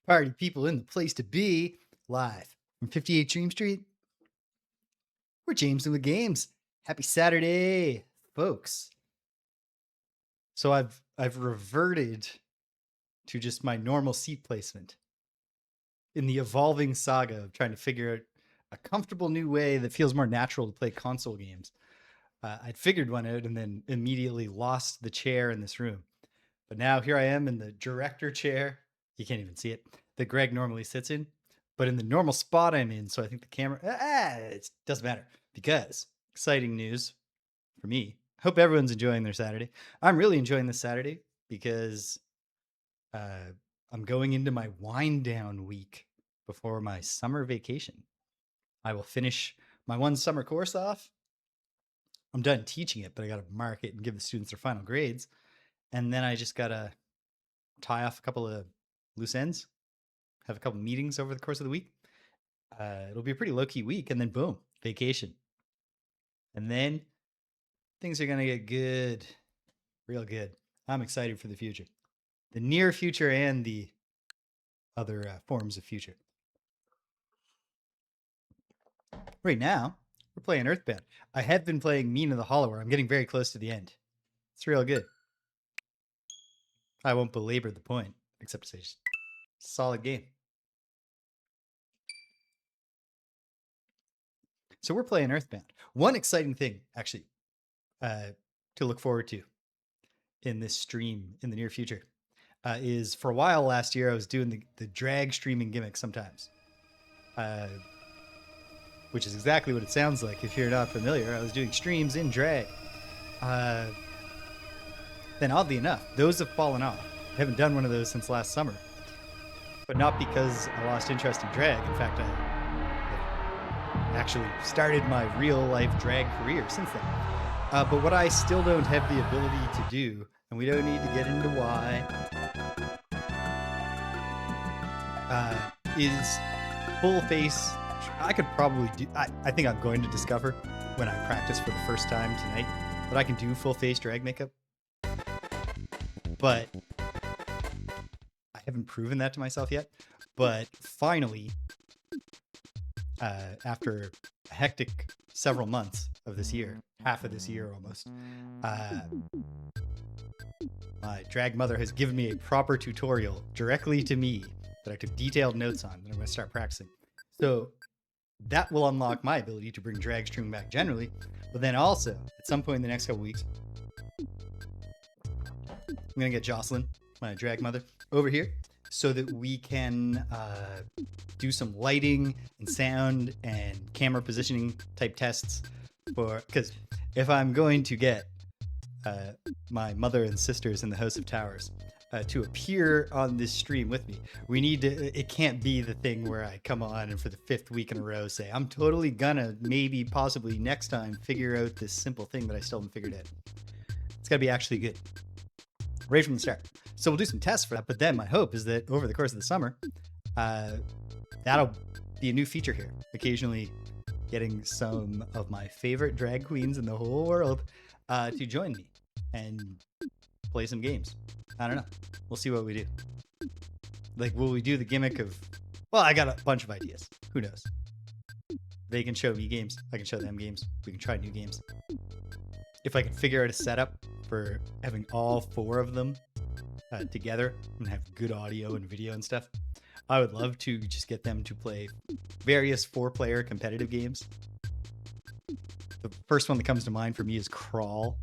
Party people in the place to be, live from 58 Dream Street. We're James and the Games. Happy Saturday, folks. So I've reverted to just my normal seat placement in the evolving saga of trying to figure out a comfortable new way that feels more natural to play console games. I'd figured one out and then immediately lost the chair in this room. But now here I am in the director chair. You can't even see it, that Greg normally sits in, but in the normal spot I'm in. So I think the camera, it doesn't matter, because exciting news for me. I hope everyone's enjoying their Saturday. I'm really enjoying this Saturday because I'm going into my wind down week before my summer vacation. I will finish my one summer course off. I'm done teaching it, but I got to mark it and give the students their final grades. And then I just got to tie off a couple of loose ends, have a couple meetings over the course of the week. It'll be a pretty low-key week, and then boom, vacation. And then things are going to get good, real good. I'm excited for the future, the near future and the other forms of future. Right now, we're playing EarthBound. I have been playing Mean of the Hollower. I'm getting very close to the end. It's real good. I won't belabor the point, except to say just solid game. So we're playing EarthBound. One exciting thing, actually, to look forward to in this stream in the near future is, for a while last year, I was doing the drag streaming gimmick sometimes, which is exactly what it sounds like if you're not familiar. I was doing streams in drag. Then oddly enough, those have fallen off. I haven't done one of those since last summer, but not because I lost interest in drag. In fact, I actually started my real life drag career since then. But what I still don't have the ability to do, and we don't need to get into why, is full face. I could probably do, I think I'm going to discover when I practice for the first time tonight that I can do full face drag makeup. But I haven't proven that to myself yet. But finally, after a hectic several months of this year, half of this year almost, my drag mother has given me a proper tutorial directly to me that I took detailed notes on, and I'm going to start practicing. So that will unlock my ability to bring drag streaming back generally, but then also at some point in the next couple weeks, I'm going to get Jocelyn, my drag mother, over here so that we can do some lighting and sound and camera positioning type tests because if I'm going to get my mother and sisters in the House of Towers to appear on this stream with me, we need to, it can't be the thing where I come on and for the 5th week in a row say, I'm totally gonna maybe possibly next time figure out this simple thing that I still haven't figured out. It's gotta be actually good right from the start. So we'll do some tests for that, but then my hope is that over the course of the summer, that'll be a new feature here, occasionally getting some of my favorite drag queens in the whole world to join me and play some games. I don't know. We'll see what we do. Like, will we do the gimmick of, well, I got a bunch of ideas. Who knows? They can show me games. I can show them games. We can try new games. If I can figure out a setup for having all 4 of them together and have good audio and video and stuff, I would love to just get them to play various 4-player competitive games. The first one that comes to mind for me is Crawl.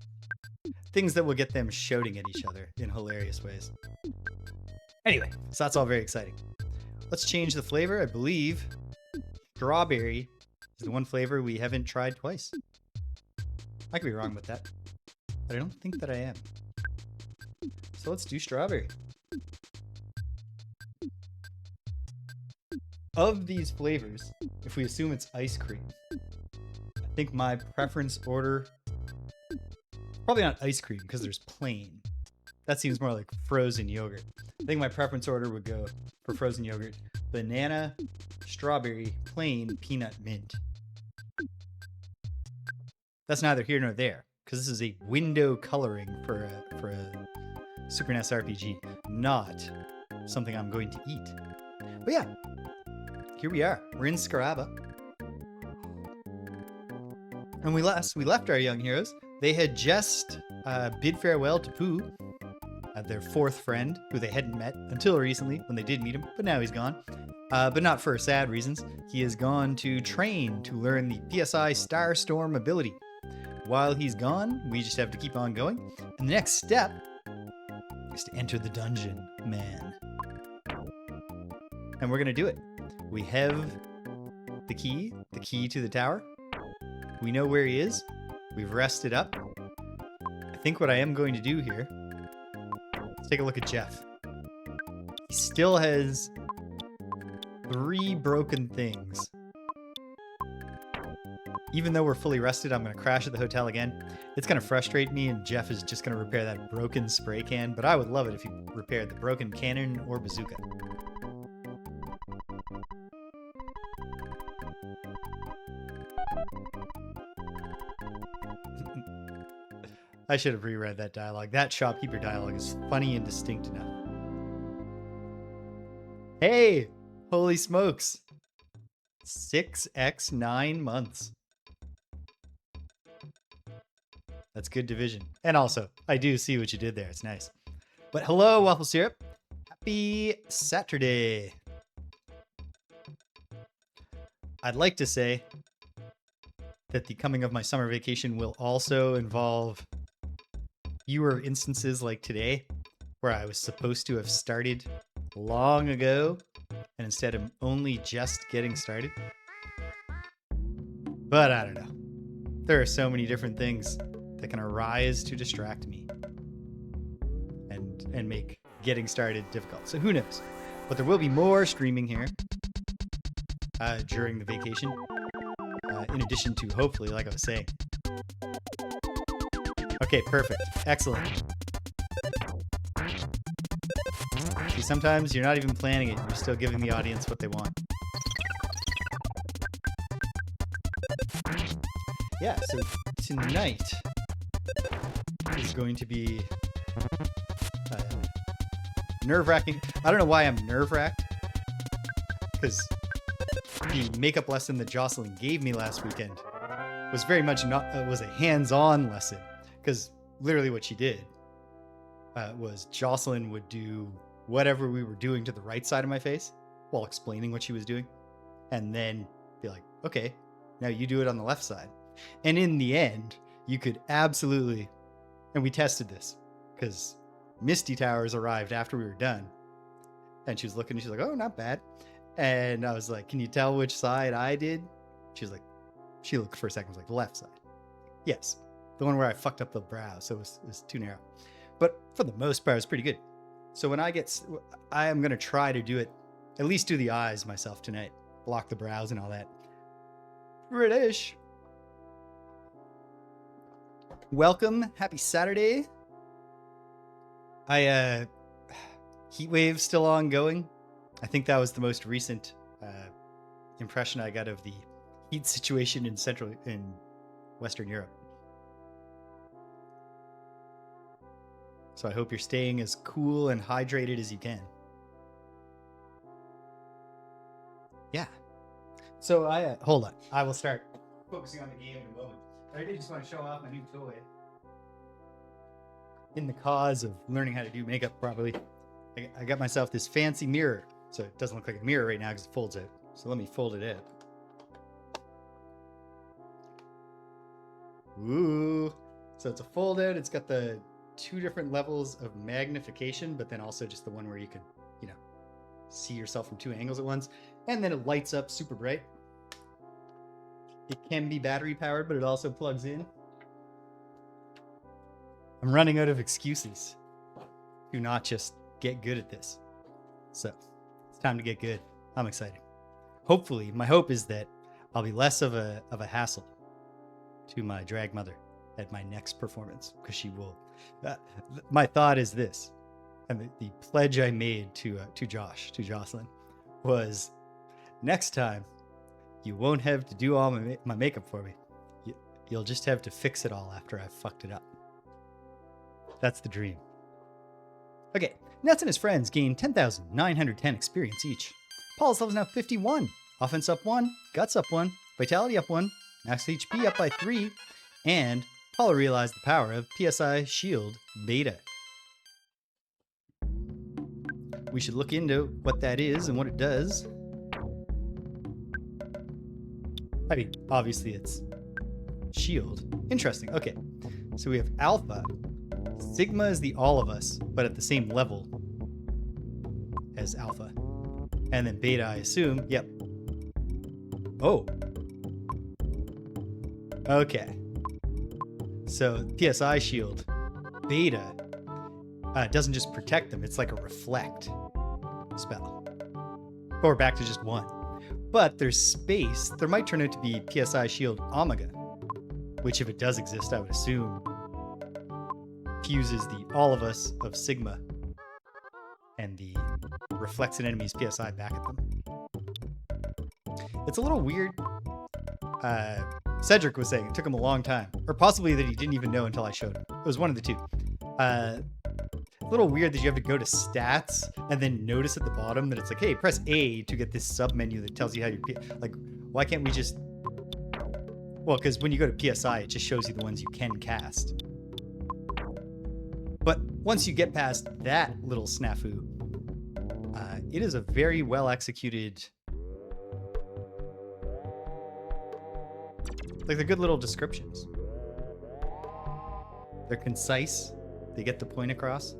Things that will get them shouting at each other in hilarious ways. Anyway, so that's all very exciting. Let's change the flavor. I believe strawberry is the one flavor we haven't tried twice. I could be wrong with that, but I don't think that I am. So let's do strawberry. Of these flavors, if we assume it's ice cream, I think my preference order, probably not ice cream because there's plain. That seems more like frozen yogurt. I think my preference order would go for frozen yogurt, banana, strawberry, plain, peanut, mint. That's neither here nor there because this is a window coloring for a Super Ness RPG, not something I'm going to eat. But yeah, here we are. We're in Scaraba. And we left our young heroes. They had just bid farewell to Pooh, their fourth friend, who they hadn't met until recently when they did meet him, but now he's gone. But not for sad reasons. He has gone to train to learn the PSI Starstorm ability. While he's gone, we just have to keep on going. And the next step is to enter the dungeon, man. And we're going to do it. We have the key to the tower. We know where he is. We've rested up. I think what I am going to do here, let's take a look at Jeff. He still has 3 broken things. Even though we're fully rested, I'm going to crash at the hotel again. It's going to frustrate me, and Jeff is just going to repair that broken spray can, but I would love it if he repaired the broken cannon or bazooka. I should have reread that dialogue. That shopkeeper dialogue is funny and distinct enough. Hey! Holy smokes. 6x 9 months. That's good division. And also, I do see what you did there. It's nice. But hello, Waffle Syrup. Happy Saturday. I'd like to say that the coming of my summer vacation will also involve fewer instances like today, where I was supposed to have started long ago, and instead I'm only just getting started. But I don't know. There are so many different things that can arise to distract me and make getting started difficult. So who knows? But there will be more streaming here during the vacation, in addition to, hopefully, like I was saying. Okay, perfect. Excellent. See, sometimes you're not even planning it. You're still giving the audience what they want. Yeah, so tonight is going to be nerve-wracking. I don't know why I'm nerve-wracked, because the makeup lesson that Jocelyn gave me last weekend was very much was a hands-on lesson, because literally what she did was Jocelyn would do whatever we were doing to the right side of my face while explaining what she was doing, and then be like, okay, now you do it on the left side. And in the end, you could absolutely, and we tested this because Misty Towers arrived after we were done, and she was looking and she's like, oh, not bad. And I was like, can you tell which side I did? She was like, she looked for a second, was like, the left side. Yes, the one where I fucked up the brow, so it was too narrow. But for the most part, it was pretty good. So when I am going to try to do it, at least do the eyes myself tonight, block the brows and all that. British. Welcome. Happy Saturday. Heatwave still ongoing. I think that was the most recent impression I got of the heat situation in Western Europe. So I hope you're staying as cool and hydrated as you can. Yeah. So hold on. I will start focusing on the game in a moment. But I did just want to show off my new toy. In the cause of learning how to do makeup properly, I got myself this fancy mirror. So it doesn't look like a mirror right now because it folds out. So let me fold it out. Ooh. So it's a fold out. It's got the 2 different levels of magnification, but then also just the one where you can, see yourself from 2 angles at once. And then it lights up super bright. It can be battery powered, but it also plugs in. I'm running out of excuses to not just get good at this. So it's time to get good. I'm excited. Hopefully, my hope is that I'll be less of a hassle to my drag mother at my next performance, because she will. My thought is this, and the pledge I made to Jocelyn, was next time you won't have to do all my makeup for me. You'll just have to fix it all after I've fucked it up. That's the dream. Okay, Ness and his friends gain 10,910 experience each. Paula's level is now 51. Offense up 1, guts up 1, vitality up 1, max HP up by 3, and Paula realized the power of PSI Shield Beta. We should look into what that is and what it does. I mean, obviously it's Shield. Interesting. Okay, so we have Alpha. Sigma is the all of us, but at the same level as Alpha. And then Beta, I assume. Yep. Oh. Okay. So PSI Shield Beta doesn't just protect them. It's like a reflect spell. Or back to just 1. But there's space. There might turn out to be PSI Shield Omega, which if it does exist, I would assume fuses the all of us of Sigma and the reflects an enemy's PSI back at them. It's a little weird. Cedric was saying it took him a long time, or possibly that he didn't even know until I showed him. It was one of the two. A little weird that you have to go to stats and then notice at the bottom that it's like, hey, press A to get this sub menu that tells you how your like. Why can't we just? Well, because when you go to PSI, it just shows you the ones you can cast. But once you get past that little snafu, it is a very well executed. Like, they're good little descriptions. They're concise. They get the point across.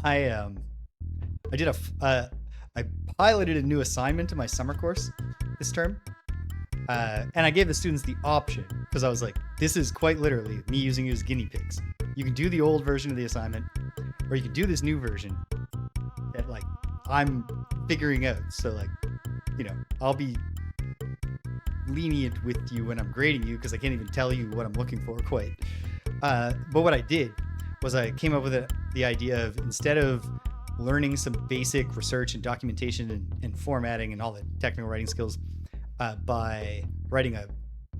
I piloted a new assignment in my summer course this term. And I gave the students the option because I was like, this is quite literally me using you as guinea pigs. You can do the old version of the assignment, or you can do this new version that like I'm figuring out. So like, you know, I'll be lenient with you when I'm grading you because I can't even tell you what I'm looking for quite. But what I did was I came up with the idea of, instead of learning some basic research and documentation and formatting and all the technical writing skills, by writing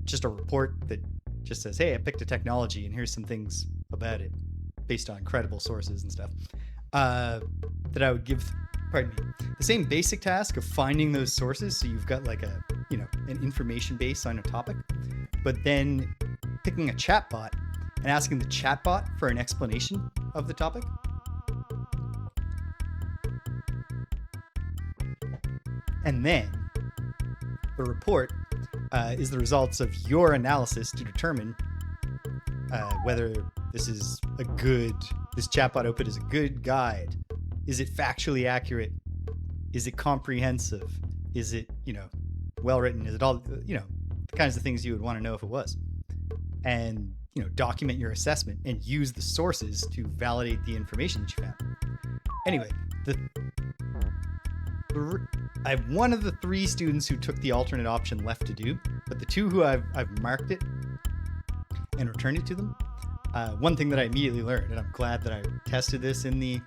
just a report that just says, hey, I picked a technology and here's some things about it based on credible sources and stuff, that I would give, the same basic task of finding those sources. So you've got like an information base on a topic, but then picking a chatbot and asking the chatbot for an explanation of the topic. And then the report is the results of your analysis to determine whether this chatbot output is a good guide. Is it factually accurate? Is it comprehensive? Is it, well written? Is it all, the kinds of things you would want to know if it was? And, document your assessment and use the sources to validate the information that you found. Anyway, I have one of the 3 students who took the alternate option left to do, but the 2 who I've marked it and returned it to them. One thing that I immediately learned, and I'm glad that I tested this in the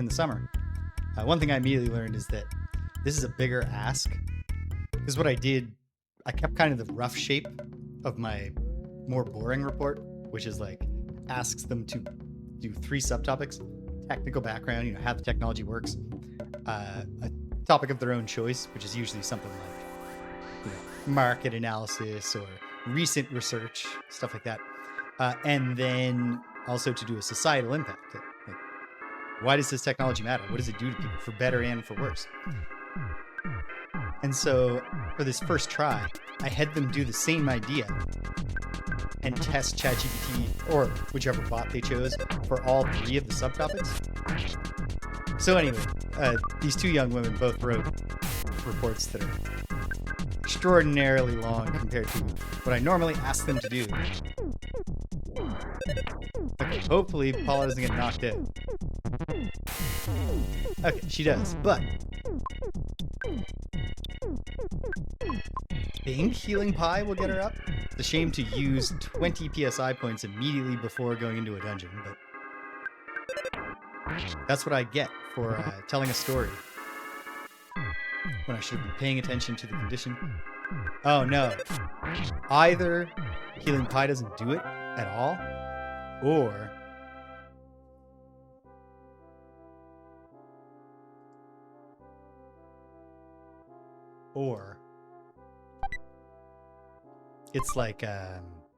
summer. One thing I immediately learned is that this is a bigger ask. Because what I did, I kept kind of the rough shape of my more boring report, which is like asks them to do 3 subtopics: technical background, how the technology works, a topic of their own choice, which is usually something like market analysis or recent research, stuff like that, and then also to do a societal impact. Like, why does this technology matter? What does it do to people, for better and for worse? And so for this first try, I had them do the same idea and test ChatGPT or whichever bot they chose for all 3 of the subtopics. So anyway, these 2 young women both wrote reports that are extraordinarily long compared to what I normally ask them to do. Okay, hopefully Paula doesn't get knocked out. Okay, she does, but I think Healing Pie will get her up. It's a shame to use 20 PSI points immediately before going into a dungeon, but that's what I get for telling a story when I should have been paying attention to the condition. Oh no. Either Healing Pie doesn't do it at all, or Or it's like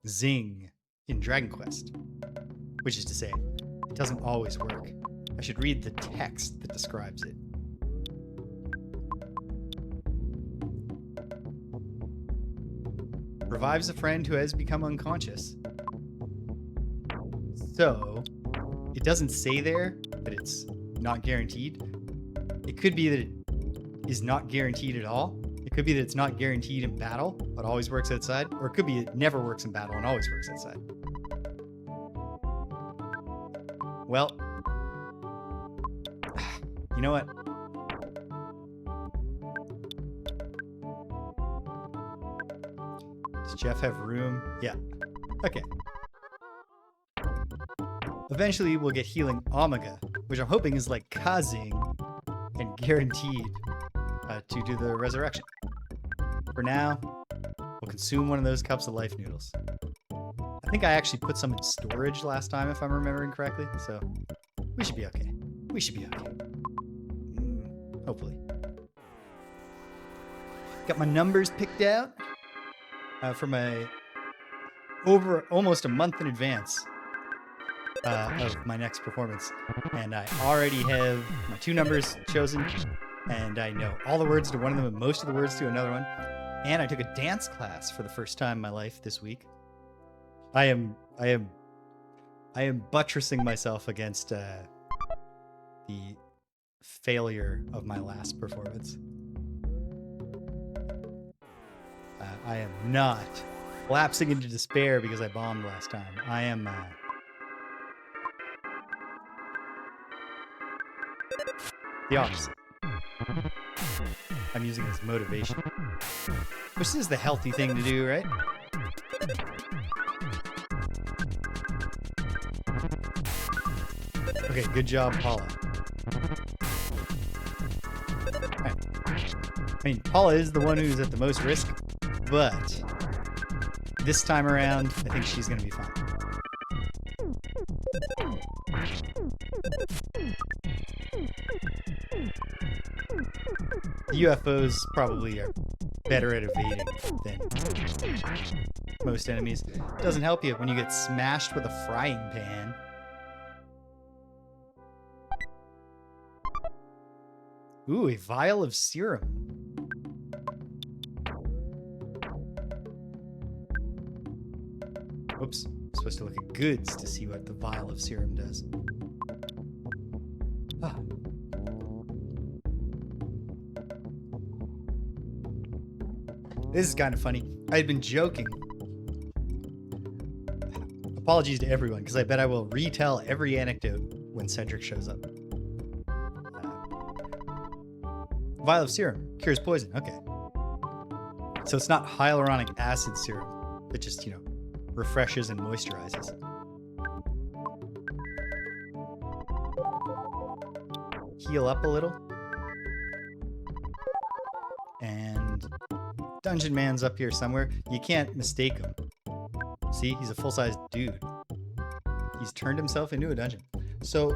Zing in Dragon Quest, which is to say, it doesn't always work. I should read the text that describes it. Revives a friend who has become unconscious. So, it doesn't say there that it's not guaranteed. It could be that it is not guaranteed at all. It could be that it's not guaranteed in battle, but always works outside. Or it could be it never works in battle and always works outside. Well, you know what? Does Jeff have room? Yeah. Okay. Eventually, we'll get healing Omega, which I'm hoping is like Kazing and guaranteed to do the resurrection. For now, we'll consume one of those cups of life noodles. I think I actually put some in storage last time, if I'm remembering correctly, so we should be okay. We should be okay. Hopefully. Got my numbers picked out for my over almost a month in advance of my next performance, and I already have my 2 numbers chosen, and I know all the words to one of them and most of the words to another one. And I took a dance class for the first time in my life this week. I am buttressing myself against the failure of my last performance. I am not lapsing into despair because I bombed last time. I am the opposite. I'm using it as motivation, which is the healthy thing to do, right? Okay, good job, Paula. Right. I mean, Paula is the one who's at the most risk, but this time around, I think she's going to be fine. The UFOs probably are better at evading than most enemies. Doesn't help you when you get smashed with a frying pan. Ooh, a vial of serum. Oops, I'm supposed to look at goods to see what the vial of serum does. Ah. This is kind of funny. I had been joking. Apologies to everyone, because I bet I will retell every anecdote when Cedric shows up. Vial of serum cures poison. Okay. So it's not hyaluronic acid serum. It just, refreshes and moisturizes. Heal up a little. And Dungeon Man's up here somewhere. You can't mistake him. See, he's a full-sized dude. He's turned himself into a dungeon. So,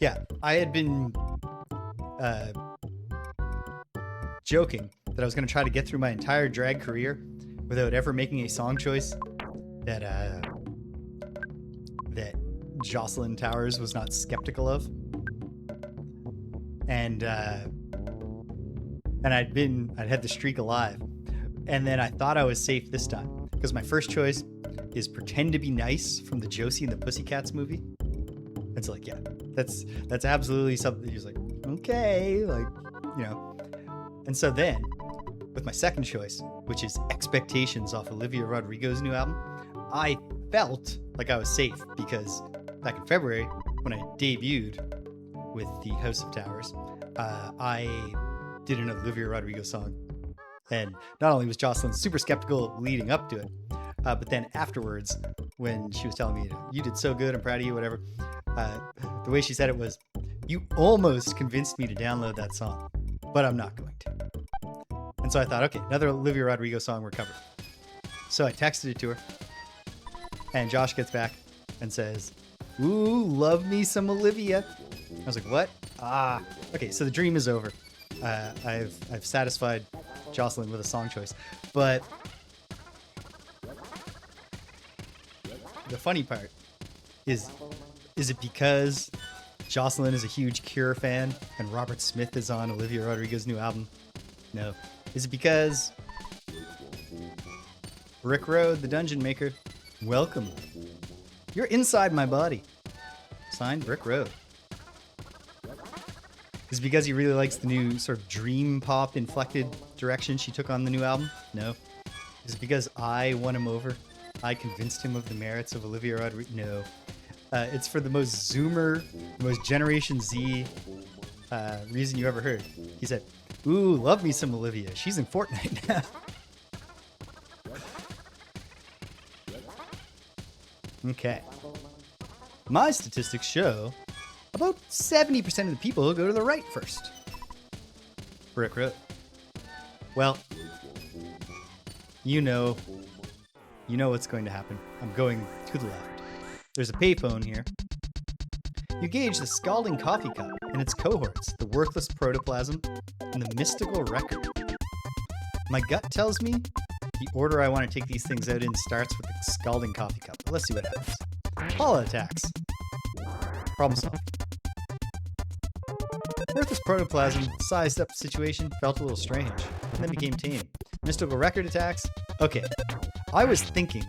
yeah, I had been joking that I was going to try to get through my entire drag career without ever making a song choice that Jocelyn Towers was not skeptical of. And I'd had the streak alive. And then I thought I was safe this time, because my first choice is Pretend to Be Nice from the Josie and the Pussycats movie. It's like, yeah, that's absolutely something. He's like, okay, And so then, with my second choice, which is Expectations off Olivia Rodrigo's new album, I felt like I was safe, because back in February, when I debuted with the House of Towers, I did an Olivia Rodrigo song. And not only was Jocelyn super skeptical leading up to it, but then afterwards, when she was telling me, you did so good, I'm proud of you, whatever, the way she said it was, you almost convinced me to download that song, but I'm not going to. And so I thought, okay, another Olivia Rodrigo song, we're covered. So I texted it to her, and Josh gets back and says, ooh, love me some Olivia. I was like, what? Okay, so the dream is over. I've satisfied Jocelyn with a song choice. But the funny part is it because Jocelyn is a huge Cure fan and Robert Smith is on Olivia Rodrigo's new album? No. Is it because Rick Road, the Dungeon Maker, welcome. You're inside my body. Signed, Rick Road. Is it because he really likes the new sort of dream pop inflected direction she took on the new album? No. Is it because I won him over? I convinced him of the merits of Olivia Rodrigo? No. It's for the most Zoomer, the most Generation Z reason you ever heard. He said, ooh, love me some Olivia. She's in Fortnite now. Okay. My statistics show about 70% of the people go to the right first. Rick Road. Well, you know what's going to happen. I'm going to the left. There's a payphone here. You gauge the scalding coffee cup and its cohorts, the worthless protoplasm, and the mystical record. My gut tells me the order I want to take these things out in starts with the scalding coffee cup. Let's see what happens. Paula attacks. Problem solved. Worthless protoplasm sized up the situation, felt a little strange, and then became tame. Mystical record attacks. Okay, I was thinking,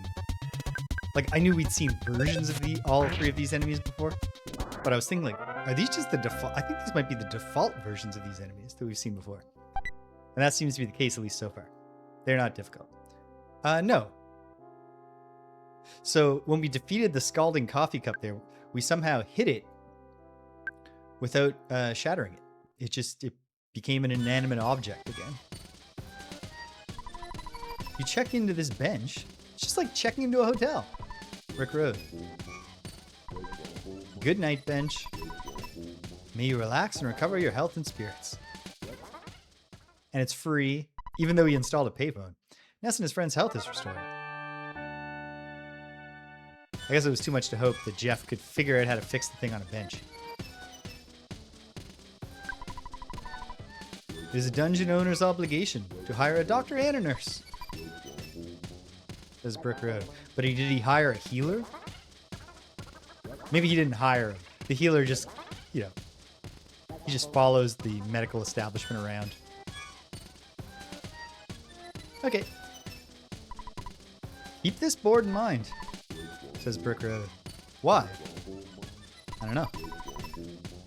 like, I knew we'd seen versions of all three of these enemies before, but I was thinking, like, are these just the default? I think these might be the default versions of these enemies that we've seen before. And that seems to be the case, at least so far. They're not difficult. No. So when we defeated the scalding coffee cup there, we somehow hit it without shattering it. It became an inanimate object again. You check into this bench, it's just like checking into a hotel. Rick Road. Good night, bench. May you relax and recover your health and spirits. And it's free, even though he installed a payphone. Ness and his friend's health is restored. I guess it was too much to hope that Jeff could figure out how to fix the thing on a bench. It is a dungeon owner's obligation to hire a doctor and a nurse. Says Brick Road. But did he hire a healer? Maybe he didn't hire him. The healer just, he just follows the medical establishment around. Okay. Keep this board in mind, says Brick Road. Why? I don't know.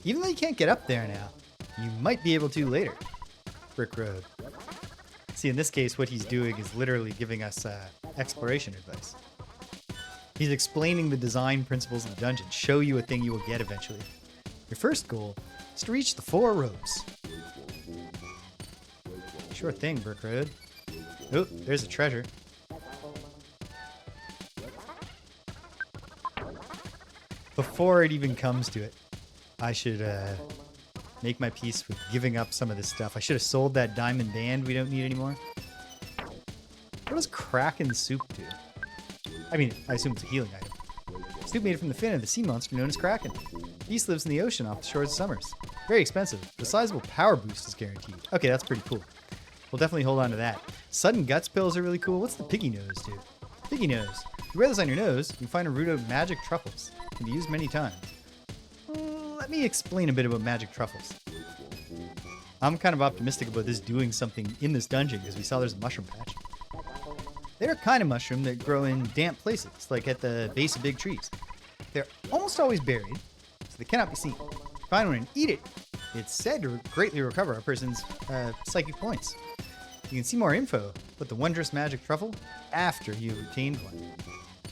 Even though you can't get up there now, you might be able to later. Brick Road. See, in this case, what he's doing is literally giving us exploration advice. He's explaining the design principles of the dungeon, show you a thing you will get eventually. Your first goal is to reach the 4 ropes. Sure thing, Brick Road. Oh, there's a treasure. Before it even comes to it, I should make my peace with giving up some of this stuff. I should have sold that diamond band we don't need anymore. What does Kraken soup do? I mean, I assume it's a healing item. Soup made from the fin of the sea monster known as Kraken. Beast lives in the ocean off the shores of Summers. Very expensive, but a sizable power boost is guaranteed. Okay, that's pretty cool. We'll definitely hold on to that. Sudden Guts pills are really cool. What's the piggy nose do? Piggy nose. You wear this on your nose, you find a root of magic truffles. It can be used many times. Let me explain a bit about magic truffles. I'm kind of optimistic about this doing something in this dungeon because we saw there's a mushroom patch. They're a kind of mushroom that grow in damp places, like at the base of big trees. They're almost always buried, so they cannot be seen. Find one and eat it. It's said to greatly recover a person's psychic points. You can see more info about the wondrous magic truffle after you've obtained one.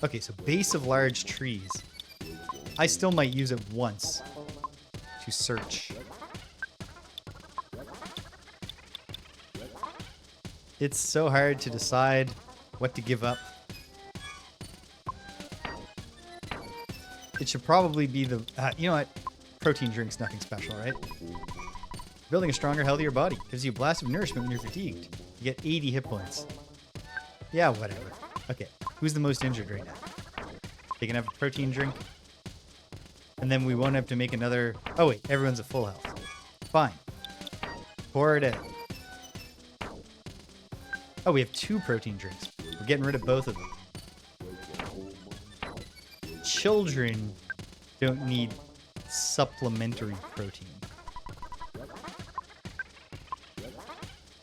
Okay, so base of large trees. I still might use it once to search. It's so hard to decide what to give up. It should probably be the... you know what? Protein drink's nothing special, right? Building a stronger, healthier body gives you a blast of nourishment when you're fatigued. You get 80 hit points. Yeah, whatever. Okay, who's the most injured right now? They can have a protein drink. And then we won't have to make another... Oh wait, everyone's at full health. Fine. Pour it out. Oh, we have 2 protein drinks. We're getting rid of both of them. Children don't need supplementary protein.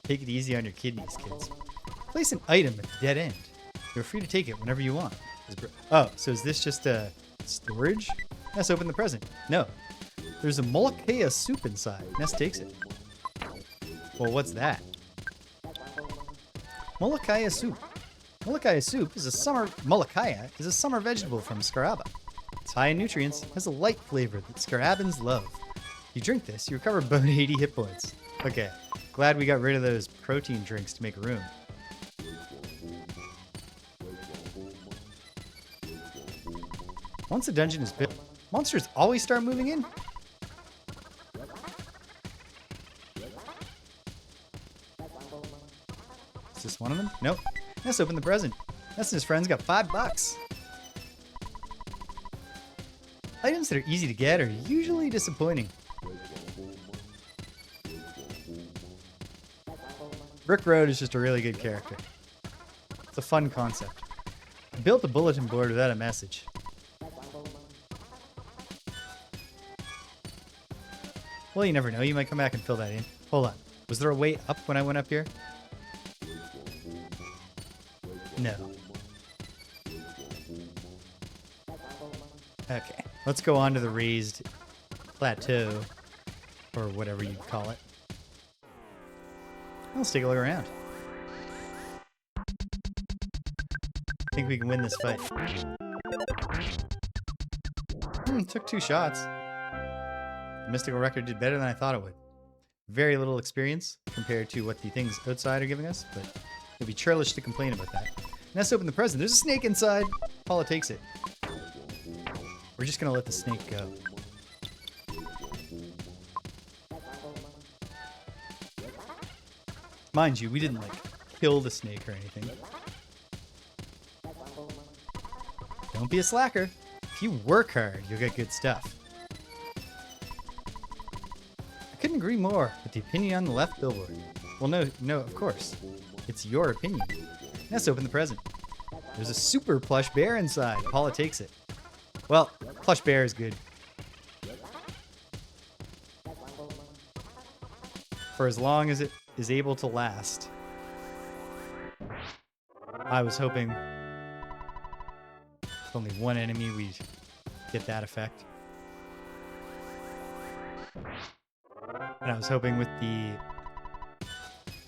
Take it easy on your kidneys, kids. Place an item at the dead end. You're free to take it whenever you want. Oh, so is this just a storage? Ness, open the present. No. There's a Molokaya soup inside. Ness takes it. Well, what's that? Molokaya soup. Molokaya soup is a summer vegetable from Scaraba. It's high in nutrients, has a light flavor that Scarabans love. If you drink this, you recover about 80 hit points. Okay, glad we got rid of those protein drinks to make room. Once a dungeon is built, monsters always start moving in? Is this one of them? Nope. Ness opened the present. Ness and his friends got $5. Items that are easy to get are usually disappointing. Brick Road is just a really good character. It's a fun concept. I built a bulletin board without a message. Well, you never know. You might come back and fill that in. Hold on. Was there a way up when I went up here? No. Okay. Let's go on to the raised plateau, or whatever you'd call it. Let's take a look around. I think we can win this fight. Took 2 shots. The mystical record did better than I thought it would. Very little experience compared to what the things outside are giving us, but it'd be churlish to complain about that. Ness opened the present. There's a snake inside. Paula takes it. We're just gonna let the snake go. Mind you, we didn't like kill the snake or anything. Don't be a slacker. If you work hard, you'll get good stuff. I couldn't agree more with the opinion on the left billboard. Well, no, of course. It's your opinion. Ness opened the present. There's a super plush bear inside. Paula takes it. Well, plush bear is good. For as long as it is able to last. I was hoping with only one enemy we'd get that effect. And I was hoping with the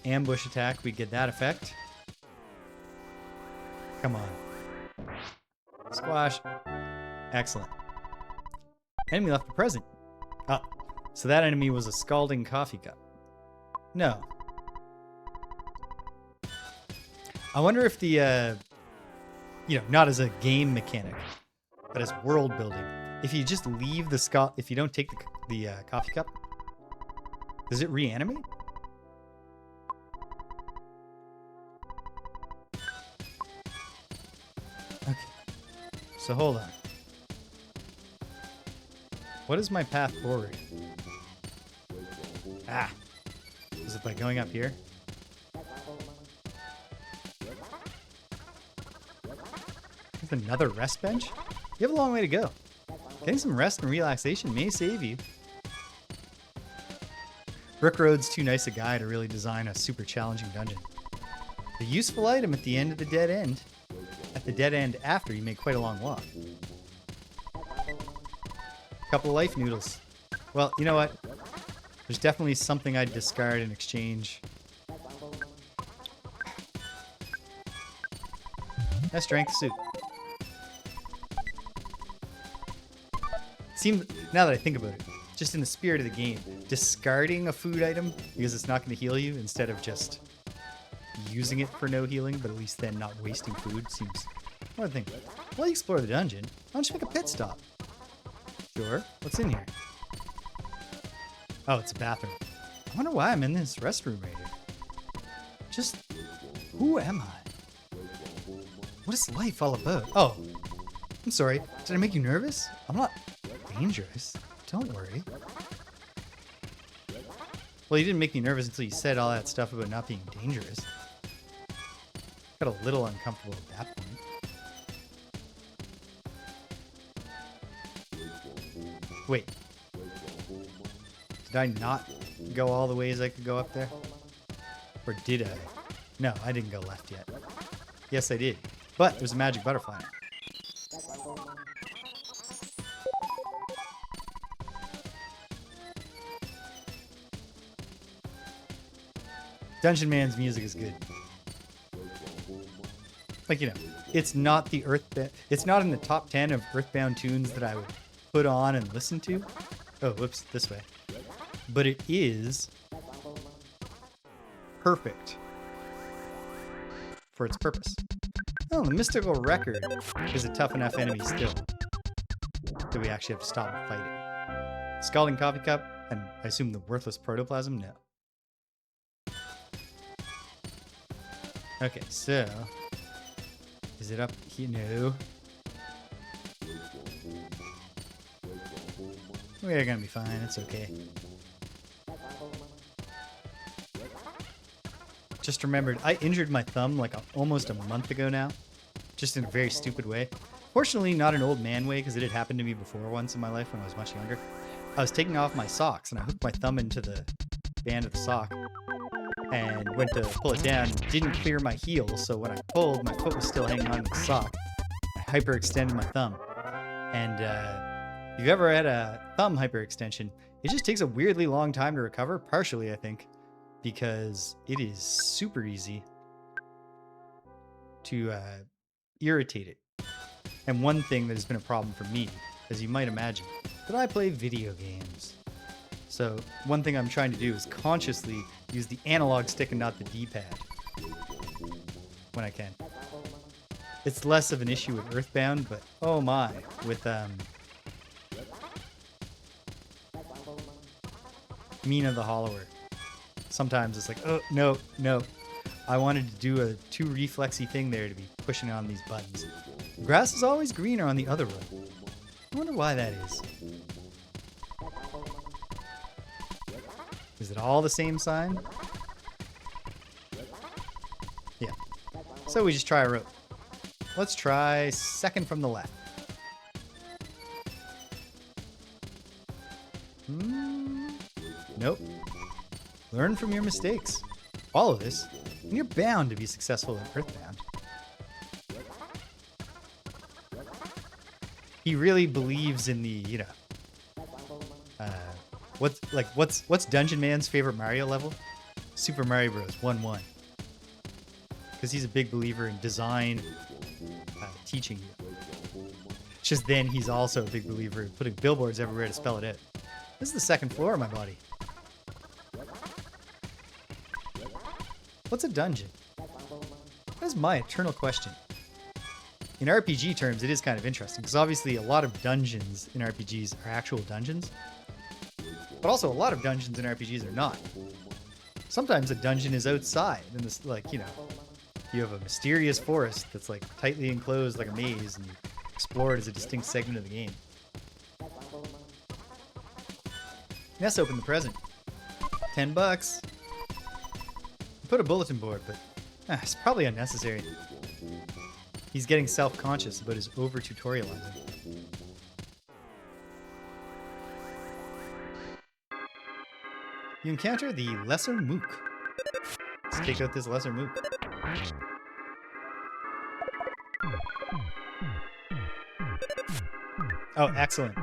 ambush attack we'd get that effect. Come on. Squash. Excellent. Enemy left the present. Oh, so that enemy was a scalding coffee cup. No. I wonder if the, not as a game mechanic, but as world building, if you just leave the if you don't take the coffee cup, does it reanimate? Okay. So hold on. What is my path forward? Ah. Is it by going up here? There's another rest bench? You have a long way to go. Getting some rest and relaxation may save you. Brick Road's too nice a guy to really design a super challenging dungeon. A useful item at the end of the dead end. At the dead end after you make quite a long walk. Couple of life noodles. Well, you know what? There's definitely something I'd discard in exchange. Ness drank the soup. Seems, now that I think about it, just in the spirit of the game, discarding a food item because it's not going to heal you instead of just using it for no healing, but at least then not wasting food seems... What do I think? While you explore the dungeon, why don't you make a pit stop? Sure. What's in here? Oh, it's a bathroom. I wonder why I'm in this restroom right here. Just, who am I? What is life all about? Oh, I'm sorry. Did I make you nervous? I'm not dangerous. Don't worry. Well, you didn't make me nervous until you said all that stuff about not being dangerous. Got a little uncomfortable at that point. Wait. Did I not go all the ways I could go up there? Or did I? No, I didn't go left yet. Yes, I did. But there's a magic butterfly. Dungeon Man's music is good. Like, you know, it's not the it's not in the top 10 of EarthBound tunes that I would put on and listen to. Oh, whoops, this way. But it is perfect for its purpose. Oh, the mystical record is a tough enough enemy still that we actually have to stop and fight it. Scalding coffee cup, and I assume the worthless protoplasm? No. Okay, so is it up here? No. We're gonna be fine. It's okay. Just remembered, I injured my thumb like almost a month ago now. Just in a very stupid way. Fortunately, not an old man way, because it had happened to me before once in my life when I was much younger. I was taking off my socks, and I hooked my thumb into the band of the sock. And went to pull it down, didn't clear my heel, so when I pulled, my foot was still hanging on to the sock. I hyperextended my thumb. And if you've ever had a thumb hyperextension, it just takes a weirdly long time to recover, partially, I think, because it is super easy to irritate it. And one thing that has been a problem for me, as you might imagine, that I play video games. So one thing I'm trying to do is consciously use the analog stick and not the D-pad when I can. It's less of an issue with EarthBound, but oh my, with Mina the Hollower. Sometimes it's like, oh, no, no. I wanted to do a too reflexy thing there to be pushing on these buttons. The grass is always greener on the other road. I wonder why that is. Is it all the same sign? Yeah. So we just try a rope. Let's try second from the left. Nope. Learn from your mistakes. Follow this, and you're bound to be successful in EarthBound. He really believes in the, you know, what's Dungeon Man's favorite Mario level? Super Mario Bros. 1-1. Because he's a big believer in design teaching you. Just then he's also a big believer in putting billboards everywhere to spell it out. This is the second floor of my body. What's a dungeon? That is my eternal question. In RPG terms, it is kind of interesting, because obviously a lot of dungeons in RPGs are actual dungeons. But also a lot of dungeons in RPGs are not. Sometimes a dungeon is outside, and this, like, you know, you have a mysterious forest that's like tightly enclosed like a maze, and you explore it as a distinct segment of the game. Ness opened the present. $10. Put a bulletin board, but it's probably unnecessary. He's getting self-conscious about his over-tutorializing. You encounter the Lesser Mook. Let's take out this Lesser Mook. Oh, excellent.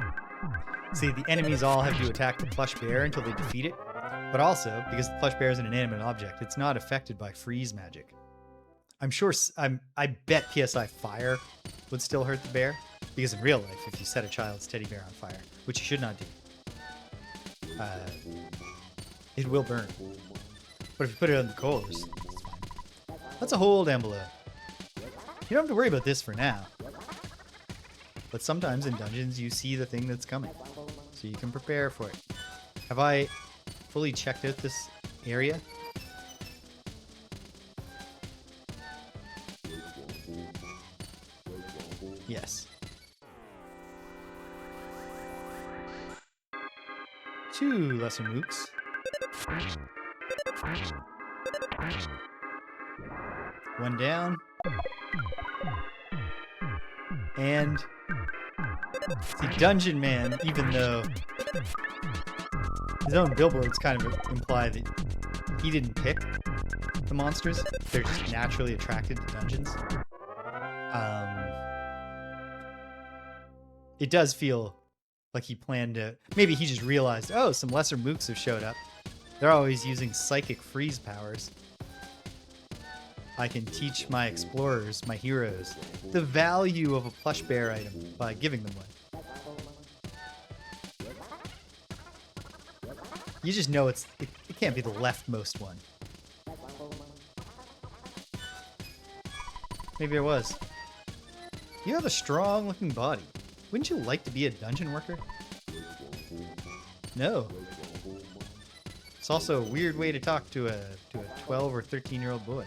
See, the enemies all have to attack the plush bear until they defeat it. But also, because the plush bear is an inanimate object, it's not affected by freeze magic. I'm sure, I bet PSI fire would still hurt the bear. Because in real life, if you set a child's teddy bear on fire, which you should not do, it will burn. But if you put it on the coals, it's fine. That's a hold envelope. You don't have to worry about this for now. But sometimes in dungeons, you see the thing that's coming. So you can prepare for it. Have I fully checked out this area? Yes. 2 lesser mooks. One down. And see, Dungeon Man, even though his own billboards kind of imply that he didn't pick the monsters, they're just naturally attracted to dungeons. It does feel like he planned to... Maybe he just realized, oh, some lesser mooks have showed up. They're always using psychic freeze powers. I can teach my explorers, my heroes, the value of a plush bear item by giving them one. You just know it can't be the leftmost one. Maybe it was. You have a strong-looking body. Wouldn't you like to be a dungeon worker? No. It's also a weird way to talk to a 12 or 13-year-old boy.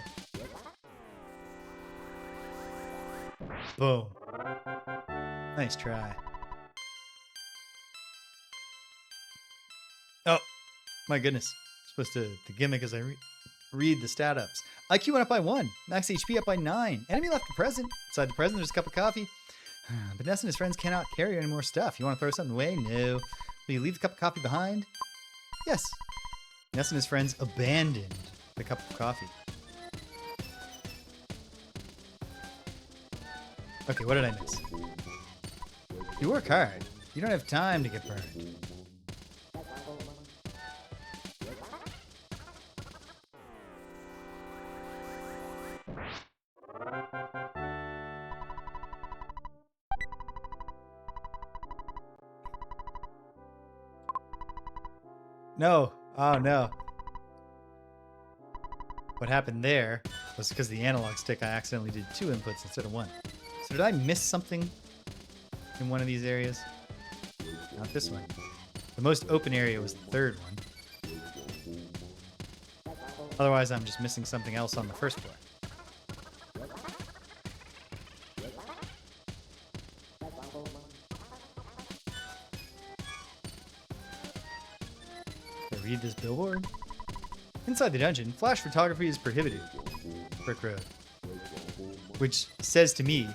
Boom. Nice try. Oh, my goodness. Supposed to the gimmick as I read the stat ups. IQ went up by 1. Max HP up by 9. Enemy left a present. Inside the present, there's a cup of coffee. But Ness and his friends cannot carry any more stuff. You want to throw something away? No. Will you leave the cup of coffee behind? Yes. Ness and his friends abandoned the cup of coffee. Okay, what did I miss? You work hard. You don't have time to get burned. No. Oh, no. What happened there was because the analog stick, I accidentally did 2 inputs instead of 1. So did I miss something in one of these areas? Not this one. The most open area was the 3rd one. Otherwise, I'm just missing something else on the 1st floor. Read this billboard? Inside the dungeon, flash photography is prohibited. Brick Road. Which says to me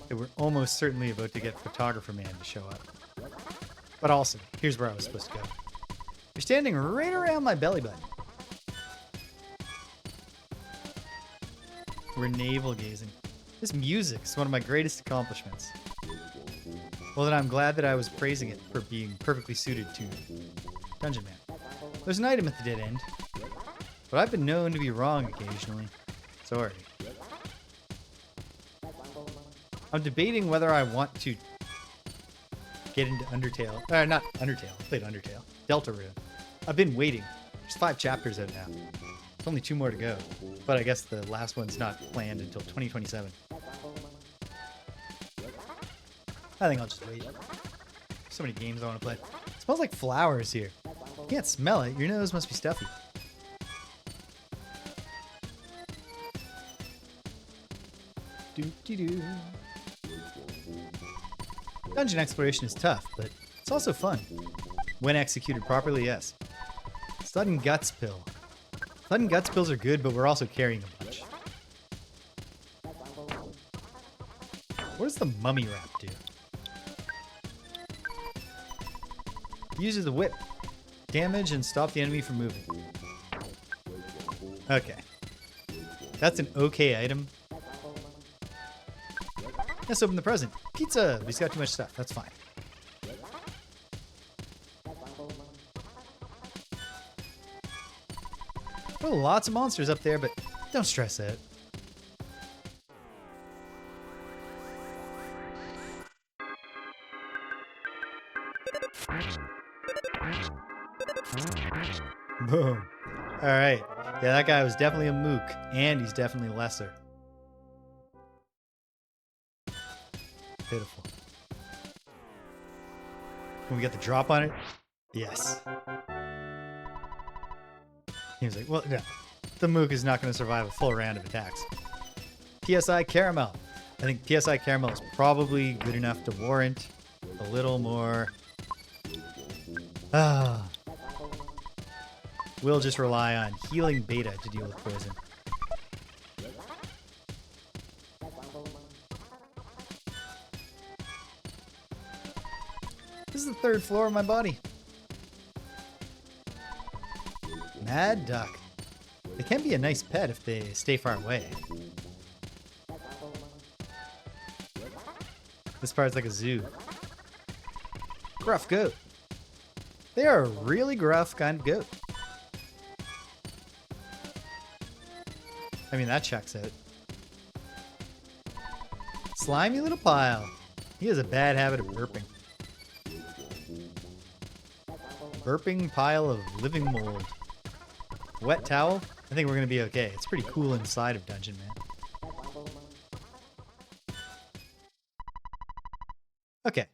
that we're almost certainly about to get Photographer Man to show up. But also, here's where I was supposed to go. You're standing right around my belly button. We're navel gazing. This music's one of my greatest accomplishments. Well, then I'm glad that I was praising it for being perfectly suited to Dungeon Man. There's an item at the dead end, but I've been known to be wrong occasionally. Sorry. I'm debating whether I want to get into Undertale. Not Undertale. I played Undertale. Deltarune. I've been waiting. There's 5 chapters out now. There's only 2 more to go, but I guess the last one's not planned until 2027. I think I'll just wait. So many games I want to play. It smells like flowers here. You can't smell it. Your nose must be stuffy. Doo-dee-doo. Dungeon exploration is tough, but it's also fun. When executed properly, yes. Blood and Guts pill. Blood and Guts pills are good, but we're also carrying a bunch. What does the mummy wrap do? Uses the whip. Damage and stop the enemy from moving. Okay. That's an okay item. Let's open the present. Pizza! But he's got too much stuff. That's fine. There are lots of monsters up there, but don't stress out. Boom. Alright. Yeah, that guy was definitely a mook, and he's definitely lesser. Pitiful. Can we get the drop on it? Yes. He was like, well, no. The mook is not going to survive a full round of attacks. PSI Caramel. I think PSI Caramel is probably good enough to warrant a little more... We'll just rely on healing beta to deal with poison. This is the 3rd floor of my body. Mad duck. They can be a nice pet if they stay far away. This part's like a zoo. Gruff goat. They are a really gruff kind of goat. I mean, that checks out. Slimy little pile. He has a bad habit of burping. Burping pile of living mold. Wet towel? I think we're going to be okay. It's pretty cool inside of Dungeon Man. Okay.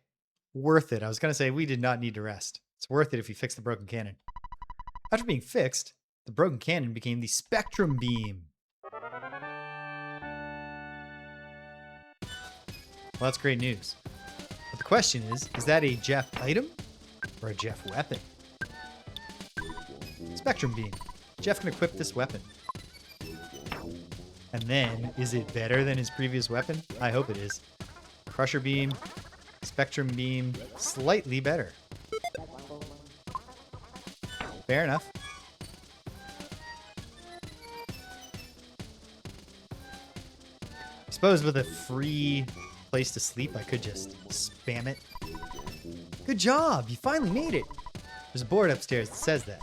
Worth it. I was going to say we did not need to rest. It's worth it if you fix the broken cannon. After being fixed, the broken cannon became the spectrum beam. Well, that's great news. But the question is that a Jeff item or a Jeff weapon? Spectrum beam. Jeff can equip this weapon. And then, is it better than his previous weapon? I hope it is. Crusher beam, spectrum beam, slightly better. Fair enough. I suppose with a free place to sleep, I could just spam it. Good job! You finally made it! There's a board upstairs that says that.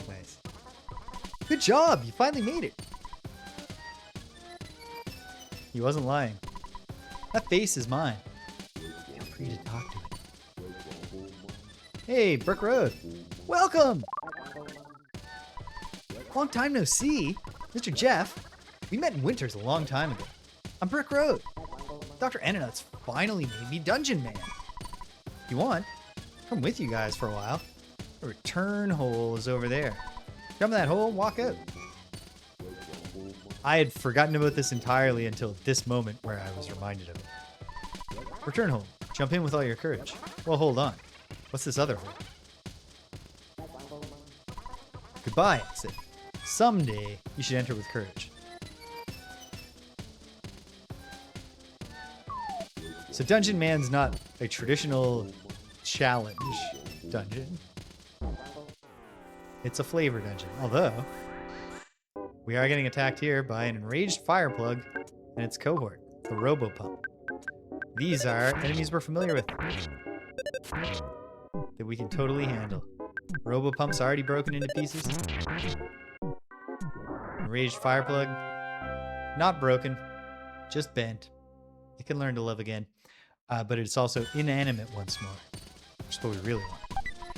Nice. Good job! You finally made it! He wasn't lying. That face is mine. Feel free to talk to it. Hey, Brick Road! Welcome! Long time no see. Mr. Jeff, we met in Winters a long time ago. I'm Brick Road. Dr. Annanut's finally made me Dungeon Man. If you want, come with you guys for a while. The return hole is over there. Jump in that hole, walk out. I had forgotten about this entirely until this moment where I was reminded of it. Return hole. Jump in with all your courage. Well, hold on. What's this other hole? Goodbye, exit. Someday, you should enter with courage. So Dungeon Man's not a traditional challenge dungeon. It's a flavor dungeon. Although, we are getting attacked here by an enraged fireplug and its cohort, the Robopump. These are enemies we're familiar with that we can totally handle. Robopump's already broken into pieces. Enraged fireplug, not broken, just bent. It can learn to live again, but it's also inanimate once more, which is what we really want.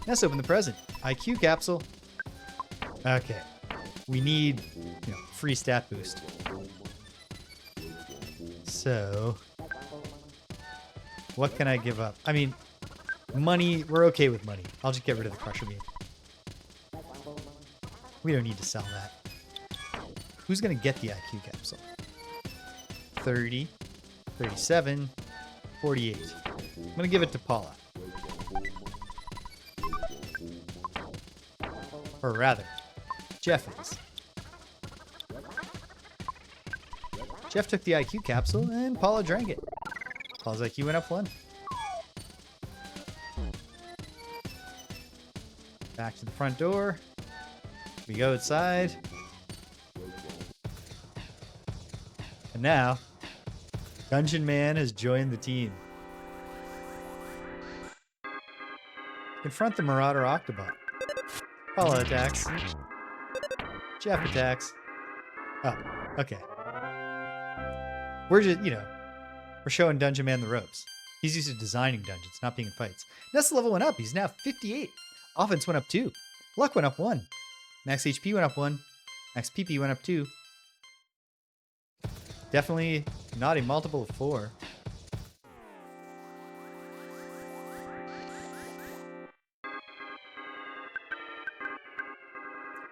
Ness, open the present. IQ capsule. Okay, we need, free stat boost. So, what can I give up? I mean, money. We're okay with money. I'll just get rid of the crusher beam. We don't need to sell that. Who's going to get the IQ capsule? 30, 37, 48. I'm going to give it to Paula. Or rather, Jeff is. Jeff took the IQ capsule and Paula drank it. Paula's IQ went up 1. Back to the front door. We go outside. And now, Dungeon Man has joined the team. Confront the Marauder Octobot. Paula attacks. Jeff attacks. Oh, okay. We're just, we're showing Dungeon Man the ropes. He's used to designing dungeons, not being in fights. Ness level went up. He's now 58. Offense went up 2. Luck went up 1. Max HP went up 1. Max PP went up 2. Definitely not a multiple of 4.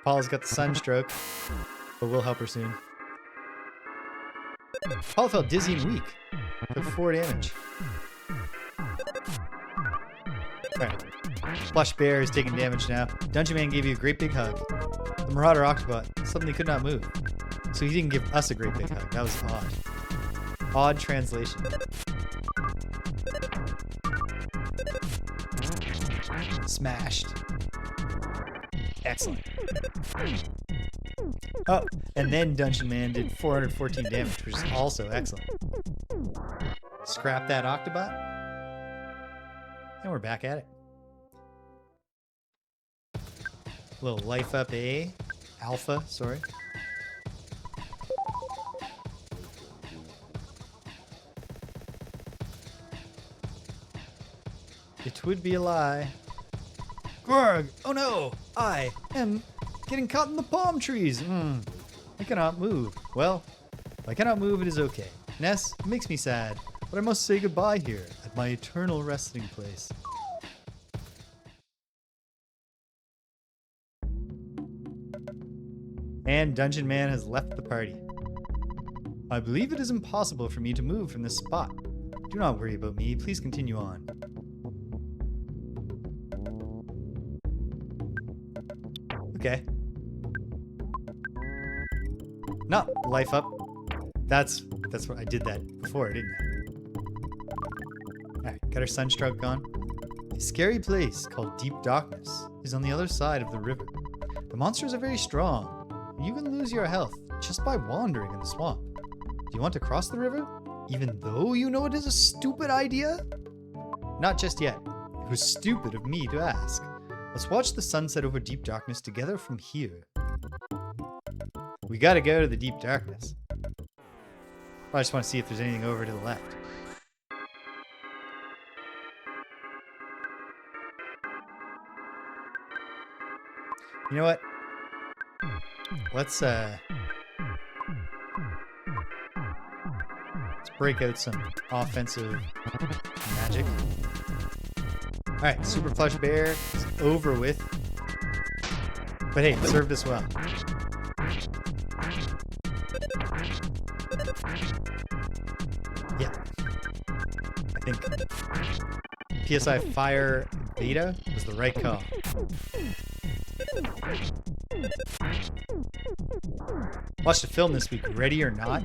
Paula's got the sunstroke, but we'll help her soon. Paula felt dizzy and weak. Took 4 damage. Alright. Plush Bear is taking damage now. Dungeon Man gave you a great big hug. The Marauder Octobot suddenly could not move. So he didn't give us a great big hug. That was odd. Odd translation. Smashed. Excellent. Oh, and then Dungeon Man did 414 damage, which is also excellent. Scrap that Octobot. And we're back at it. Little life up Alpha, sorry. It would be a lie. Grog! Oh no! I am getting caught in the palm trees! I cannot move. Well, if I cannot move, it is okay. Ness, it makes me sad, but I must say goodbye here at my eternal resting place. And Dungeon Man has left the party. I believe it is impossible for me to move from this spot. Do not worry about me. Please continue on. Okay. No, life up. That's what I did that before, didn't I? Alright, got our sunstroke gone. A scary place called Deep Darkness is on the other side of the river. The monsters are very strong. You can lose your health just by wandering in the swamp. Do you want to cross the river? Even though you know it is a stupid idea? Not just yet. It was stupid of me to ask. Let's watch the sunset over Deep Darkness together from here. We gotta go to the Deep Darkness. I just want to see if there's anything over to the left. You know what? Let's break out some offensive magic. Alright, Super Plush Bear is over with. But hey, it served us well. Yeah. I think PSI Fire Beta was the right call. Watched a film this week, Ready or Not?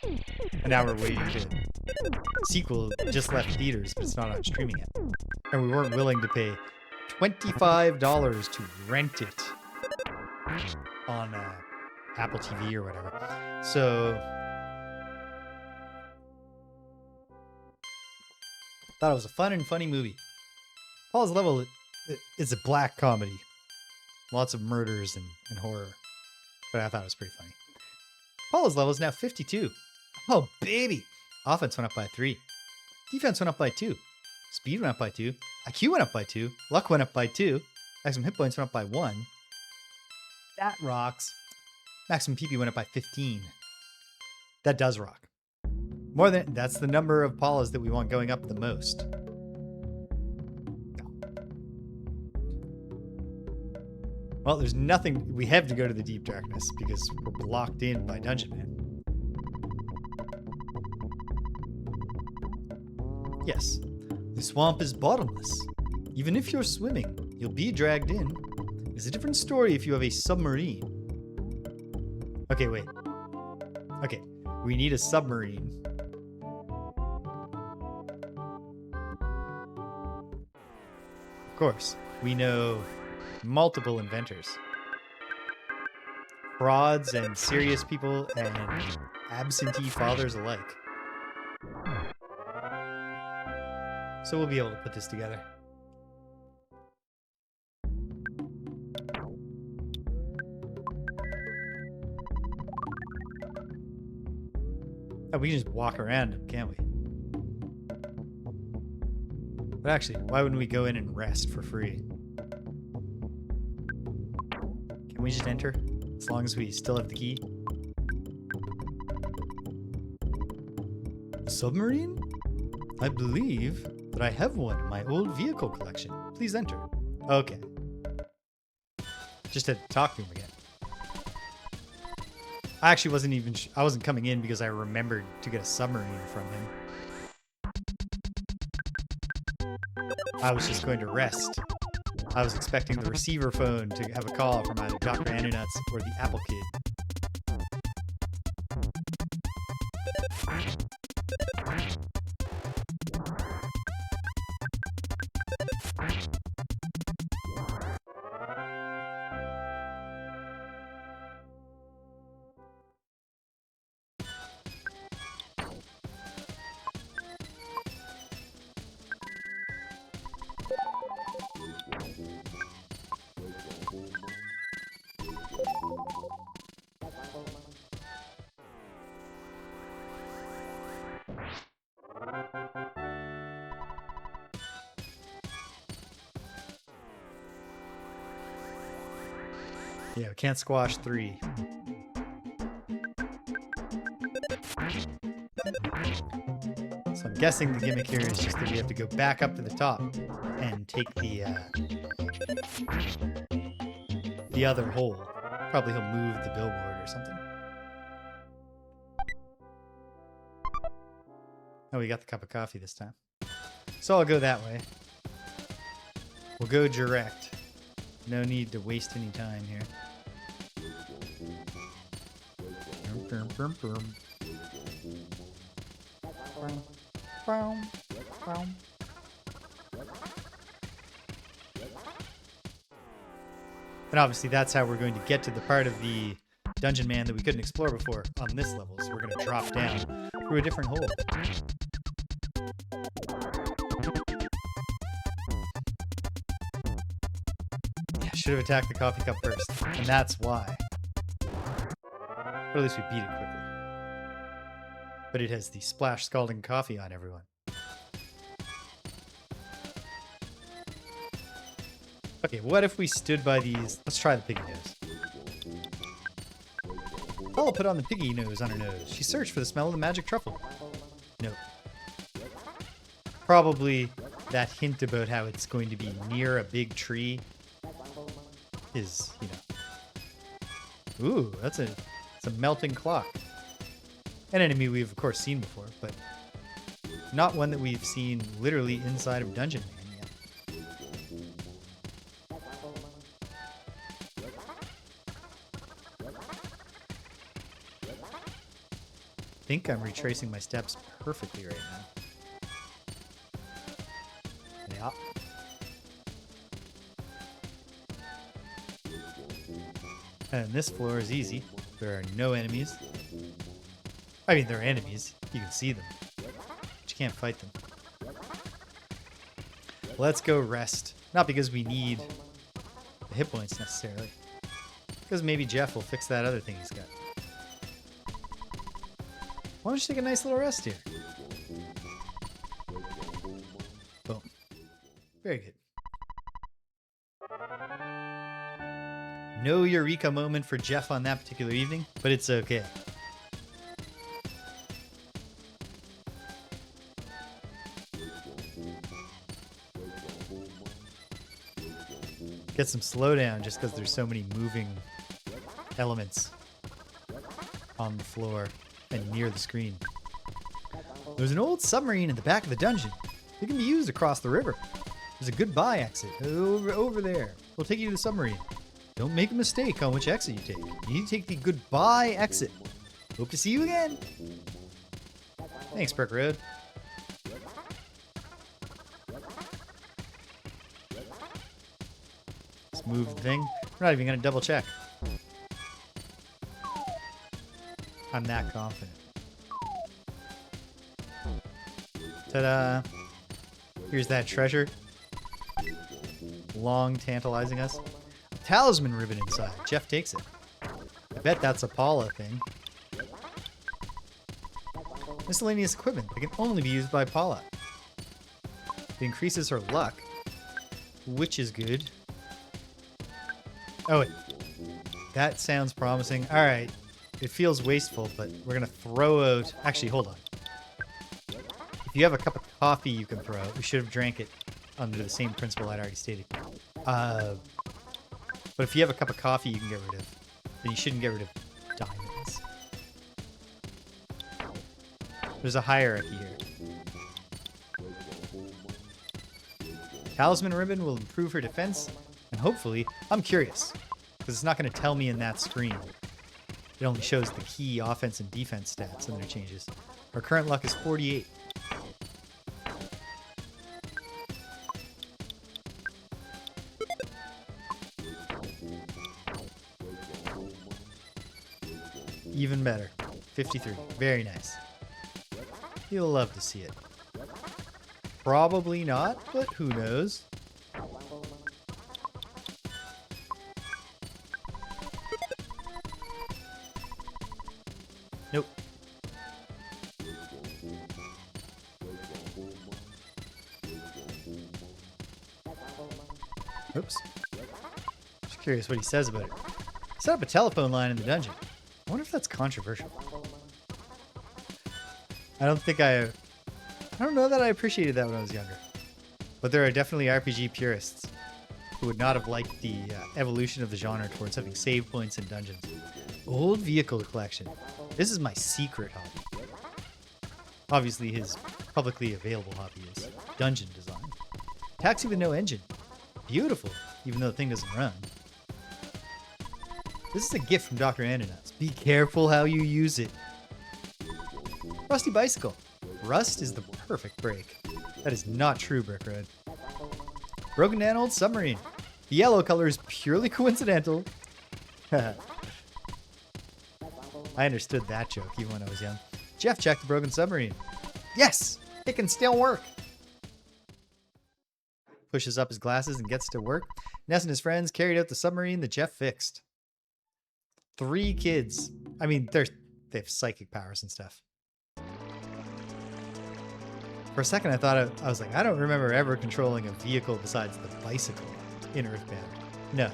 And now we're waiting to... Sequel just left theaters, but it's not on streaming yet. And we weren't willing to pay $25 to rent it on Apple TV or whatever. So... thought it was a fun and funny movie. Paula's Level is a black comedy. Lots of murders and horror. But I thought it was pretty funny. Paula's Level is now 52. Oh, baby! Offense went up by 3. Defense went up by 2. Speed went up by 2. IQ went up by 2. Luck went up by 2. Maximum hit points went up by 1. That rocks. Maximum PP went up by 15. That does rock. More than that's the number of Paulas that we want going up the most. Well, there's nothing. We have to go to the Deep Darkness because we're blocked in by Dungeon Man. Yes, the swamp is bottomless. Even if you're swimming, you'll be dragged in. It's a different story if you have a submarine. Okay, wait. Okay, we need a submarine. Of course, we know multiple inventors. Frauds and serious people and absentee fathers alike. So we'll be able to put this together. Oh, we can just walk around them, can't we? But actually, why wouldn't we go in and rest for free? Can we just enter? As long as we still have the key? A submarine? I believe that I have one in my old vehicle collection. Please enter. Okay. Just had to talk to him again. I actually wasn't even... I wasn't coming in because I remembered to get a submarine from him. I was just going to rest. I was expecting the receiver phone to have a call from either Dr. Anunuts or the Apple Kid. Yeah, we can't squash 3. So I'm guessing the gimmick here is just that we have to go back up to the top and take the other hole. Probably he'll move the billboard or something. Oh, we got the cup of coffee this time. So I'll go that way. We'll go direct. No need to waste any time here. And obviously that's how we're going to get to the part of the dungeon man that we couldn't explore before on this level. So we're going to drop down through a different hole. Yeah, should have attacked the coffee cup first. And that's why. Or at least we beat it quickly. But it has the splash scalding coffee on everyone. Okay, what if we stood by these? Let's try the piggy nose. Paula put on the piggy nose on her nose. She searched for the smell of the magic truffle. Nope. Probably that hint about how it's going to be near a big tree is, you know. Ooh, it's a melting clock. An enemy we've of course seen before, but not one that we've seen literally inside of Dungeon Man yet. I think I'm retracing my steps perfectly right now. Yeah. And this floor is easy. There are no enemies. I mean, there are enemies. You can see them. But you can't fight them. Let's go rest. Not because we need the hit points necessarily. Because maybe Jeff will fix that other thing he's got. Why don't you take a nice little rest here? Boom. Very good. No eureka moment for Jeff on that particular evening, but it's okay. Get some slowdown just because there's so many moving elements on the floor and near the screen. There's an old submarine in the back of the dungeon. It can be used across the river. There's a goodbye exit over there. We'll take you to the submarine. Don't make a mistake on which exit you take. You need to take the goodbye exit. Hope to see you again. Thanks, Brick Road. Let's move the thing. We're not even going to double check. I'm that confident. Ta-da! Here's that treasure. Long tantalizing us. Talisman ribbon inside. Jeff takes it. I bet that's a Paula thing. Miscellaneous equipment that can only be used by Paula. It increases her luck, which is good. Oh, wait. That sounds promising. All right. It feels wasteful, but we're going to throw out... Actually, hold on. If you have a cup of coffee you can throw out, we should have drank it under the same principle I'd already stated. But if you have a cup of coffee you can get rid of, then you shouldn't get rid of diamonds. There's a hierarchy here. Talisman ribbon will improve her defense, and hopefully, I'm curious, because it's not going to tell me in that screen. It only shows the key offense and defense stats and their changes. Our current luck is 48. Even better. 53. Very nice. You'll love to see it. Probably not, but who knows? Nope. Oops. Just curious what he says about it. Set up a telephone line in the dungeon. I wonder if that's controversial. I don't know that I appreciated that when I was younger. But there are definitely RPG purists who would not have liked the evolution of the genre towards having save points in dungeons. Old vehicle collection. This is my secret hobby. Obviously his publicly available hobby is dungeon design. Taxi with no engine. Beautiful, even though the thing doesn't run. This is a gift from Dr. Andonuts. Be careful how you use it. Rusty bicycle. Rust is the perfect brake. That is not true, Brick Road. Broken down old submarine. The yellow color is purely coincidental. I understood that joke even when I was young. Jeff checked the broken submarine. Yes! It can still work! Pushes up his glasses and gets to work. Ness and his friends carried out the submarine that Jeff fixed. 3 kids. I mean, they have psychic powers and stuff. For a second, I thought I was like, I don't remember ever controlling a vehicle besides the bicycle in EarthBound. No.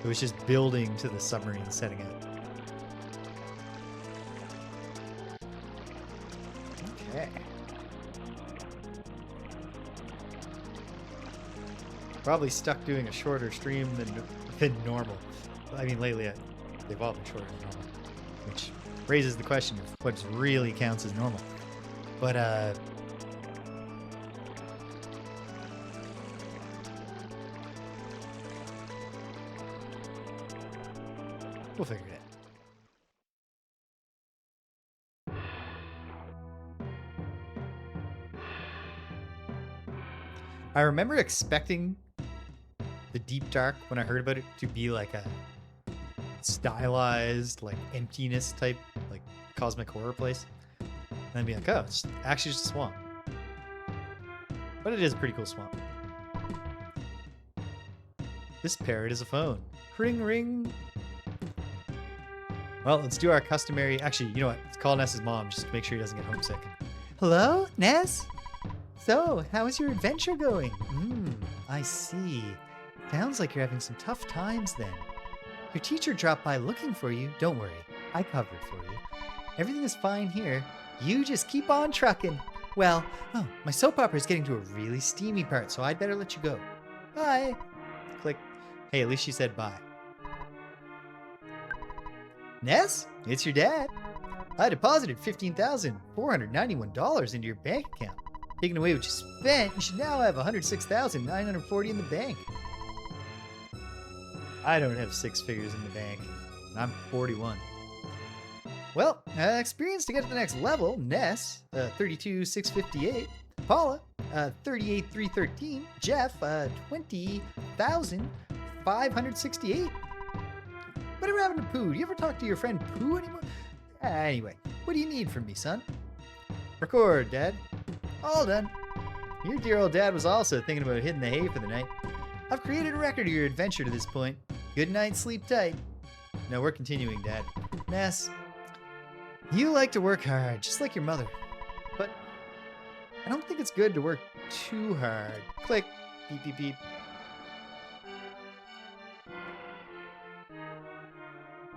It was just building to the submarine setting out. Okay. Probably stuck doing a shorter stream than normal. I mean, lately they've all been shorter than normal, which raises the question of what really counts as normal. But we'll figure it out. I remember expecting the Deep Dark when I heard about it to be like a stylized, like emptiness type, like cosmic horror place. And then be like, oh, it's actually just a swamp. But it is a pretty cool swamp. This parrot is a phone. Ring, ring. Well, let's do our customary... Actually, you know what? Let's call Ness's mom just to make sure he doesn't get homesick. Hello, Ness? So, how is your adventure going? I see. Sounds like you're having some tough times then. Your teacher dropped by looking for you. Don't worry. I covered for you. Everything is fine here. You just keep on trucking. Well, my soap opera is getting to a really steamy part, so I'd better let you go. Bye. Click. Hey, at least she said bye. Ness, it's your dad. I deposited $15,491 into your bank account. Taking away what you spent, you should now have $106,940 in the bank. I don't have 6 figures in the bank. I'm 41. Well, experience to get to the next level. Ness, 32,658. Paula, 38,313. Jeff, 20,568. Whatever happened to Pooh? Do you ever talk to your friend Pooh anymore? Anyway, what do you need from me, son? Record, Dad. All done. Your dear old dad was also thinking about hitting the hay for the night. I've created a record of your adventure to this point. Good night, sleep tight. No, we're continuing, Dad. Ness, you like to work hard, just like your mother. But I don't think it's good to work too hard. Click. Beep, beep, beep.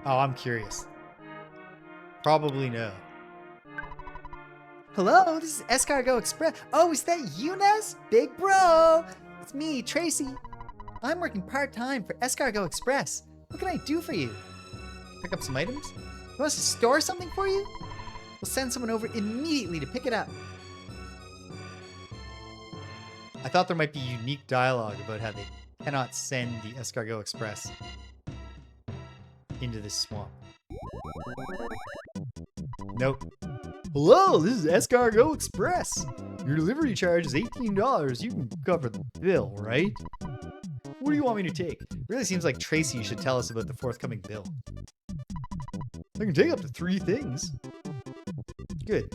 Oh, I'm curious. Probably no. Hello, this is Escargot Express. Oh, is that you, Ness? Big bro! It's me, Tracy. I'm working part-time for Escargot Express. What can I do for you? Pick up some items? You want us to store something for you? We'll send someone over immediately to pick it up. I thought there might be unique dialogue about how they cannot send the Escargot Express into this swamp. Nope. Hello, this is Escargot Express. Your delivery charge is $18. You can cover the bill, right? What do you want me to take? It really seems like Tracy should tell us about the forthcoming bill. I can take up to 3 things. Good.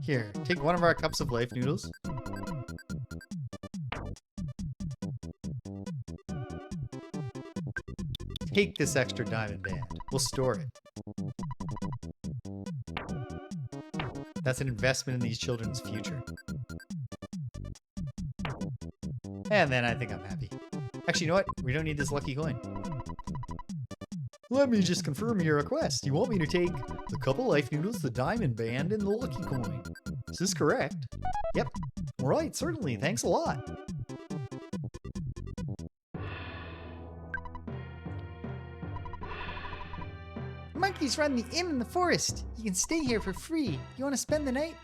Here, take one of our cups of life noodles. Take this extra diamond band. We'll store it. That's an investment in these children's future. And then I think I'm happy. Actually, you know what? We don't need this lucky coin. Let me just confirm your request. You want me to take the couple life noodles, the diamond band, and the lucky coin. Is this correct? Yep. All right, certainly. Thanks a lot. Monkeys run the inn in the forest. You can stay here for free. You want to spend the night?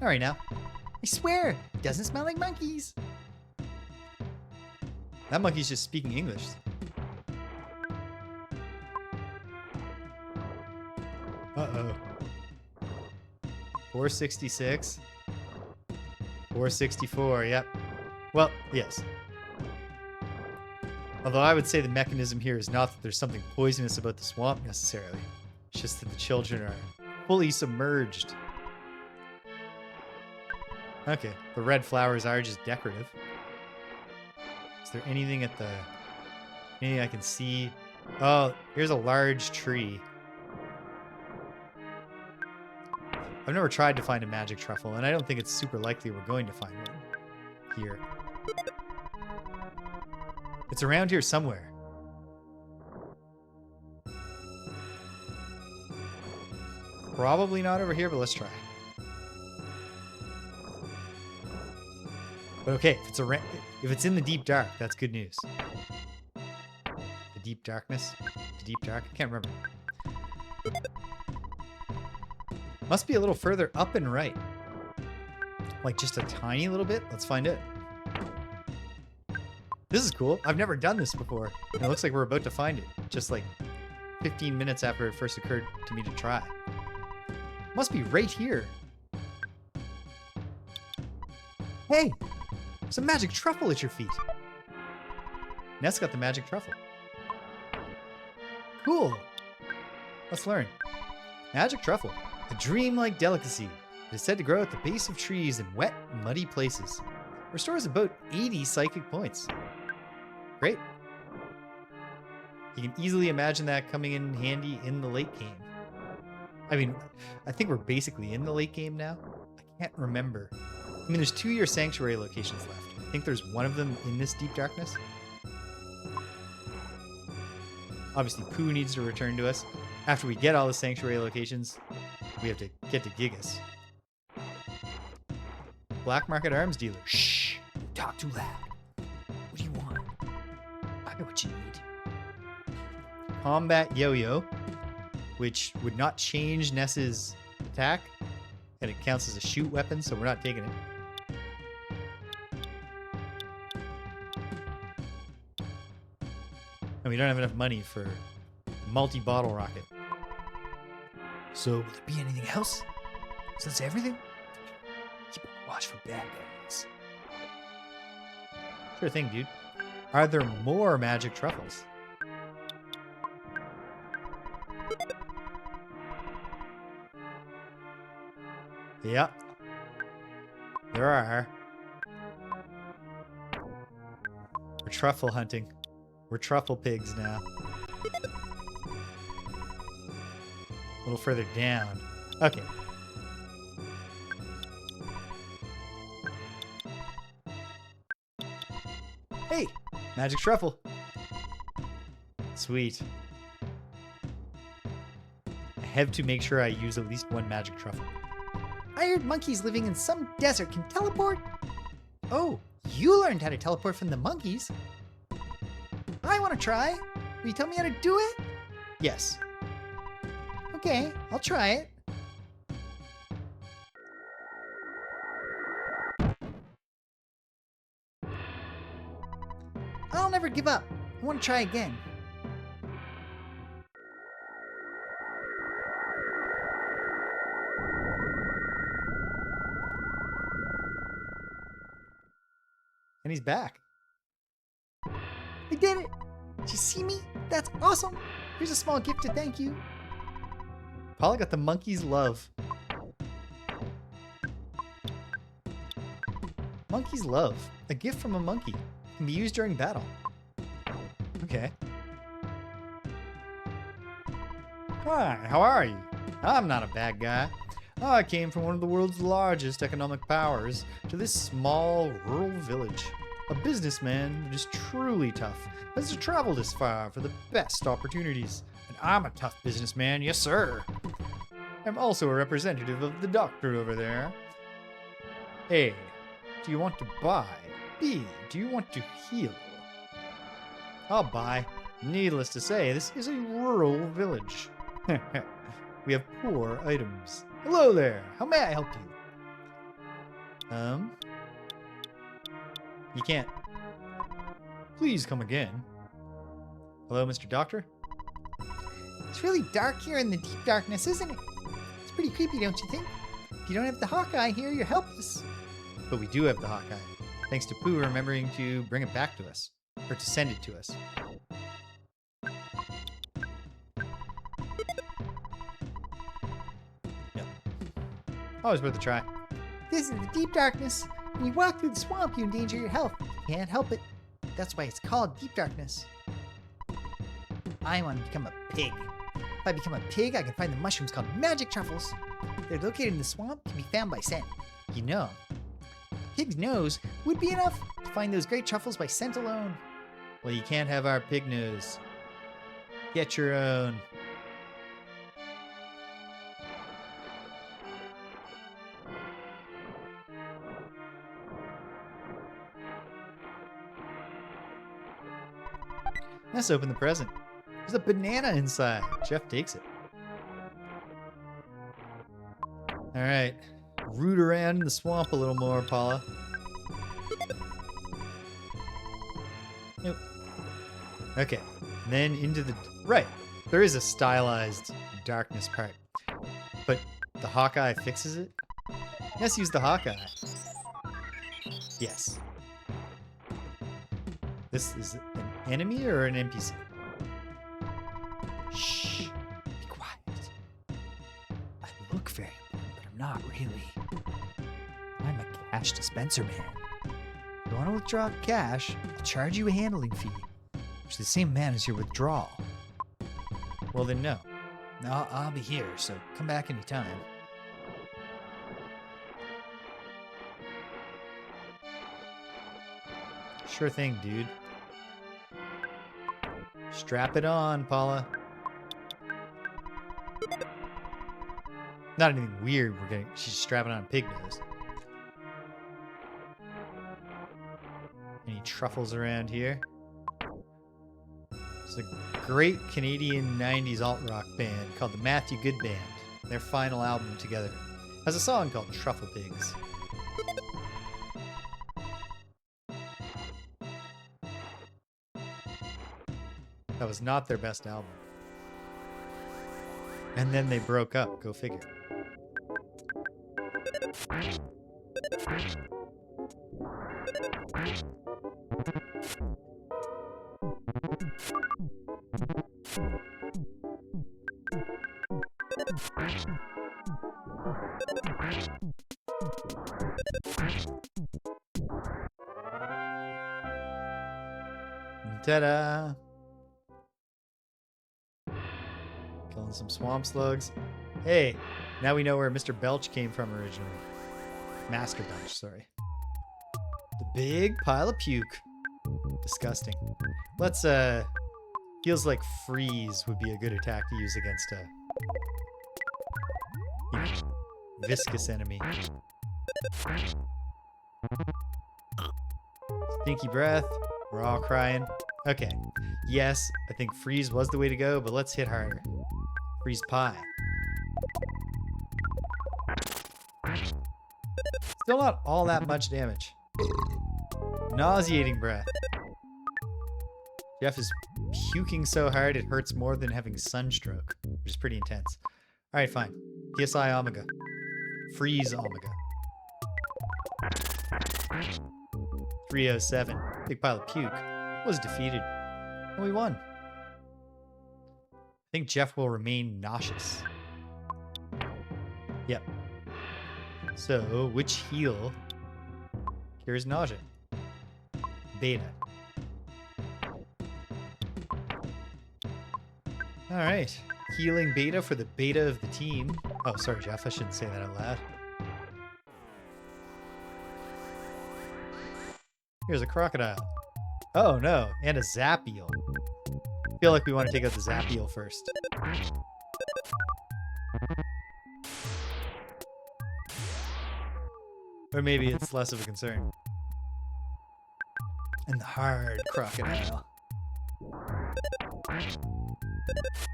All right now. I swear, it doesn't smell like monkeys. That monkey's just speaking English. Uh-oh. 466. 464, yep. Well, yes. Although I would say the mechanism here is not that there's something poisonous about the swamp necessarily. It's just that the children are fully submerged. Okay, the red flowers are just decorative. Is there anything at the... anything I can see? Oh, here's a large tree. I've never tried to find a magic truffle, and I don't think it's super likely we're going to find one here. It's around here somewhere. Probably not over here, but let's try. But okay, if it's in the deep dark, that's good news. The deep darkness? The deep dark? I can't remember. Must be a little further up and right. Like just a tiny little bit? Let's find out. This is cool. I've never done this before. And it looks like we're about to find it. Just like 15 minutes after it first occurred to me to try. Must be right here. Hey! There's a magic truffle at your feet. Ness got the magic truffle. Cool. Let's learn. Magic truffle. A dream-like delicacy. It is said to grow at the base of trees in wet, muddy places. Restores about 80 psychic points. Great. You can easily imagine that coming in handy in the late game. I mean, I think we're basically in the late game now. I can't remember. I mean, there's 2 of your sanctuary locations left. I think there's one of them in this deep darkness. Obviously, Pooh needs to return to us. After we get all the sanctuary locations, we have to get to Gigas. Black market arms dealer. Shh! Don't talk too loud. What do you want? I know what you need. Combat yo-yo, which would not change Ness's attack, and it counts as a shoot weapon, so we're not taking it. And we don't have enough money for multi-bottle rocket. So, will there be anything else? Is that everything? Keep a watch for bad guys. Sure thing, dude. Are there more magic truffles? Yep. There are. We're truffle hunting. We're truffle pigs now. A little further down. Okay. Hey! Magic truffle. Sweet. I have to make sure I use at least one magic truffle. I heard monkeys living in some desert can teleport. Oh, you learned how to teleport from the monkeys. I want to try. Will you tell me how to do it? Yes. Okay, I'll try it. give up. I want to try again. And he's back. I did it! Did you see me? That's awesome! Here's a small gift to thank you. Paula got the monkey's love. Monkey's love. A gift from a monkey. Can be used during battle. Okay. Hi, how are you? I'm not a bad guy. I came from one of the world's largest economic powers to this small rural village. A businessman that is truly tough has to travel this far for the best opportunities. And I'm a tough businessman, yes sir. I'm also a representative of the doctor over there. A, do you want to buy? B, do you want to heal? I'll buy. Needless to say, this is a rural village. We have poor items. Hello there. How may I help you? You can't. Please come again. Hello, Mr. Doctor? It's really dark here in the deep darkness, isn't it? It's pretty creepy, don't you think? If you don't have the Hawkeye here, you're helpless. But we do have the Hawkeye. Thanks to Pooh remembering to bring it back to us. Or to send it to us. Yep. Always worth a try. This is the deep darkness. When you walk through the swamp, you endanger your health. You can't help it. That's why it's called deep darkness. I want to become a pig. If I become a pig, I can find the mushrooms called magic truffles. They're located in the swamp, can be found by scent. You know, a pig's nose would be enough to find those great truffles by scent alone. Well, you can't have our pig nose. Get your own. Let's open the present. There's a banana inside. Jeff takes it. All right. Root around in the swamp a little more, Paula. Nope. Okay. And then into the... Right. There is a stylized darkness part. But the Hawkeye fixes it? Let's use the Hawkeye. Yes. This is an enemy or an NPC? Shh. Be quiet. I look very important, but I'm not really. I'm a cash dispenser man. If you want to withdraw cash, I'll charge you a handling fee, which is the same amount as your withdrawal. Well, then no. No, I'll be here, so come back anytime. Sure thing, dude. Strap it on, Paula. Not anything weird. She's strapping on a pig nose. Any truffles around here? It's a great Canadian 90s alt-rock band called the Matthew Good Band. Their final album together has a song called Truffle Pigs. That was not their best album. And then they broke up. Go figure. Ta-da! Killing some swamp slugs. Hey, now we know where Mr. Belch came from originally. Master Belch, sorry. The big pile of puke. Disgusting. Let's, feels like freeze would be a good attack to use against a viscous enemy. Stinky breath. We're all crying. Okay. Yes, I think freeze was the way to go, but let's hit harder. Freeze pie. Still not all that much damage. Nauseating breath. Jeff is puking so hard it hurts more than having sunstroke, which is pretty intense. All right, fine. PSI Omega. Freeze Omega. 307. Big pile of puke. Was defeated. And we won. I think Jeff will remain nauseous. Yep. So, which heal cures nausea? Beta. Alright. Healing beta for the beta of the team. Oh, sorry, Jeff. I shouldn't say that out loud. Here's a crocodile. Oh, no. And a Zappiel. I feel like we want to take out the Zappiel first. Or maybe it's less of a concern. And the hard crocodile.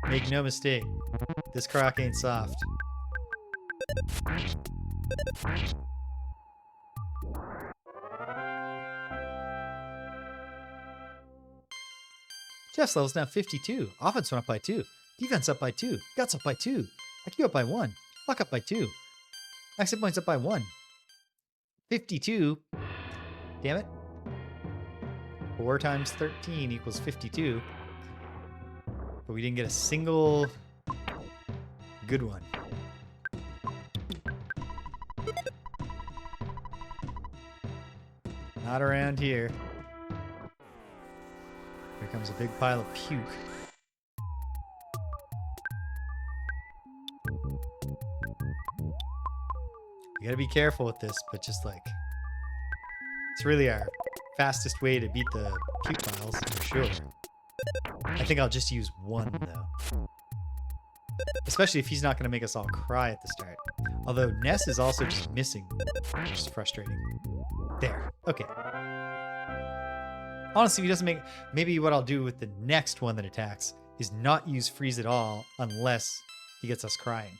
Make no mistake, this croc ain't soft. Jeff's level's now 52. Offense went up by 2. Defense up by 2. Guts up by 2. IQ up by 1. Luck up by 2. Exit points up by 1. 52. Damn it. 4 times 13 equals 52. But we didn't get a single good one. Not around here. Here comes a big pile of puke. You gotta be careful with this, but just like... It's really our fastest way to beat the puke piles, for sure. I think I'll just use 1, though. Especially if he's not going to make us all cry at the start. Although Ness is also just missing, which is frustrating. There. Okay. Honestly, he doesn't make... Maybe what I'll do with the next one that attacks is not use freeze at all unless he gets us crying.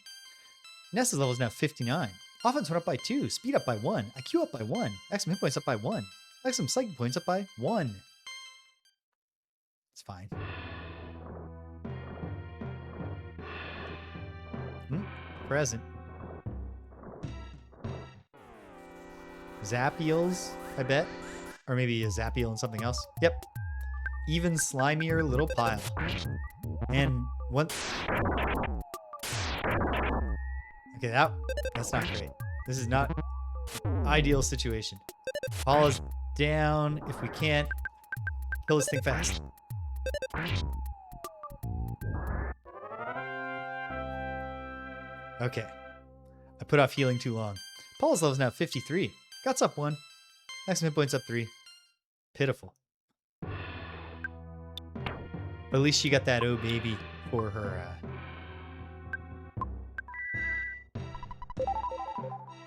Ness's level is now 59. Offense went up by 2. Speed up by 1. IQ up by 1. XM hit points up by 1. XM psychic points up by 1. It's fine. Present. Zappiels, I bet. Or maybe a Zappiel and something else. Yep. Even slimier little pile. And what... Okay, that's not great. This is not ideal situation. Paula's down. If we can't, kill this thing fast. Okay. I put off healing too long. Paula's level is now 53. Guts up 1. Next hit points up 3. Pitiful. But at least she got that oh baby for her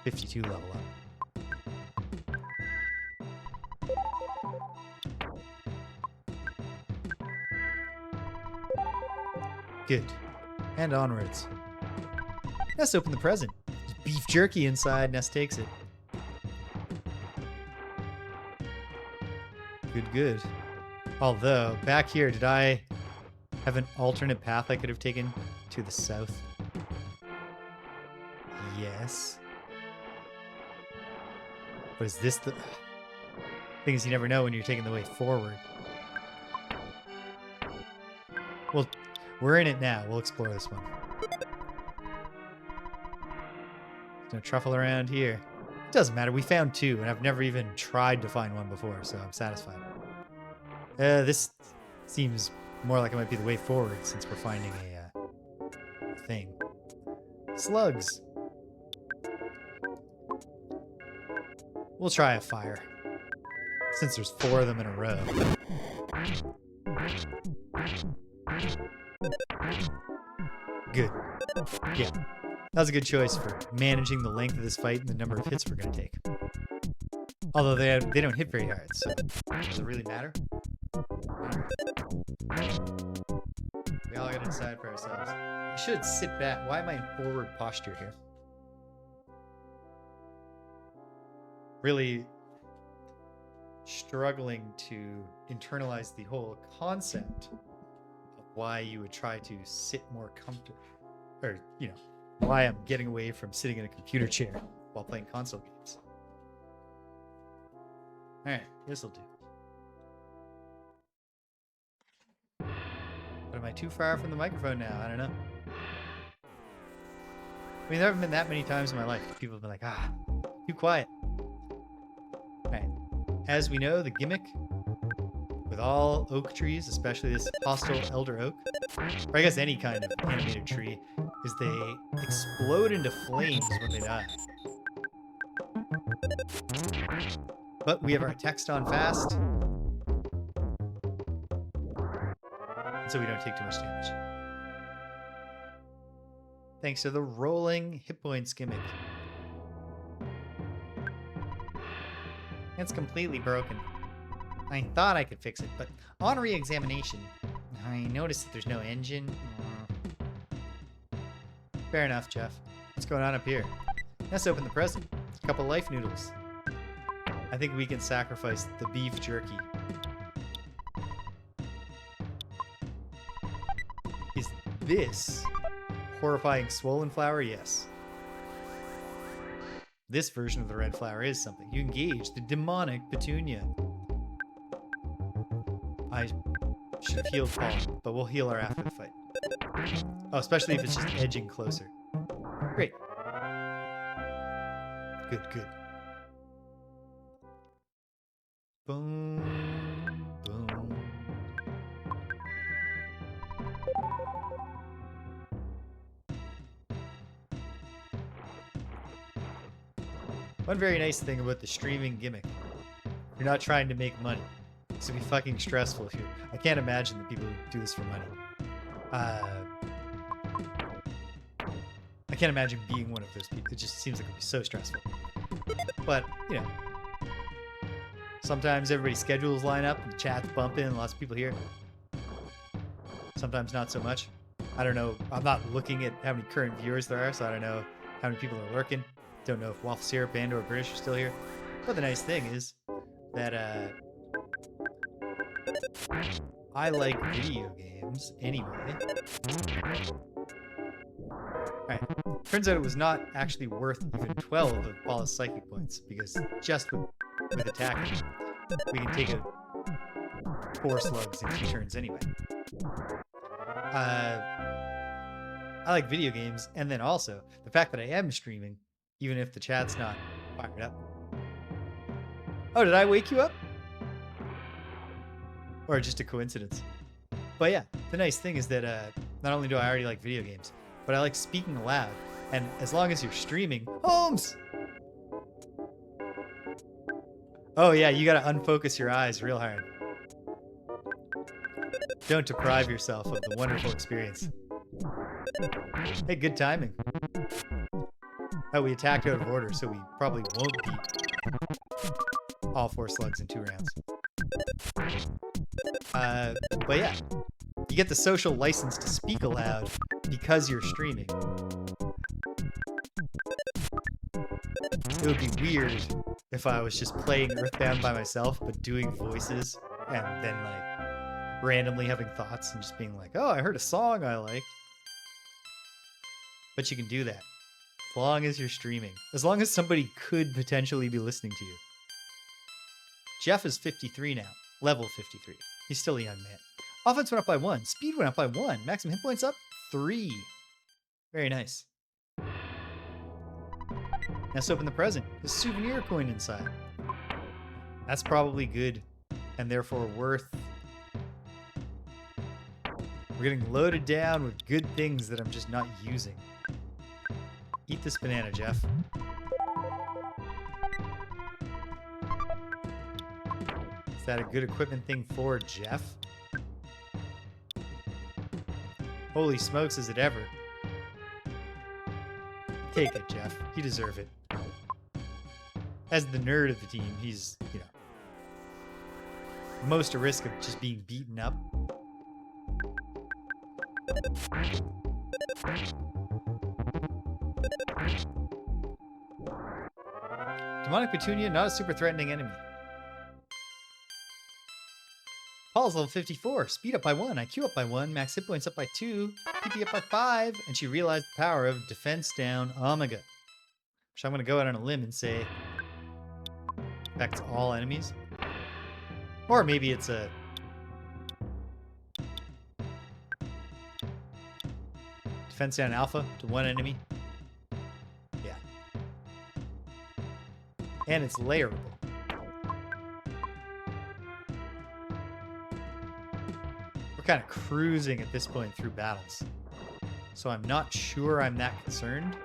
52 level up. Good. And onwards. Ness open the present. There's beef jerky inside. Ness takes it. Good, good. Although, back here, did I have an alternate path I could have taken to the south? Yes. But is this the... Thing is, you never know when you're taking the way forward. Well, we're in it now. We'll explore this one. Gonna truffle around here. It doesn't matter. We found 2, and I've never even tried to find one before, so I'm satisfied. This seems more like it might be the way forward since we're finding a thing. Slugs. We'll try a fire. Since there's 4 of them in a row. Good. Yeah. That was a good choice for managing the length of this fight and the number of hits we're going to take. Although they don't hit very hard, so does it really matter? We all got to decide for ourselves. I should sit back. Why am I in forward posture here? Really struggling to internalize the whole concept of why you would try to sit more comfortable, or, you know, why I'm getting away from sitting in a computer chair while playing console games. All right, this'll do. But am I too far from the microphone now? I don't know. I mean, there haven't been that many times in my life people have been like, too quiet. All right. As we know, the gimmick with all oak trees, especially this hostile elder oak, or I guess any kind of animated tree, is they explode into flames when they die. But we have our text on fast, so we don't take too much damage. Thanks to the rolling hit points gimmick. It's completely broken. I thought I could fix it, but on re-examination, I noticed that there's no engine. Fair enough, Jeff. What's going on up here? Let's open the present. A couple life noodles. I think we can sacrifice the beef jerky. Is this horrifying swollen flower? Yes. This version of the red flower is something. You engage the demonic petunia. I should have healed Paula, but we'll heal her after the fight. Oh, especially if it's just edging closer. Great. Good, good. Boom, boom. One very nice thing about the streaming gimmick, you're not trying to make money. This would be fucking stressful if you... I can't imagine the people who do this for money. I can't imagine being one of those people. It just seems like it would be so stressful. But, you know, sometimes everybody's schedules line up and the chat's bumping and lots of people here. Sometimes not so much. I don't know. I'm not looking at how many current viewers there are, so I don't know how many people are lurking. Don't know if Waffle Syrup and or British are still here. But the nice thing is that I like video games anyway. Alright. Turns out it was not actually worth even 12 of Paula's psychic points, because just with attacking, we can take out 4 slugs in 2 turns anyway. I like video games, and then also the fact that I am streaming, even if the chat's not fired up. Oh, did I wake you up? Or just a coincidence? But yeah, the nice thing is that not only do I already like video games, but I like speaking aloud. And as long as you're streaming... Holmes! Oh yeah, you gotta unfocus your eyes real hard. Don't deprive yourself of the wonderful experience. Hey, good timing. Oh, we attacked out of order, so we probably won't beat all 4 slugs in 2 rounds. But yeah, you get the social license to speak aloud because you're streaming. It would be weird if I was just playing EarthBound by myself, but doing voices and then like randomly having thoughts and just being like, oh, I heard a song I liked. But you can do that as long as you're streaming. As long as somebody could potentially be listening to you. Jeff is 53 now. Level 53. He's still a young man. Offense went up by 1. Speed went up by 1. Maximum hit points up 3. Very nice. Let's open the present. There's a souvenir coin inside. That's probably good and therefore worth. We're getting loaded down with good things that I'm just not using. Eat this banana, Jeff. Is that a good equipment thing for Jeff? Holy smokes, is it ever? Take it, Jeff. You deserve it. As the nerd of the team, he's, you know, most at risk of just being beaten up. Demonic Petunia, not a super threatening enemy. Paula's level 54. Speed up by 1. IQ up by 1. Max hit points up by 2. PP up by 5. And she realized the power of defense down Omega. So I'm going to go out on a limb and say affects all enemies. Or maybe it's a... defense down alpha to one enemy. Yeah. And it's layerable. We're kind of cruising at this point through battles. So I'm not sure I'm that concerned.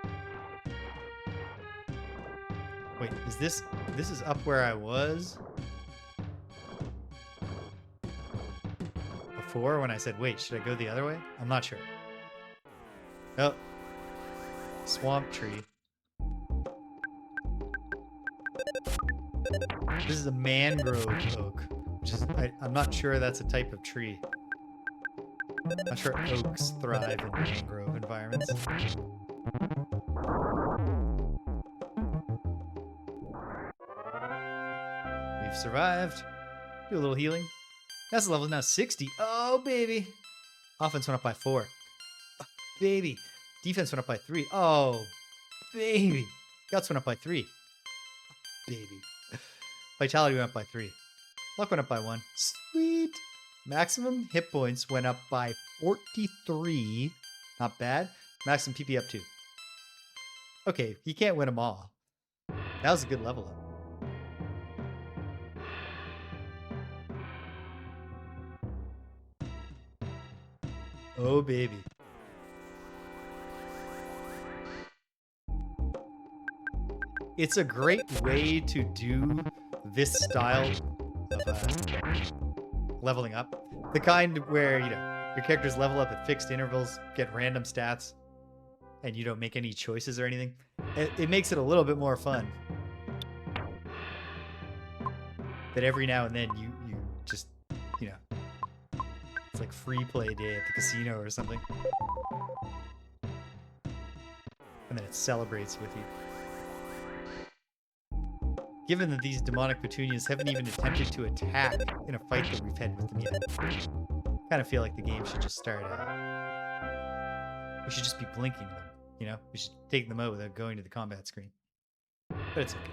Wait, is this is up where I was before when I said, wait, should I go the other way? I'm not sure. Oh. Swamp tree. This is a mangrove oak, which is, I'm not sure that's a type of tree. I'm not sure oaks thrive in mangrove environments. We've survived. Do a little healing. That's level now 60. Oh, baby. Offense went up by 4. Oh, baby. Defense went up by 3. Oh, baby. Guts went up by 3. Oh, baby. Vitality went up by 3. Luck went up by 1. Sweet. Maximum hit points went up by 43. Not bad. Maximum PP up 2. Okay, you can't win them all. That was a good level up. Oh, baby. It's a great way to do this style of leveling up. The kind where, you know, your characters level up at fixed intervals, get random stats, and you don't make any choices or anything. It makes it a little bit more fun. That every now and then you just, you know, it's like free play day at the casino or something. And then it celebrates with you. Given that these demonic petunias haven't even attempted to attack in a fight that we've had with them yet, I kind of feel like the game should just start we should just be blinking them, you know? We should take them out without going to the combat screen. But it's okay.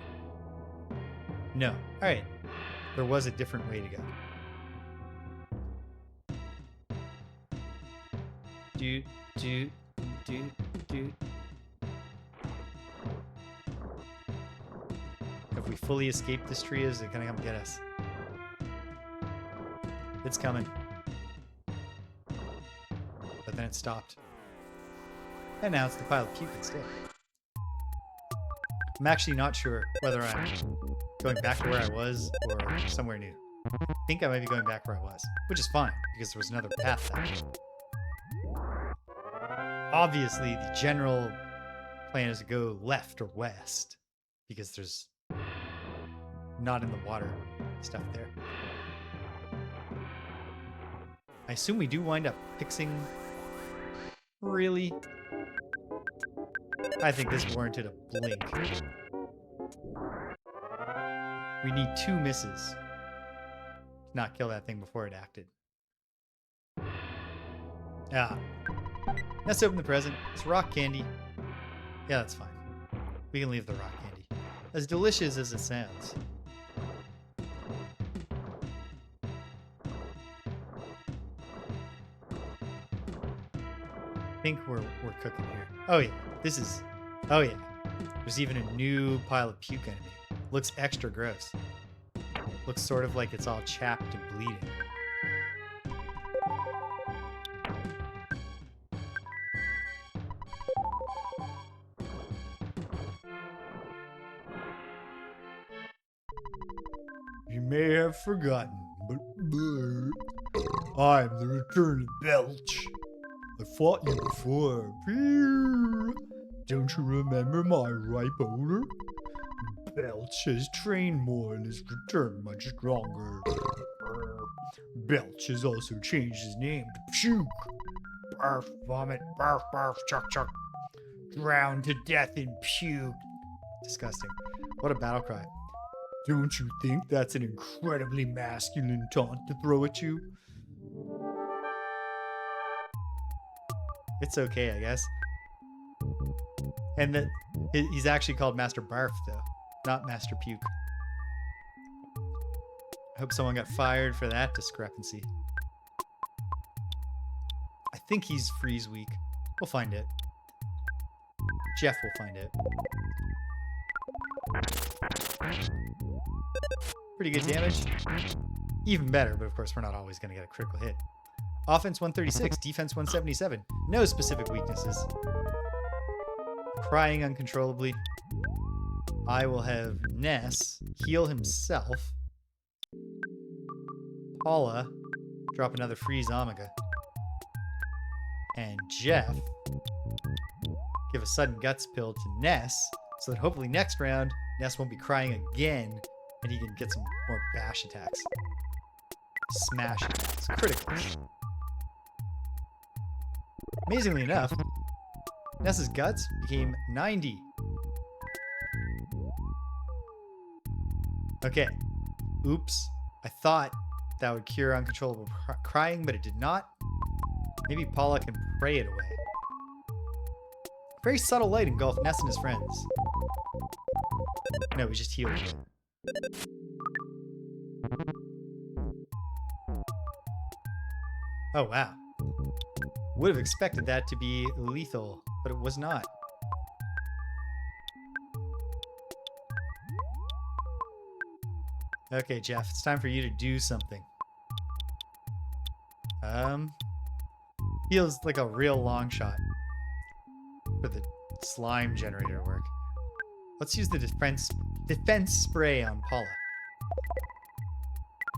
No. Alright. There was a different way to go. Have we fully escaped this tree? Is it gonna come get us? It's coming. But then it stopped. And now it's the pile of puke instead. I'm actually not sure whether I'm going back to where I was or somewhere new. I think I might be going back where I was, which is fine because there was another path that way. Obviously, the general plan is to go left or west because there's not in the water stuff there. I assume we do wind up fixing. Really? I think this warranted a blink. We need 2 misses to not kill that thing before it acted. Ah. Let's open the present. It's rock candy. Yeah, that's fine. We can leave the rock candy. As delicious as it sounds. I think we're cooking here. Oh yeah, this is. Oh yeah, there's even a new pile of puke enemy. Looks extra gross. Looks sort of like it's all chapped and bleeding. You may have forgotten, but I'm the return of Belch. I fought you before. Don't you remember my ripe odor? Belch has trained more and has returned much stronger. Belch has also changed his name to Puke. Barf, vomit, barf, barf, chuck, chuck. Drowned to death in puke. Disgusting. What a battle cry. Don't you think that's an incredibly masculine taunt to throw at you? It's okay, I guess. And that he's actually called Master Barf, though, not Master Puke. I hope someone got fired for that discrepancy. I think he's freeze weak. We'll find it. Jeff will find it. Pretty good damage. Even better, but of course we're not always going to get a critical hit. Offense 136, defense 177. No specific weaknesses. Crying uncontrollably. I will have Ness heal himself. Paula drop another freeze Omega. And Jeff give a sudden guts pill to Ness, so that hopefully next round Ness won't be crying again and he can get some more bash attacks. Smash attacks. Criticals. Amazingly enough, Ness's guts became 90. Okay. Oops. I thought that would cure uncontrollable crying, but it did not. Maybe Paula can pray it away. Very subtle light engulfed Ness and his friends. No, we just healed him. Oh, wow. Would have expected that to be lethal, but it was not. Okay, Jeff, it's time for you to do something. Feels like a real long shot for the slime generator to work. Let's use the defense spray on Paula.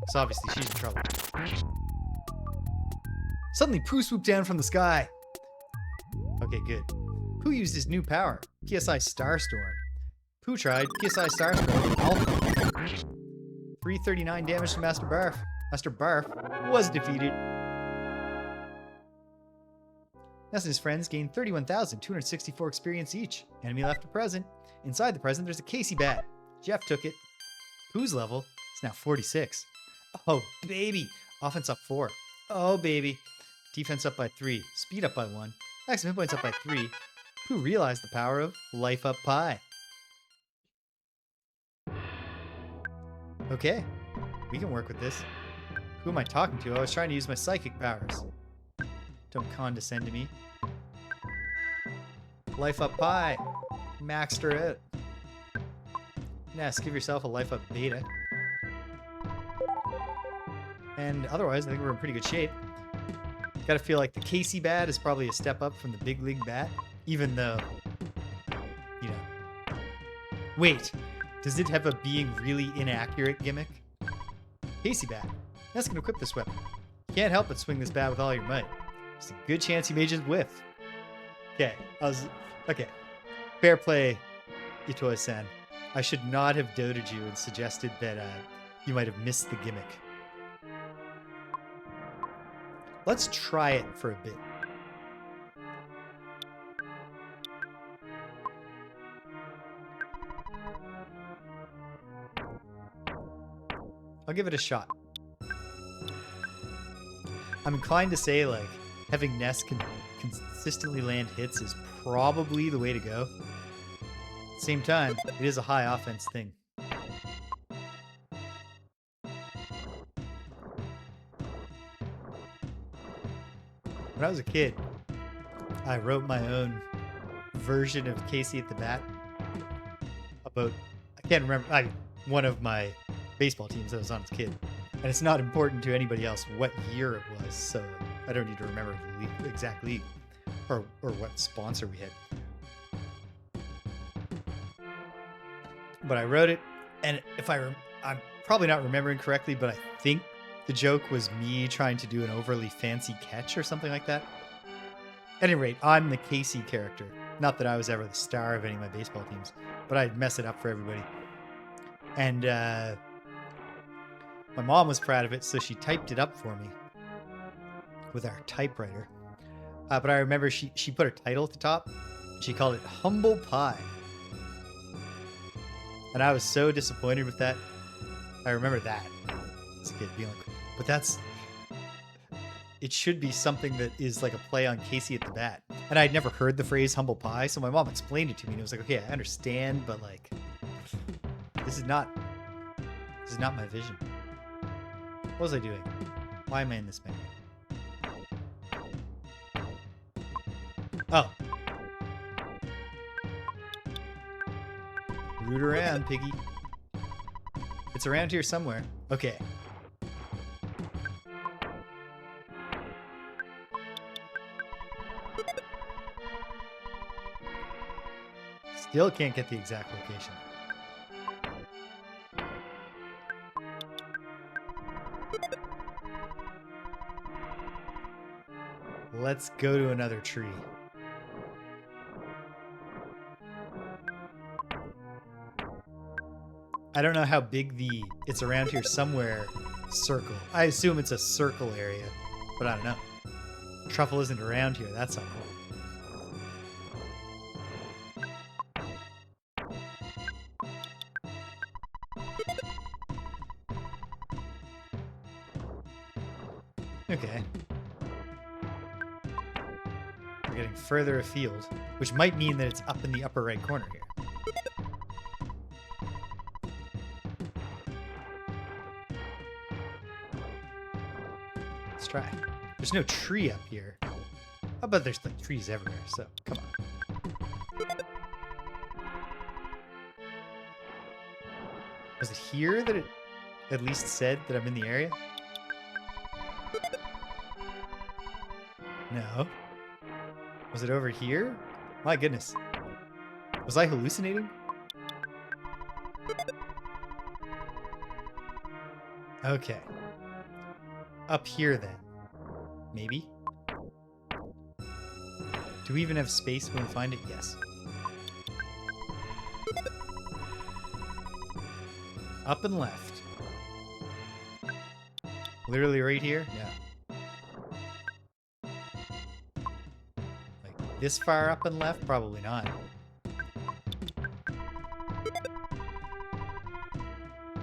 Because obviously she's in trouble. Suddenly, Pooh swooped down from the sky. Okay, good. Pooh used his new power, PSI Starstorm. Pooh tried PSI Starstorm Alpha. 339 damage to Master Barf. Master Barf was defeated. Ness and his friends gained 31,264 experience each. Enemy left to present. Inside the present, there's a Casey bat. Jeff took it. Pooh's level is now 46. Oh, baby. Offense up 4. Oh, baby. Defense up by 3. Speed up by 1. Maximum hit points up by 3. Pooh realized the power of life up pie. Okay. We can work with this. Who am I talking to? I was trying to use my psychic powers. Don't condescend to me. Life up pie. Maxed her out. Ness, give yourself a life up beta. And otherwise, I think we're in pretty good shape. Gotta feel like the Casey bat is probably a step up from the big league bat. Even though, you know. Wait, does it have a being really inaccurate gimmick? Casey bat. Ness can equip this weapon. You can't help but swing this bat with all your might. There's a good chance you may just whiff. Okay, okay. Fair play, Itoi-san. I should not have doubted you and suggested that you might have missed the gimmick. Let's try it for a bit. I'll give it a shot. I'm inclined to say, like, having Ness consistently land hits is probably the way to go. At the same time, it is a high offense thing. When I was a kid, I wrote my own version of Casey at the Bat about, I can't remember, one of my baseball teams that was on as a kid. And it's not important to anybody else what year it was, so I don't need to remember the exact league or what sponsor we had. But I wrote it, and if I'm probably not remembering correctly, but I think the joke was me trying to do an overly fancy catch or something like that. At any rate, I'm the Casey character. Not that I was ever the star of any of my baseball teams, but I'd mess it up for everybody. And my mom was proud of it, so she typed it up for me with our typewriter. But I remember she put her title at the top. She called it Humble Pie. And I was so disappointed with that. I remember that as a kid being like, but that's, it should be something that is like a play on Casey at the Bat. And I'd never heard the phrase humble pie, so my mom explained it to me and it was like, okay, I understand, but like, this is not my vision. What was I doing? Why am I in this menu? Oh. Root around, piggy. It's around here somewhere. Okay. Still can't get the exact location. Let's go to another tree. I don't know how big the it's around here somewhere circle. I assume it's a circle area, but I don't know. Truffle isn't around here. That's not cool. Okay. We're getting further afield, which might mean that it's up in the upper right corner here. Let's try. There's no tree up here. I bet there's like trees everywhere, so come on. Was it here that it at least said that I'm in the area? No. Was it over here? My goodness. Was I hallucinating? Okay. Up here then. Maybe? Do we even have space when we find it? Yes. Up and left. Literally right here? Yeah. Like this far up and left? Probably not.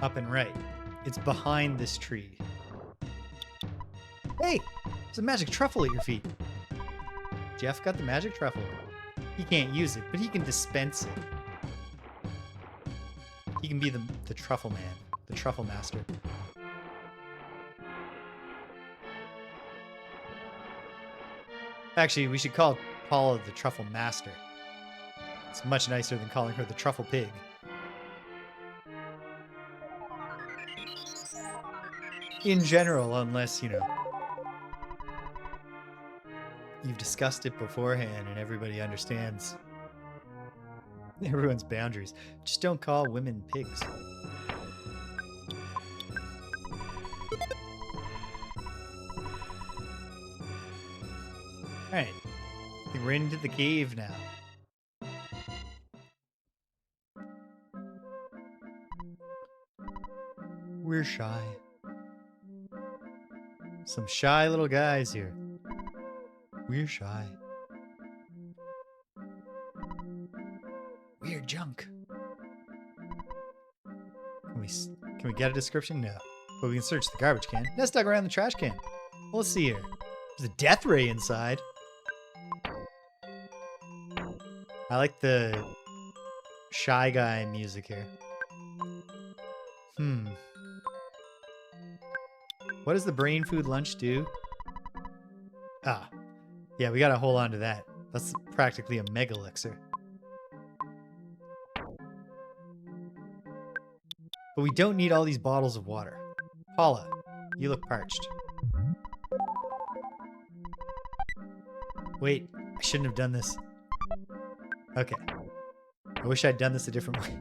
Up and right. It's behind this tree. Hey! There's a magic truffle at your feet. Jeff got the magic truffle. He can't use it, but he can dispense it. He can be the truffle man, the truffle master. Actually, we should call Paula the truffle master. It's much nicer than calling her the truffle pig. In general, unless, you know, you've discussed it beforehand and everybody understands everyone's boundaries. Just don't call women pigs. Alright. I think we're into the cave now. We're shy. Some shy little guys here. We're shy. Weird junk. Can we get a description? No. But we can search the garbage can. Ness dug around the trash can. Well, let's see here. There's a death ray inside. I like the shy guy music here. What does the brain food lunch do? Ah. Yeah, we gotta hold on to that. That's practically a mega elixir. But we don't need all these bottles of water. Paula, you look parched. Wait, I shouldn't have done this. Okay. I wish I'd done this a different way.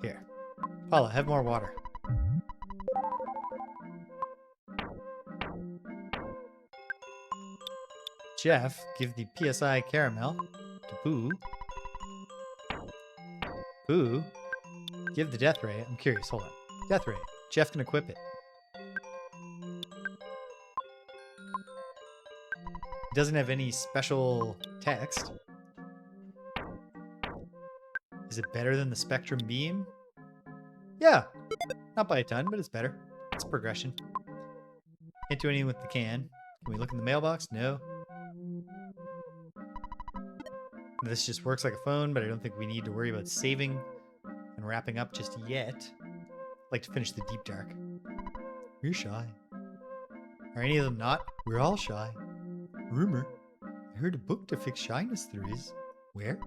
Here. Paula, have more water. Jeff, give the PSI caramel to Pooh. Pooh, give the death ray. I'm curious, hold on. Death ray. Jeff can equip it. It doesn't have any special text. Is it better than the Spectrum Beam? Yeah. Not by a ton, but it's better. It's progression. Can't do anything with the can. Can we look in the mailbox? No. This just works like a phone, but I don't think we need to worry about saving and wrapping up just yet. I'd like to finish the deep dark. You're shy. Are any of them not? We're all shy. Rumor. I heard a book to fix shyness there is. Where?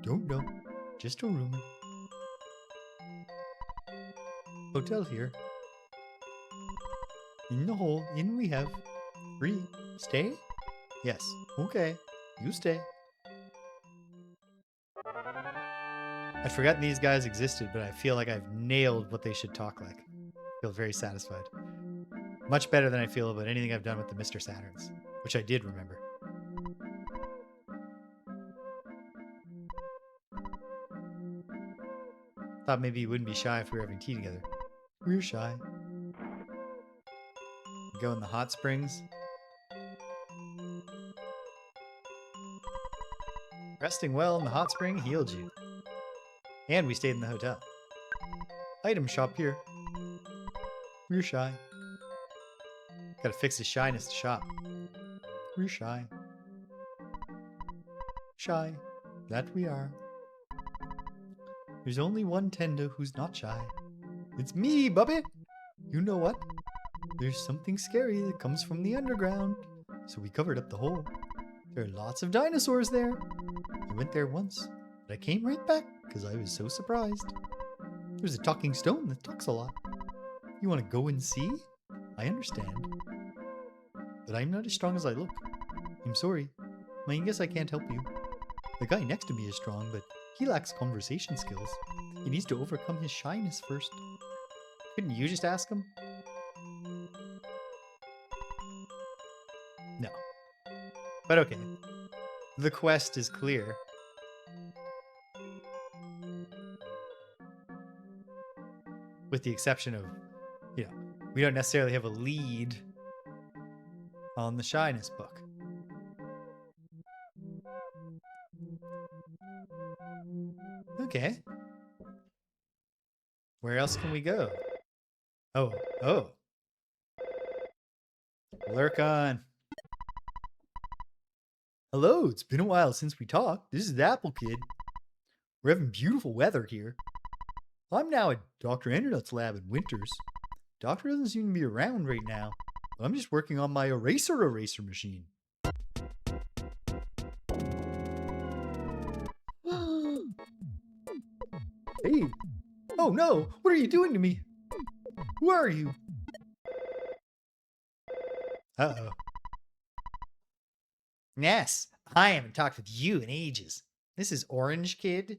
Don't know. Just a rumor. Hotel here. In the hole. In we have. Free. Stay? Yes. Okay. You stay. I'd forgotten these guys existed, but I feel like I've nailed what they should talk like. I feel very satisfied. Much better than I feel about anything I've done with the Mr. Saturns, which I did remember. Thought maybe you wouldn't be shy if we were having tea together. We're shy. Go in the hot springs. Resting well in the hot spring healed you. And we stayed in the hotel. Item shop here. We're shy. Gotta fix his shyness to shop. We're shy. Shy. That we are. There's only one Tendo who's not shy. It's me, Bubby! You know what? There's something scary that comes from the underground. So we covered up the hole. There are lots of dinosaurs there. I went there once, but I came right back because I was so surprised. There's a talking stone that talks a lot. You want to go and see? I understand. But I'm not as strong as I look. I'm sorry. I guess I can't help you. The guy next to me is strong, but he lacks conversation skills. He needs to overcome his shyness first. Couldn't you just ask him? No. But okay. The quest is clear. With the exception of, we don't necessarily have a lead on the shyness book. Okay. Where else can we go? Oh. Lurk on. Hello, it's been a while since we talked. This is the Apple Kid. We're having beautiful weather here. I'm now at Dr. Endernut's lab in Winters. Doctor doesn't seem to be around right now. I'm just working on my eraser machine. Hey! Oh no! What are you doing to me? Who are you? Uh-oh. Ness, I haven't talked with you in ages. This is Orange Kid.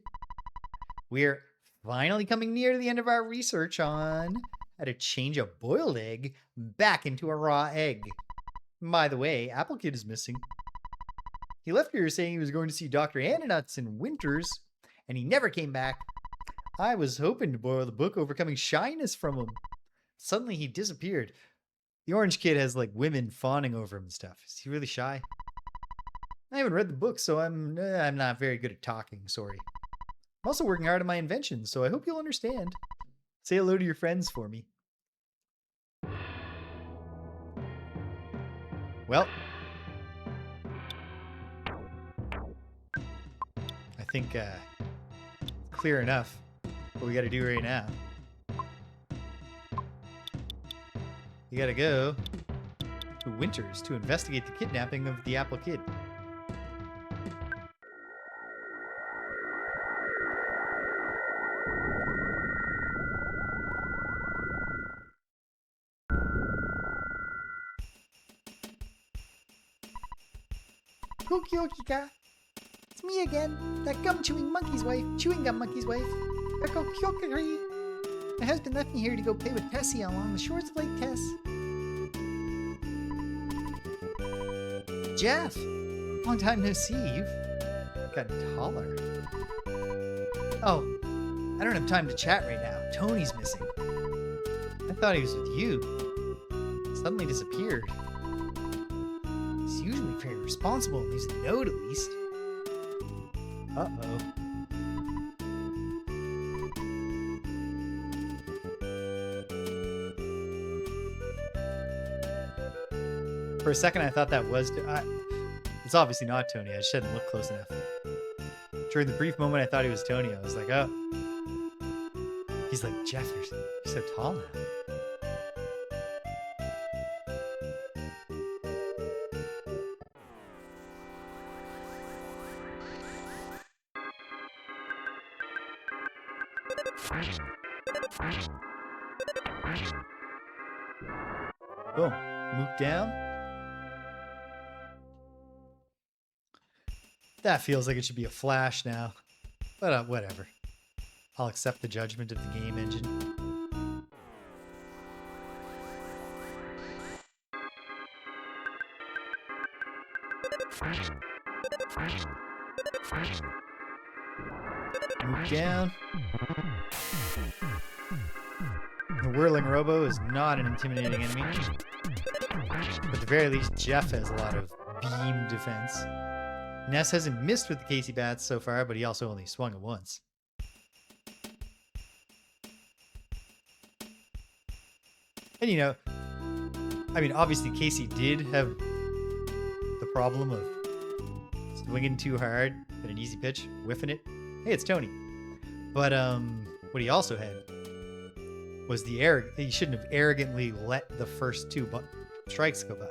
We're finally coming near to the end of our research on how to change a boiled egg back into a raw egg. By the way, Apple Kid is missing. He left here saying he was going to see Dr. Annanuts in Winters, and he never came back. I was hoping to borrow the book Overcoming Shyness from him. Suddenly he disappeared. The Orange Kid has like women fawning over him and stuff. Is he really shy? I haven't read the book, so I'm not very good at talking, sorry. I'm also working hard on my invention, so I hope you'll understand. Say hello to your friends for me. Well, I think clear enough what we got to do right now. You got to go to Winters to investigate the kidnapping of the Apple Kid. Kokyokika. It's me again, that gum-chewing monkey's wife, chewing gum monkey's wife. Kokyokiri. My husband left me here to go play with Tessie along the shores of Lake Tess. Jeff, long time no see. You've gotten taller. Oh, I don't have time to chat right now. Tony's missing. I thought he was with you. Suddenly disappeared. He's usually very responsible and leaves a note at least. Uh-oh. For a second, I thought that was... it's obviously not Tony. I just hadn't looked close enough. During the brief moment I thought he was Tony, I was like, oh. He's like, Jeff, you're so tall now. Boom. Mook down. That feels like it should be a flash now. But whatever. I'll accept the judgment of the game engine. Move down. The whirling robo is not an intimidating enemy. At the very least, Jeff has a lot of beam defense. Ness hasn't missed with the Casey bats so far, but he also only swung it once. And you know, I mean, obviously Casey did have the problem of swinging too hard at an easy pitch, whiffing it. Hey, it's Tony. But what he also had was the he shouldn't have arrogantly let the first two strikes go by.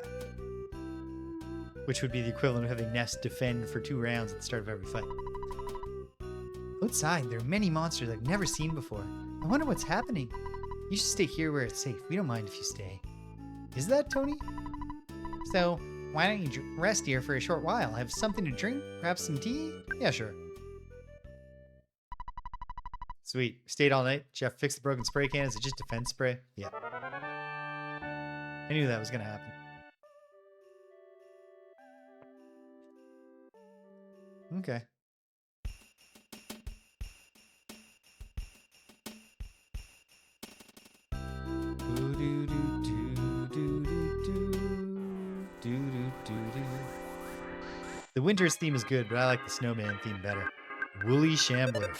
Which would be the equivalent of having Ness defend for 2 rounds at the start of every fight. Outside, there are many monsters I've never seen before. I wonder what's happening. You should stay here where it's safe. We don't mind if you stay. Is that Tony? So, why don't you rest here for a short while? Have something to drink? Perhaps some tea? Yeah, sure. Sweet. Stayed all night. Jeff fixed the broken spray can. Is it just defense spray? Yeah. I knew that was going to happen. Okay. The winter's theme is good, but I like the snowman theme better. Woolly Shambler.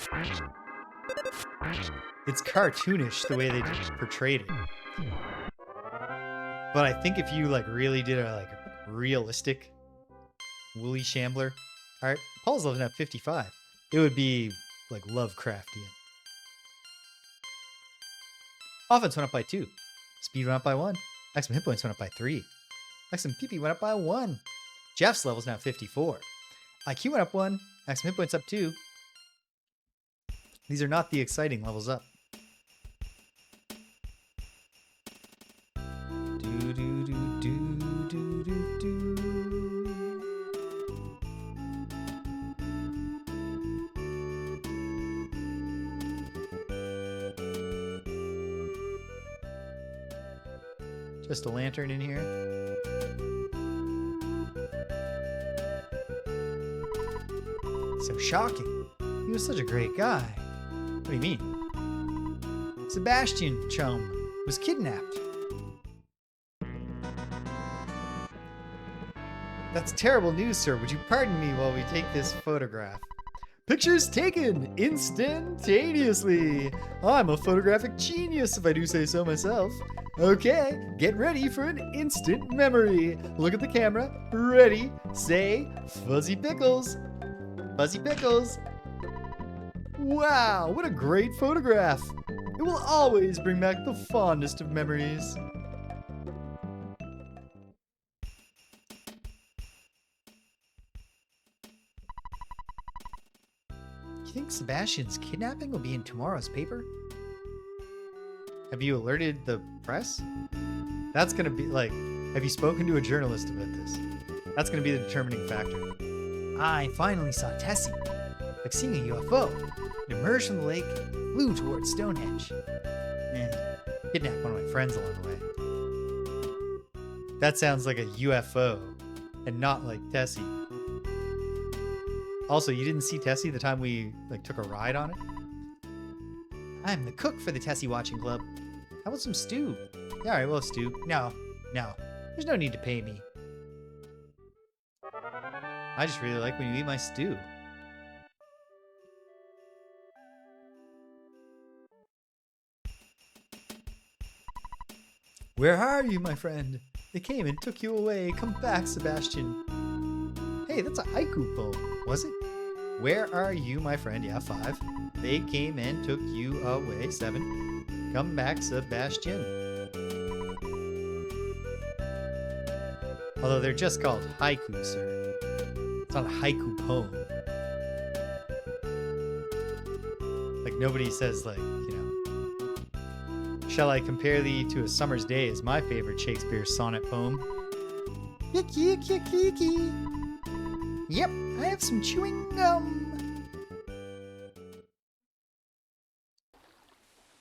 It's cartoonish the way they portrayed it. But I think if you like really did a like realistic Woolly Shambler art, Paula's level at 55. It would be like Lovecraftian. Offense went up by 2. Speed went up by 1. Maximum hit points went up by 3. Maximum PP went up by 1. Jeff's level's now 54. IQ went up 1. Maximum hit points up 2. These are not the exciting levels up. Just a lantern in here. So shocking. He was such a great guy. What do you mean? Sebastian Chum was kidnapped. That's terrible news, sir. Would you pardon me while we take this photograph? Pictures taken instantaneously. I'm a photographic genius, if I do say so myself. Okay, get ready for an instant memory. Look at the camera. Ready, say, Fuzzy Pickles. Fuzzy Pickles. Wow, what a great photograph. It will always bring back the fondest of memories. You think Sebastian's kidnapping will be in tomorrow's paper? Have you alerted the press? That's gonna be like, have you spoken to a journalist about this? That's gonna be the determining factor. I finally saw Tessie, like seeing a UFO. It emerged from the lake, flew towards Stonehenge. Kidnapped one of my friends along the way. That sounds like a UFO, and not like Tessie. Also, you didn't see Tessie the time we like took a ride on it? I'm the cook for the Tessie Watching Club. How about some stew? Yeah, alright, well, stew. No. There's no need to pay me. I just really like when you eat my stew. Where are you, my friend? They came and took you away. Come back, Sebastian. Hey, that's a haiku poem, was it? Where are you, my friend? Yeah, 5. They came and took you away. 7. Come back, Sebastian. Although they're just called haiku, sir. It's not a haiku poem. Like, nobody says, like, shall I compare thee to a summer's day is my favorite Shakespeare sonnet poem. Yuck, yuck, yuck, yucky. Yep, I have some chewing gum.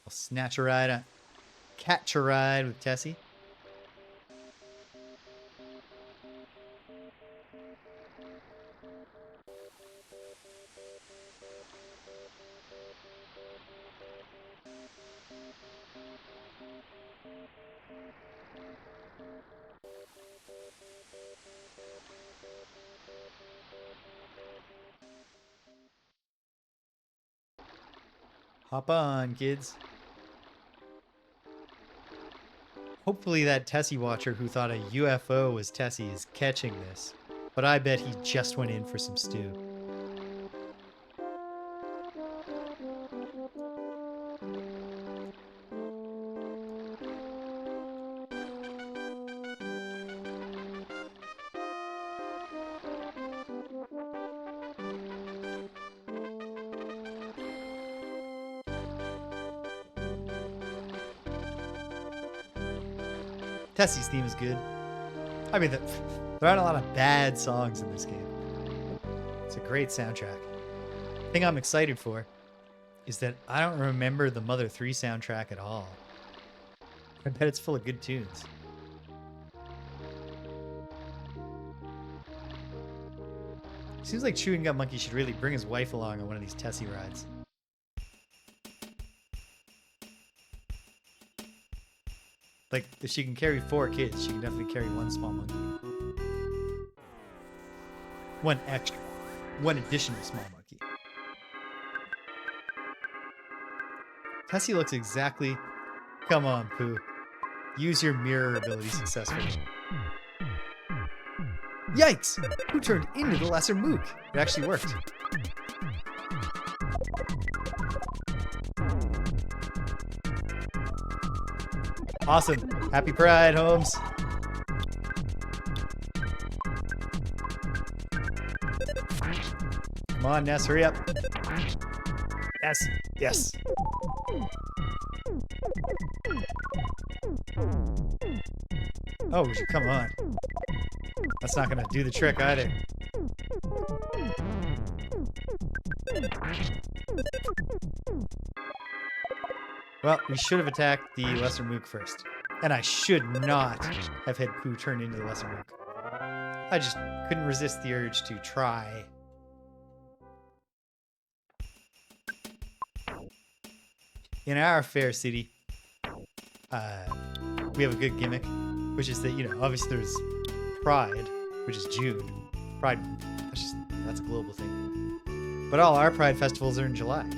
I'll snatch a ride, catch a ride with Tessie. Hop on, kids. Hopefully that Tessie watcher who thought a UFO was Tessie is catching this, but I bet he just went in for some stew. Tessie's theme is good. I mean, there aren't a lot of bad songs in this game. It's a great soundtrack. The thing I'm excited for is that I don't remember the Mother 3 soundtrack at all. I bet it's full of good tunes. Seems like Chewing Gum Monkey should really bring his wife along on one of these Tessie rides. Like, if she can carry 4 kids, she can definitely carry 1 small monkey. 1 extra. 1 additional small monkey. Tessie looks exactly... Come on, Pooh. Use your mirror ability successfully. Yikes! Who turned into the lesser mook? It actually worked. Awesome. Happy Pride, Holmes. Come on, Ness, hurry up. Yes, yes. Oh, would you come on? That's not gonna do the trick either. Well, we should have attacked the Lesser Mook first. And I should not have had Pooh turn into the Lesser Mook. I just couldn't resist the urge to try. In our fair city, we have a good gimmick, which is that, obviously there's Pride, which is June. Pride Month. That's a global thing. But all our Pride festivals are in July.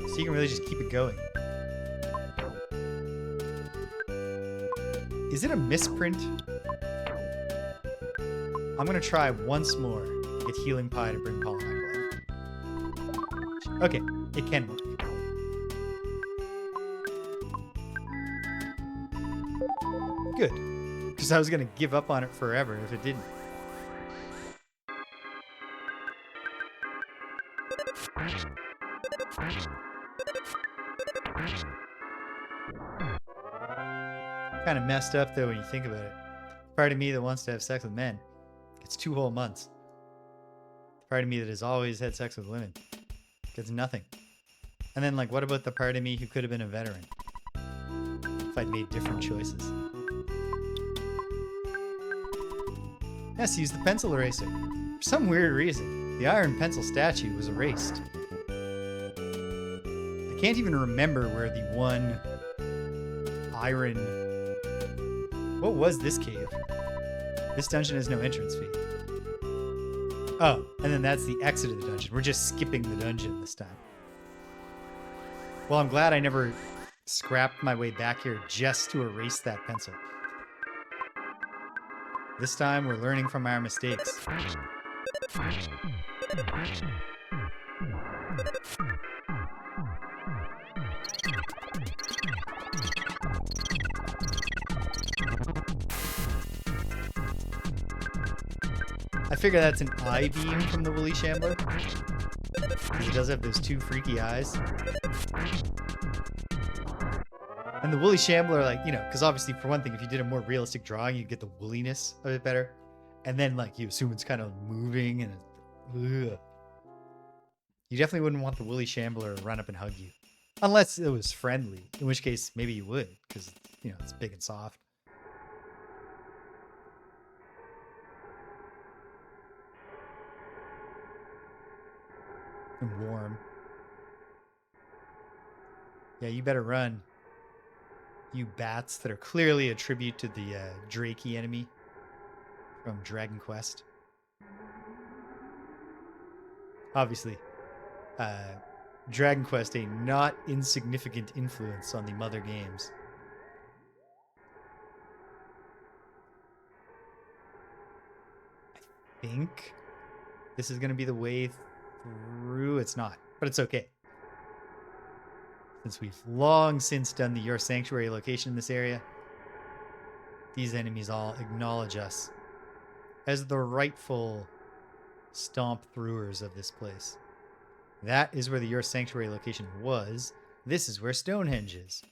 So you can really just keep it going. Is it a misprint? I'm gonna try once more to get Healing Pie to bring Paula back to life. Okay, it can work. Good. Because I was gonna give up on it forever if it didn't. Kind of messed up though when you think about it. The part of me that wants to have sex with men gets 2 whole months. The part of me that has always had sex with women gets nothing. And then, what about the part of me who could have been a veteran if I'd made different choices? Ness used the pencil eraser. For some weird reason, the iron pencil statue was erased. I can't even remember where the one iron... What was this cave? This dungeon has no entrance fee. Oh, and then that's the exit of the dungeon. We're just skipping the dungeon this time. Well, I'm glad I never scrapped my way back here just to erase that pencil. This time we're learning from our mistakes. I figure that's an eye beam from the woolly shambler. Because it does have those two freaky eyes. And the woolly shambler, like, you know, because obviously, for one thing, if you did a more realistic drawing, you'd get the woolliness of it better. And then, like, you assume it's kind of moving and ugh. You definitely wouldn't want the woolly shambler to run up and hug you. Unless it was friendly, in which case maybe you would, because, you know, it's big and soft. And warm. Yeah, you better run. You bats that are clearly a tribute to the Drakey enemy from Dragon Quest. Obviously, Dragon Quest, a not insignificant influence on the mother games. I think this is going to be the way through. It's not, but it's okay. Since we've long since done the Your Sanctuary location in this area, these enemies all acknowledge us as the rightful stomp-throughers of this place. That is where the Your Sanctuary location was. This is where Stonehenge is.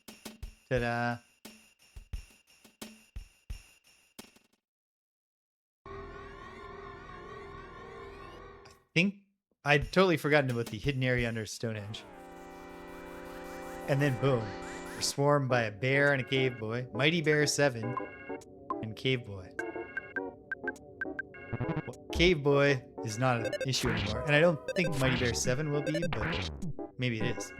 Ta-da! I think I'd totally forgotten about the hidden area under Stonehenge. And then boom, we're swarmed by a bear and a cave boy, Mighty Bear 7, and Cave Boy. Well, Cave Boy is not an issue anymore, and I don't think Mighty Bear 7 will be, but maybe it is.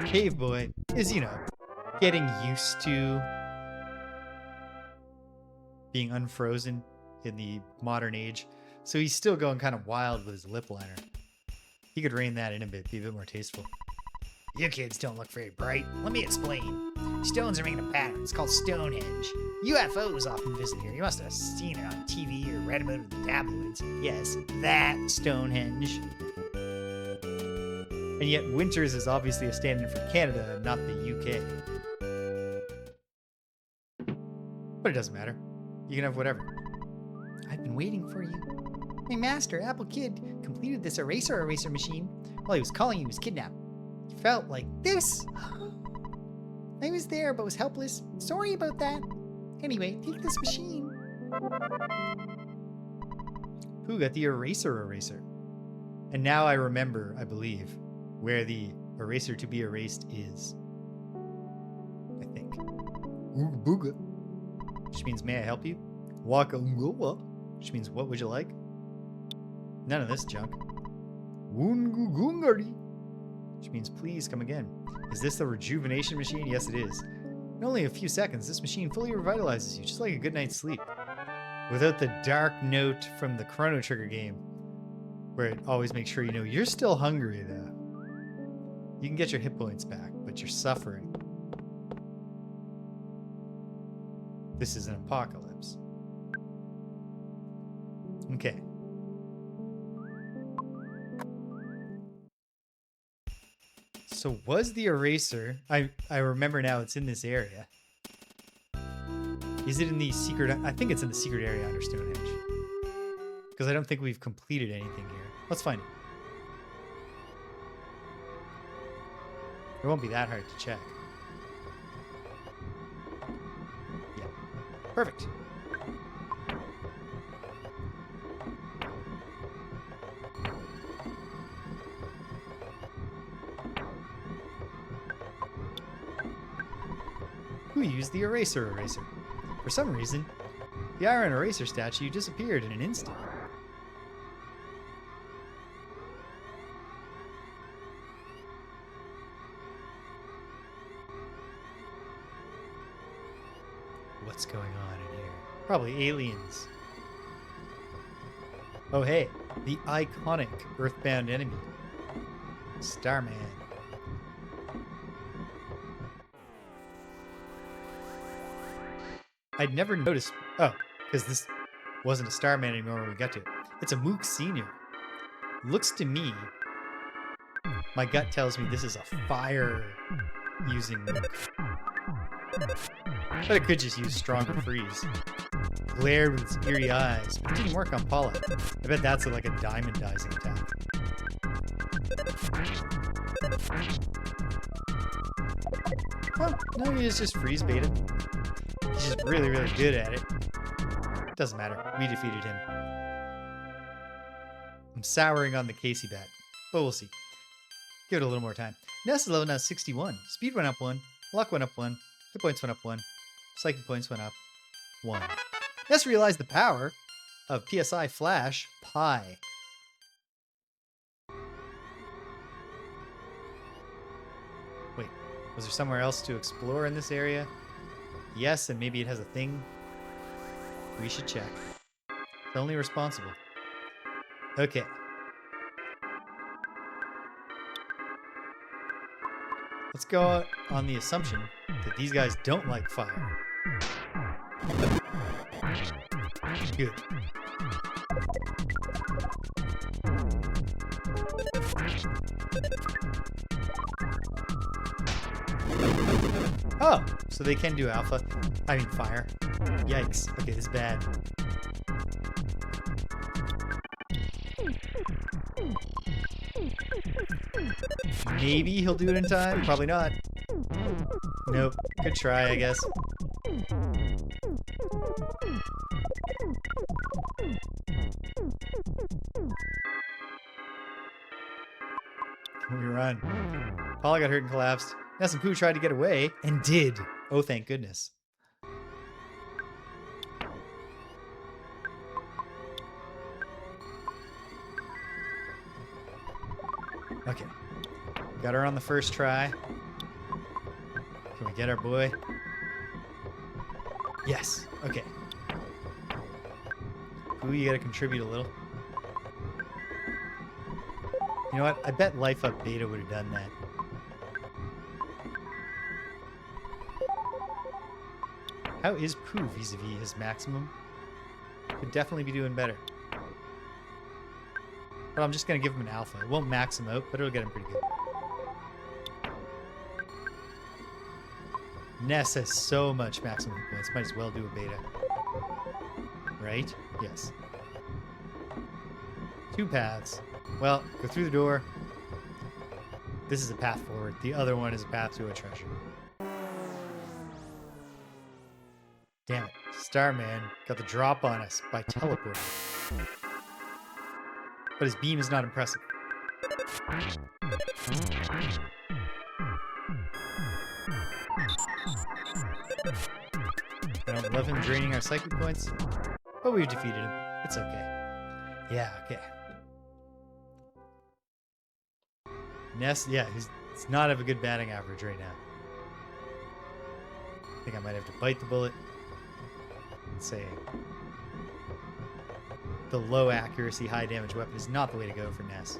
Cave Boy is, you know, getting used to being unfrozen in the modern age, so he's still going kind of wild with his lip liner. He could rein that in a bit, be a bit more tasteful. You kids don't look very bright. Let me explain. Stones are making a pattern. It's called Stonehenge. UFOs often visit here. You must have seen it on TV or read about it in the tabloids. Yes, that Stonehenge. And yet Winters is obviously a stand-in for Canada, not the UK. But it doesn't matter. You can have whatever. I've been waiting for you. My master, Apple Kid, completed this eraser machine while he was calling you was kidnapped. He felt like this. I was there but was helpless. Sorry about that. Anyway, take this machine. Who got the eraser? And now I remember, I believe, where the eraser to be erased is. I think. Ooga booga. Which means, may I help you? Waka ungowa. Which means, what would you like? None of this junk. Woongugungari. Which means, please come again. Is this the rejuvenation machine? Yes, it is. In only a few seconds, this machine fully revitalizes you, just like a good night's sleep. Without the dark note from the Chrono Trigger game, where it always makes sure you know you're still hungry, though. You can get your hit points back, but you're suffering. This is an apocalypse. Okay. So was the eraser... I remember now it's in this area. Is it in the secret... I think it's in the secret area under Stonehenge. Because I don't think we've completed anything here. Let's find it. It won't be that hard to check. Yeah. Perfect. Who used the eraser? For some reason, the iron eraser statue disappeared in an instant. What's going on in here? Probably aliens. Oh hey, the iconic EarthBound enemy. Starman. I'd never noticed. Oh, because this wasn't a Starman anymore when we got to it. It's a Mook Senior. Looks to me, my gut tells me this is a fire-using Mook. But it could just use stronger freeze. Glared with its eerie eyes. But it didn't work on Paula. I bet that's like a diamondizing attack. Well, no, he is just freeze baited. He's just really, really good at it. Doesn't matter. We defeated him. I'm souring on the Casey bat, but we'll see. Give it a little more time. Ness is level now 61. Speed went up 1. Luck went up 1. Hit points went up 1. Psychic points went up 1. Ness realized the power of PSI Flash Pi. Wait, was there somewhere else to explore in this area? Yes, and maybe it has a thing. We should check. It's only responsible. Okay. Let's go on the assumption that these guys don't like fire. Good. Oh, so they can do alpha. I mean fire. Yikes. Okay, this is bad. Maybe he'll do it in time. Probably not. Nope. Good try, I guess. We run. Paula got hurt and collapsed. Ness and Pooh tried to get away, and did. Oh, thank goodness. Okay. Got her on the first try. Can we get our boy? Yes. Okay. Pooh, you gotta contribute a little. You know what? I bet Life Up Beta would have done that. How is Pooh vis-a-vis his maximum? Could definitely be doing better. But I'm just going to give him an alpha. It won't max him out, but it'll get him pretty good. Ness has so much maximum points. Might as well do a beta. Right? Yes. 2 paths. Well, go through the door. This is a path forward. The other one is a path to a treasure. Damn it. Starman got the drop on us by teleporting. But his beam is not impressive. I don't love him draining our psychic points, but we've defeated him. It's okay. Yeah, okay. Ness, yeah, he's not have a good batting average right now. I think I might have to bite the bullet and say the low accuracy, high damage weapon is not the way to go for Ness.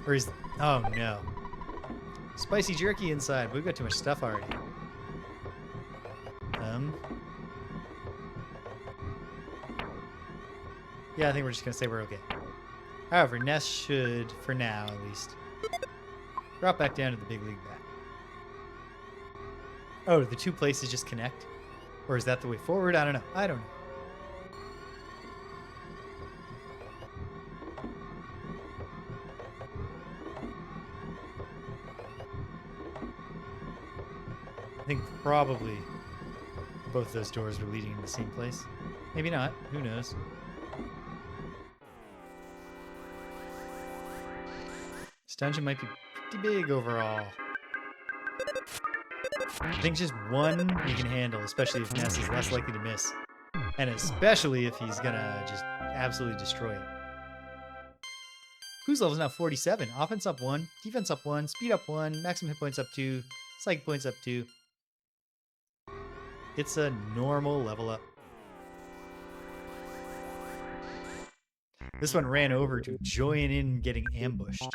Or is... Oh, no. Spicy jerky inside. We've got too much stuff already. Yeah, I think we're just going to say we're okay. However, Ness should, for now at least, drop back down to the big league bat. Oh, do the 2 places just connect? Or is that the way forward? I don't know. I don't know. I think probably both those doors were leading in the same place. Maybe not. Who knows? This dungeon might be pretty big overall. I think just one you can handle, especially if Ness is less likely to miss. And especially if he's gonna just absolutely destroy it. Whose level is now 47? Offense up 1, defense up 1, speed up 1, maximum hit points up 2, psychic points up 2. It's a normal level up. This one ran over to join in getting ambushed.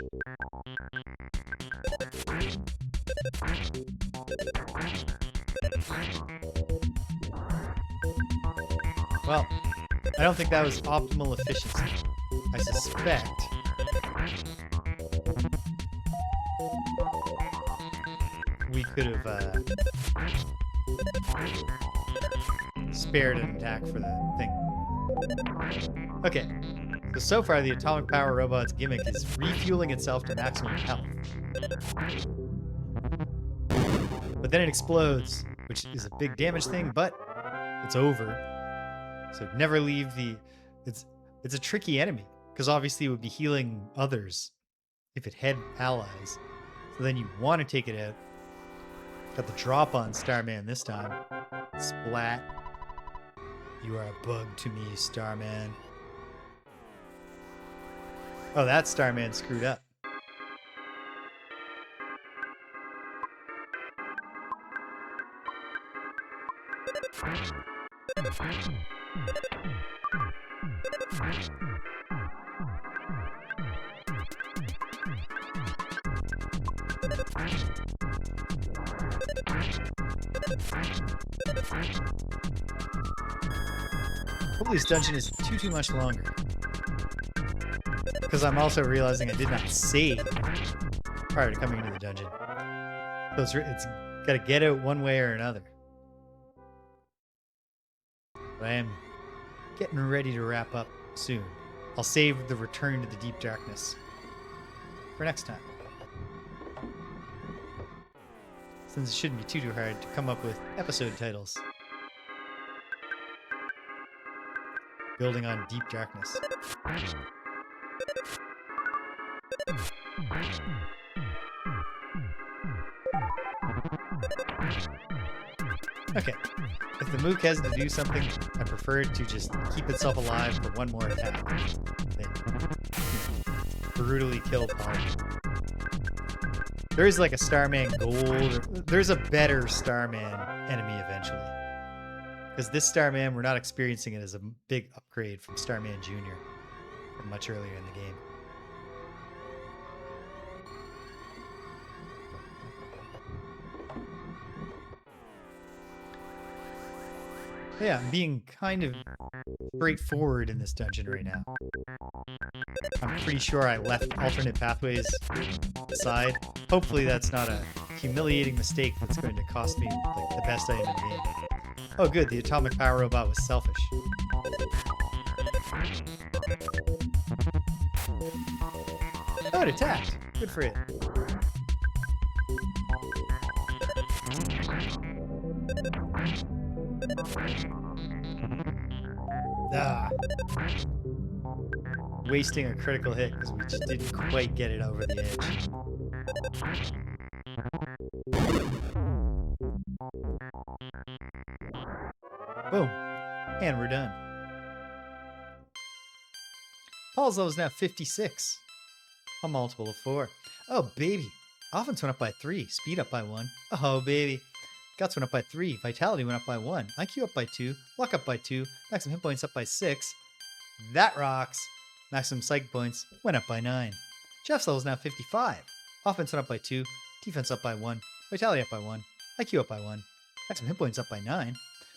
Well, I don't think that was optimal efficiency. I suspect we could have spared an attack for the thing. Okay, so far the atomic power robot's gimmick is refueling itself to maximum health. But then it explodes, which is a big damage thing, but it's over. So never leave the... It's a tricky enemy, because obviously it would be healing others if it had allies. So then you want to take it out. Got the drop on Starman this time. Splat. You are a bug to me, Starman. Oh, that Starman screwed up. Hopefully this dungeon is too much longer. Because I'm also realizing I did not save prior to coming into the dungeon. So it's got to get out one way or another. But I am getting ready to wrap up soon. I'll save the return to the deep darkness for next time. Since it shouldn't be too hard to come up with episode titles. Building on deep darkness. Okay, if the Mook has to do something, I prefer it to just keep itself alive for one more attack. Then brutally kill Paula. There is like a Starman Gold. There's a better Starman enemy eventually. Because this Starman, we're not experiencing it as a big upgrade from Starman Jr. from much earlier in the game. Yeah, I'm being kind of straightforward in this dungeon right now. I'm pretty sure I left alternate pathways aside. Hopefully that's not a humiliating mistake that's going to cost me like the best item in the game. Oh good, the atomic power robot was selfish. Oh, it attacked. Good for it. Ah. Wasting a critical hit because we just didn't quite get it over the edge. Boom. And we're done. Paul's level is now 56. A multiple of 4. Oh, baby. Offense went up by 3. Speed up by 1. Oh, baby. Guts went up by 3. Vitality went up by 1. IQ up by 2. Luck up by 2. Maximum hit points up by 6. That rocks. Maximum psychic points went up by 9. Jeff's level is now 55. Offense went up by 2. Defense up by 1. Vitality up by 1. IQ up by 1. Maximum hit points up by 9.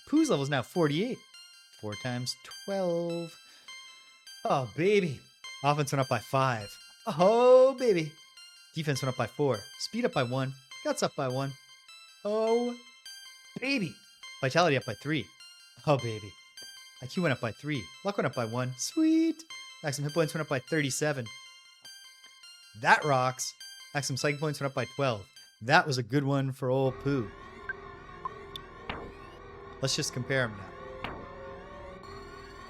Pooh's level is now 48. 4 times 12. Oh, baby. Offense went up by 5. Oh, baby. Defense went up by 4. Speed up by 1. Guts up by 1. Oh, baby. Vitality up by 3. Oh, baby. IQ went up by 3. Luck went up by 1. Sweet. Maximum hit points went up by 37. That rocks. Maximum psychic points went up by 12. That was a good one for old Pooh. Let's just compare them now.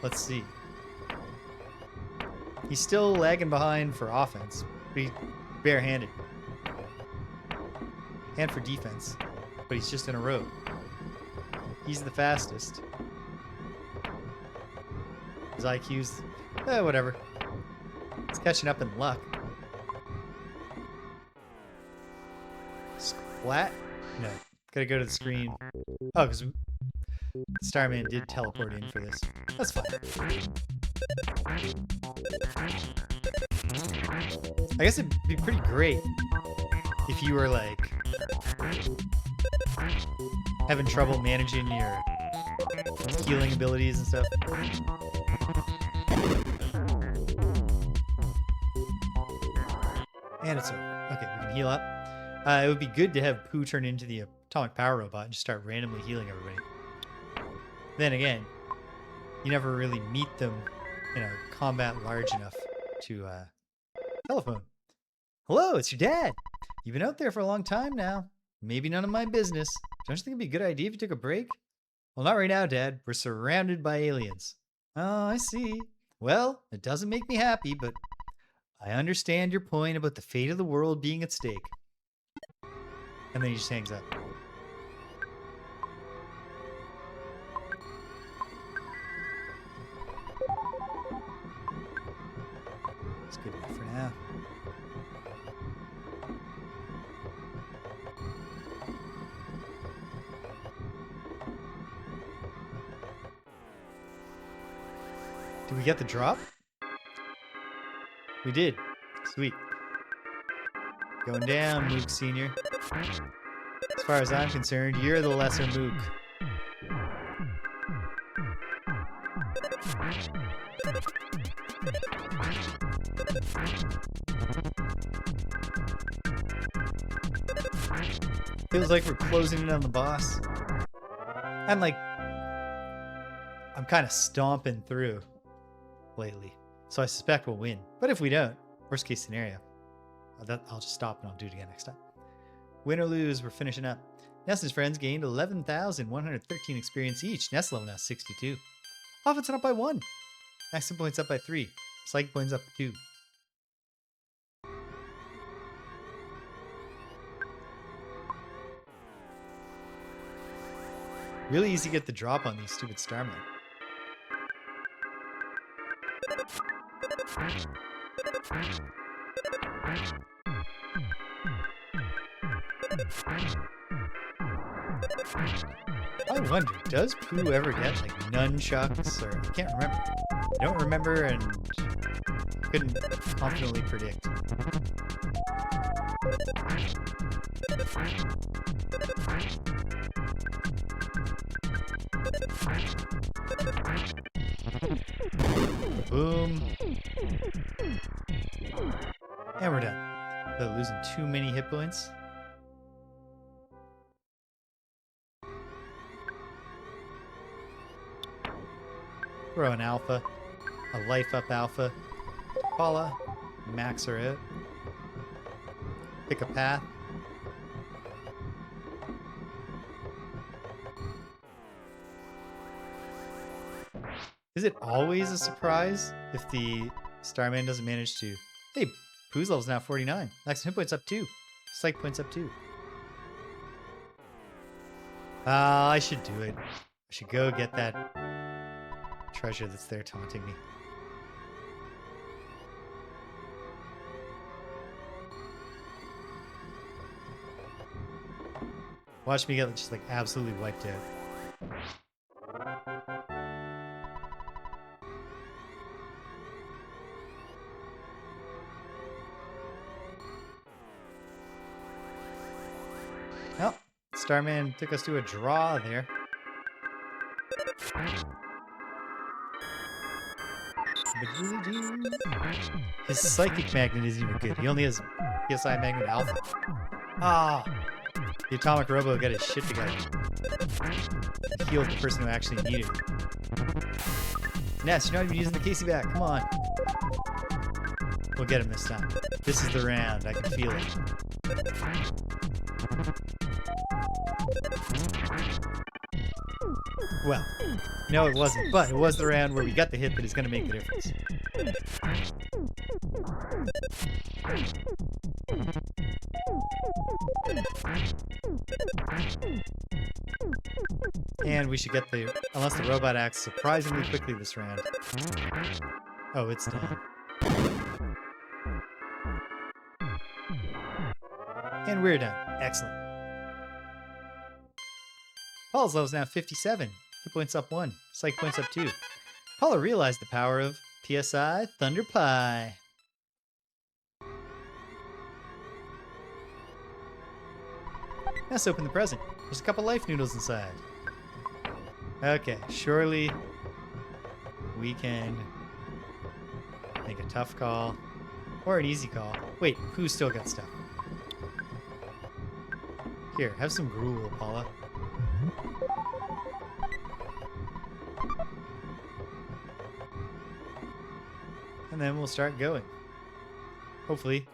Let's see. He's still lagging behind for offense, but he's barehanded. And for defense, but he's just in a row. He's the fastest. His IQ's, whatever. He's catching up in luck. Splat? No. Gotta go to the screen. Oh, because Starman did teleport in for this. That's fine. I guess it'd be pretty great if you were like having trouble managing your healing abilities and stuff. And it's over. Okay, we can heal up. It would be good to have Pooh turn into the atomic power robot and just start randomly healing everybody. Then again, you never really meet them in a combat large enough to telephone. Hello, it's your dad. You've been out there for a long time now. Maybe none of my business. Don't you think it'd be a good idea if you took a break? Well, not right now, Dad. We're surrounded by aliens. Oh, I see. Well, it doesn't make me happy, but I understand your point about the fate of the world being at stake. And then he just hangs up. It's good enough for now. Did we get the drop? We did. Sweet. Going down, Mook Sr. As far as I'm concerned, you're the lesser Mook. Feels like we're closing in on the boss. I'm kind of stomping through lately. So I suspect we'll win. But if we don't, worst case scenario, I'll just stop and I'll do it again next time. Win or lose, we're finishing up. Ness and his friends gained 11,113 experience each. Ness level now 62. Offense up by 1. Maximum points up by 3. Psych points up 2. Really easy to get the drop on these stupid Starmen. I wonder, does Pooh ever get like nunchucks, or I can't remember. I don't remember and couldn't confidently predict. Boom. And we're done. Without losing too many hit points. Throw an alpha. A life up alpha. Paula. Max her out. Pick a path. Is it always a surprise if the Starman doesn't manage to... Hey, Pooh's level's now 49. Max hit points up 2. Psych points up 2. I should do it. I should go get that treasure that's there taunting me. Watch me get just like absolutely wiped out. Well, Starman took us to a draw there. His psychic magnet isn't even good. He only has PSI magnet alpha. Ah, the atomic robo got his shit together. He healed the person who actually needed it. Ness, you're not even using the Casey back. Come on. We'll get him this time. This is the round. I can feel it. Well, no, it wasn't, but it was the round where we got the hit that is going to make the difference. And we should get the... Unless the robot acts surprisingly quickly this round. Oh, it's done. And we're done. Excellent. Paula's level is now 57. Hit points up 1. Psych points up 2. Paula realized the power of PSI Thunder Pie. Let's open the present. There's a couple life noodles inside. Okay, surely we can make a tough call or an easy call. Wait, who's still got stuff? Here, have some gruel, Paula. And then we'll start going. Hopefully,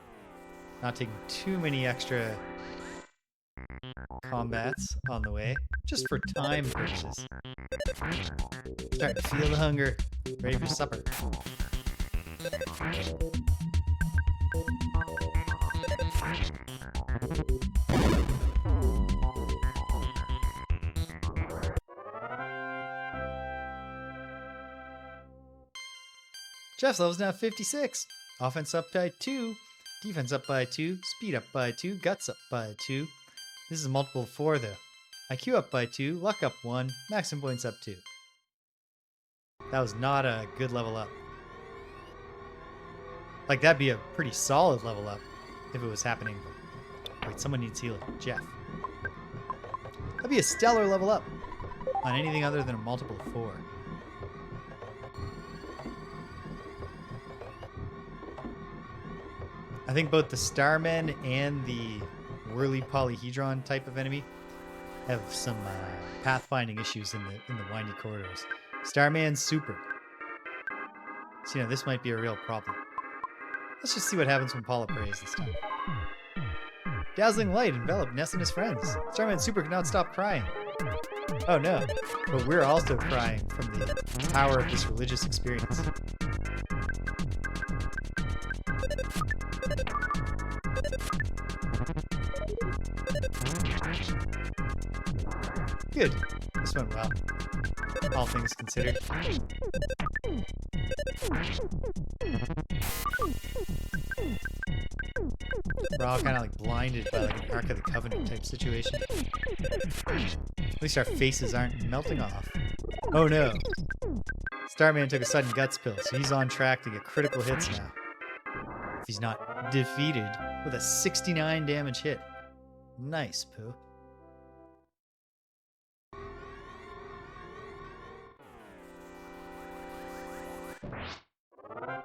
not taking too many extra combats on the way, just for time purposes. Starting to feel the hunger. Ready for supper. Jeff's level's now 56. Offense up by 2. Defense up by 2. Speed up by 2. Guts up by 2. This is a multiple of 4 though. IQ up by 2. Luck up 1. Maximum points up 2. That was not a good level up. Like, that'd be a pretty solid level up if it was happening. Wait, someone needs healing. Jeff. That'd be a stellar level up on anything other than a multiple of 4. I think both the Starmen and the Whirly Polyhedron type of enemy have some pathfinding issues in the windy corridors. Starman's super. So, this might be a real problem. Let's just see what happens when Paula prays this time. Dazzling light enveloped Ness and his friends. Starman Super cannot stop crying. Oh no, but we're also crying from the power of this religious experience. Good. This went well. All things considered. We're all kind of like blinded by like an Ark of the Covenant type situation. At least our faces aren't melting off. Oh no. Starman took a sudden guts pill, so he's on track to get critical hits now. If he's not defeated with a 69 damage hit. Nice, Pooh.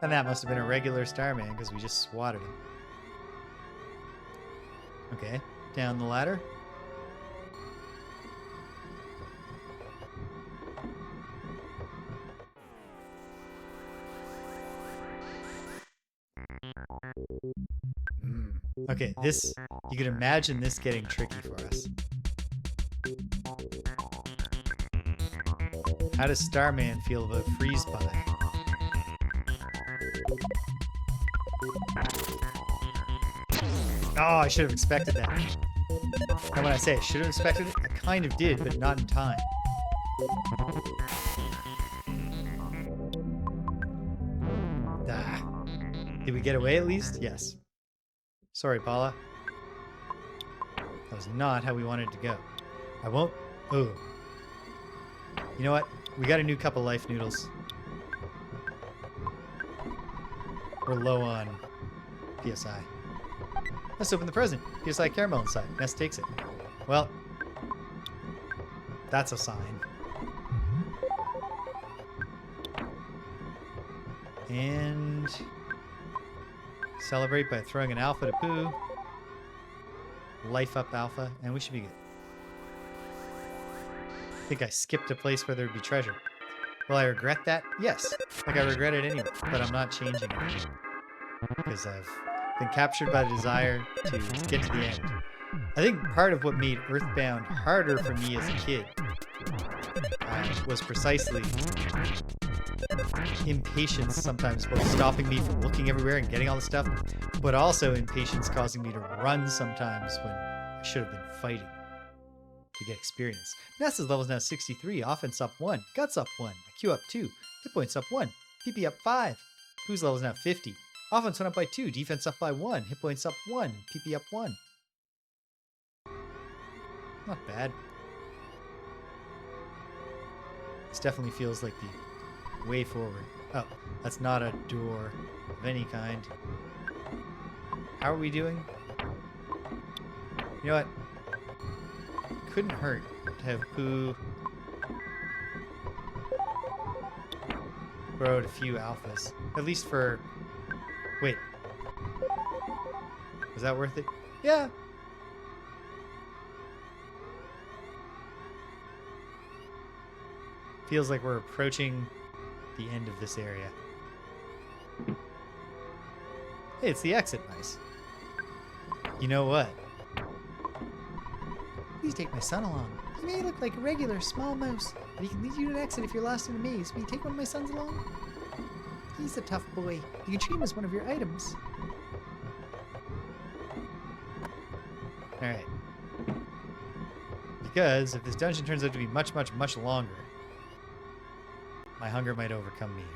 And that must have been a regular Starman because we just swatted him. Okay, down the ladder. Okay, this, you can imagine this getting tricky for us. How does Starman feel about freeze pie? Oh, I should have expected that. And when I say I should have expected it, I kind of did, but not in time. Ah. Did we get away at least? Yes. Sorry, Paula. That was not how we wanted to go. I won't... Oh. You know what? We got a new cup of life noodles. We're low on PSI. Let's open the present. PSI caramel inside. Ness takes it. Well, that's a sign. And celebrate by throwing an alpha to Pooh. Life up alpha, and we should be good. I think I skipped a place where there'd be treasure. Will I regret that? Yes. Like I regret it anyway, but I'm not changing it. Because I've been captured by the desire to get to the end. I think part of what made EarthBound harder for me as a kid was precisely impatience sometimes, both stopping me from looking everywhere and getting all the stuff, but also impatience causing me to run sometimes when I should have been fighting to get experience. Ness's level is now 63, offense up 1, guts up 1, IQ up 2, hit points up 1, PP up 5. Pooh's level is now 50. Offense went up by 2, defense up by 1, hit points up 1, PP up 1. Not bad. This definitely feels like the way forward. Oh, that's not a door of any kind. How are we doing? You know what? Couldn't hurt to have Pooh throw out a few alphas. At least for... Wait. Was that worth it? Yeah. Feels like we're approaching the end of this area. Hey, it's the exit. Nice. You know what? Please take my son along. He may look like a regular small mouse, but he can lead you to an exit if you're lost in a maze. Will you take one of my sons along? He's a tough boy. You can treat him as one of your items. Alright. Because if this dungeon turns out to be much, much, much longer, my hunger might overcome me here.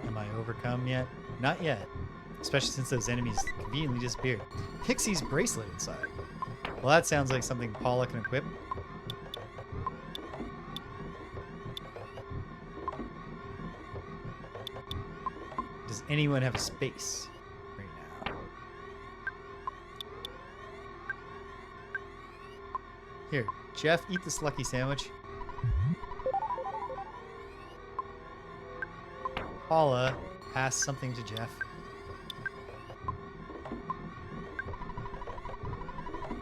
Am I overcome yet? Not yet. Especially since those enemies conveniently disappeared. Pixie's bracelet inside. Well, that sounds like something Paula can equip. Does anyone have a space right now? Here, Jeff, eat this lucky sandwich. Paula, pass something to Jeff.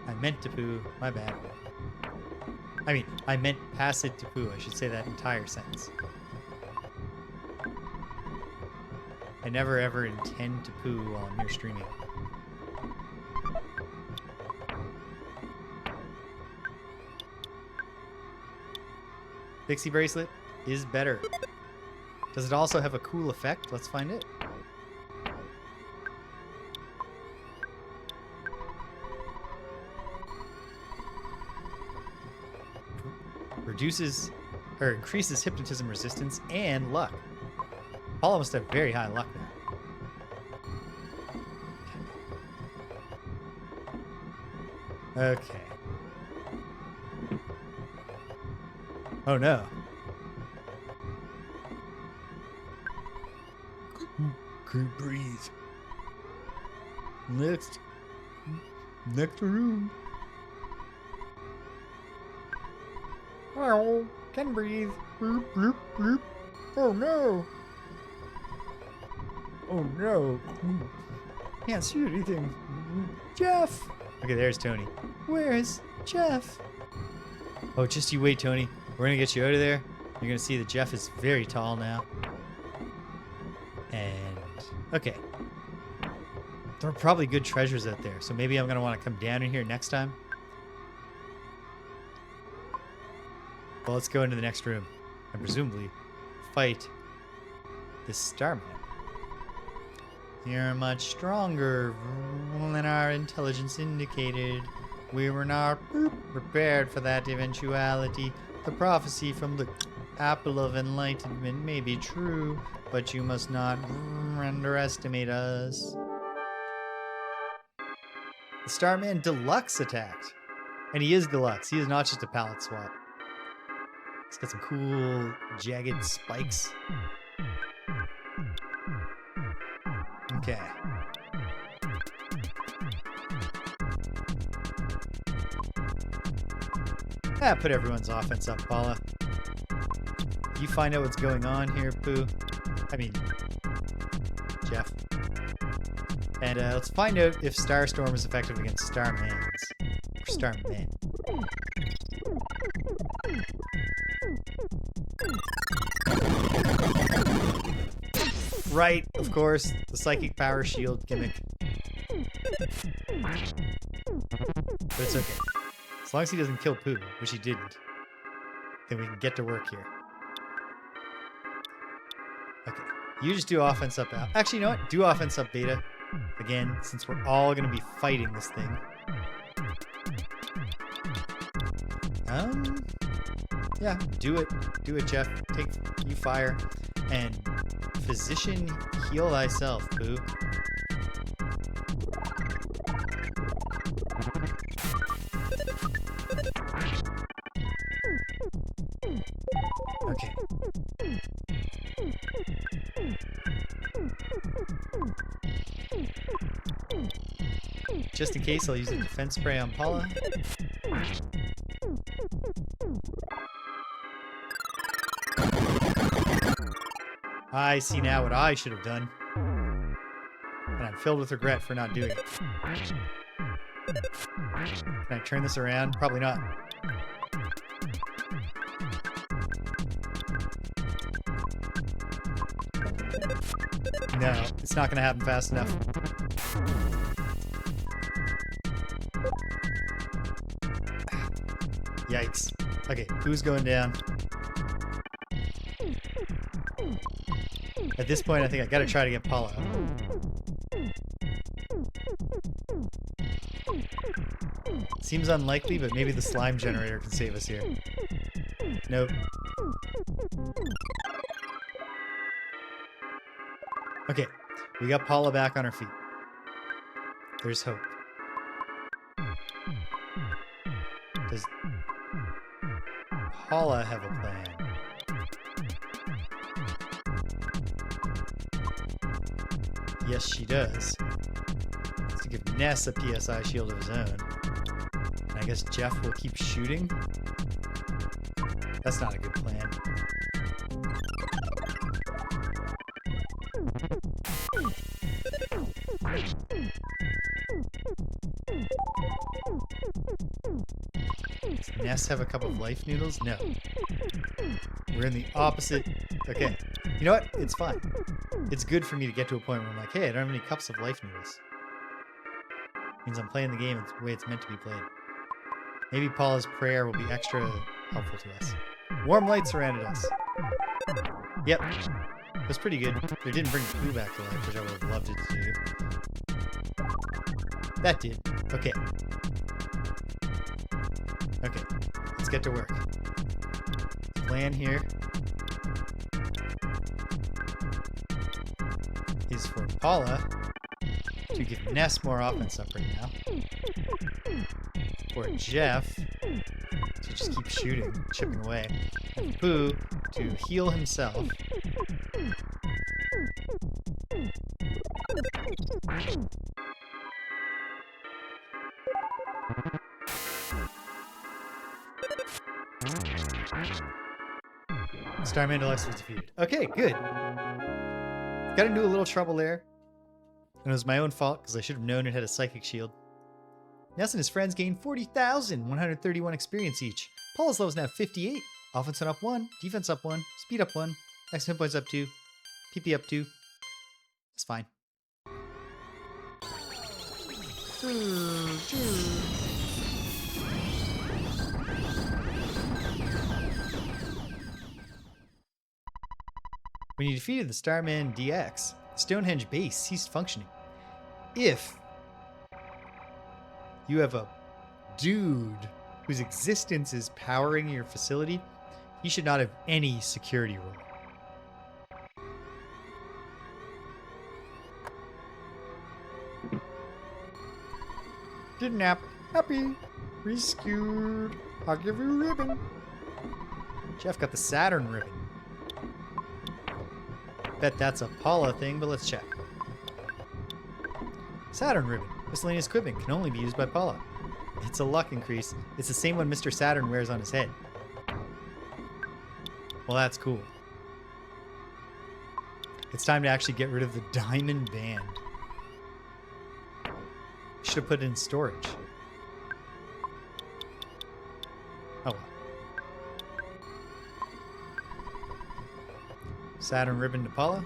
I meant to Pooh. My bad. I mean, I meant pass it to Pooh. I should say that entire sentence. I never ever intend to poo while I'm here streaming. Pixie bracelet is better. Does it also have a cool effect? Let's find it. Reduces or increases hypnotism resistance and luck. Paula must have very high luck now. Okay. Oh no. Can't breathe. Next room. Oh, can breathe. Bloop, bloop, bloop. Oh no. Oh no. Can't see anything. Jeff! Okay, there's Tony. Where's Jeff? Oh, just you wait, Tony. We're gonna get you out of there. You're gonna see that Jeff is very tall now. And, okay. There are probably good treasures out there, so maybe I'm gonna want to come down in here next time. Well, let's go into the next room and presumably fight this Starman. You're much stronger than our intelligence indicated. We were not prepared for that eventuality. The prophecy from the Apple of Enlightenment may be true, but you must not underestimate us. The Starman Deluxe attacked. And he is deluxe. He is not just a palette swap. He's got some cool jagged spikes. Okay. Ah, put everyone's offense up, Paula. You find out what's going on here, Pooh. I mean, Jeff. And let's find out if Starstorm is effective against Starmans. Or Starmen. Right, of course, the psychic power shield gimmick. But it's okay. As long as he doesn't kill Pooh, which he didn't, then we can get to work here. Okay, you just do offense up out. Actually, you know what? Do offense up beta. Again, since we're all going to be fighting this thing. Yeah, do it. Do it, Jeff. You fire. And physician, heal thyself, boo. Okay. Just in case, I'll use a defense spray on Paula. I see now what I should have done. And I'm filled with regret for not doing it. Can I turn this around? Probably not. No, it's not going to happen fast enough. Yikes. Okay, who's going down? At this point, I think I gotta try to get Paula. Seems unlikely, but maybe the slime generator can save us here. Nope. Okay, we got Paula back on her feet. There's hope. Does Paula have a plan? Yes, she does. To give Ness a PSI shield of his own. And I guess Jeff will keep shooting? That's not a good plan. Does Ness have a cup of life noodles? No. We're in the opposite. Okay. You know what? It's fine. It's good for me to get to a point where I'm like, hey, I don't have any cups of life noodles. Means I'm playing the game the way it's meant to be played. Maybe Paula's prayer will be extra helpful to us. Warm light surrounded us. Yep. It was pretty good. They didn't bring Pooh back to life, which I would have loved it to do. That did. Okay. Okay. Let's get to work. The plan here is for Paula to give Ness more offense up right now. For Jeff to just keep shooting, chipping away. And Pooh to heal himself. Starman Deluxe was defeated. Okay, good. Got into a little trouble there. And it was my own fault because I should have known it had a psychic shield. Ness and his friends gained 40,131 experience each. Paula's level is now 58. Offense went up 1, defense up 1, speed up 1, max hit points up 2, PP up 2. It's fine. When you defeated the Starman DX, Stonehenge base ceased functioning. If you have a dude whose existence is powering your facility, he should not have any security role. Kidnap. Happy. Rescued. I'll give you a ribbon. Jeff got the Saturn ribbon. Bet that's a Paula thing, but let's check. Saturn ribbon. Miscellaneous equipment can only be used by Paula. It's a luck increase. It's the same one Mr. Saturn wears on his head. Well, that's cool. It's time to actually get rid of the diamond band. Should have put it in storage. Oh well. Saturn ribbon to Paula.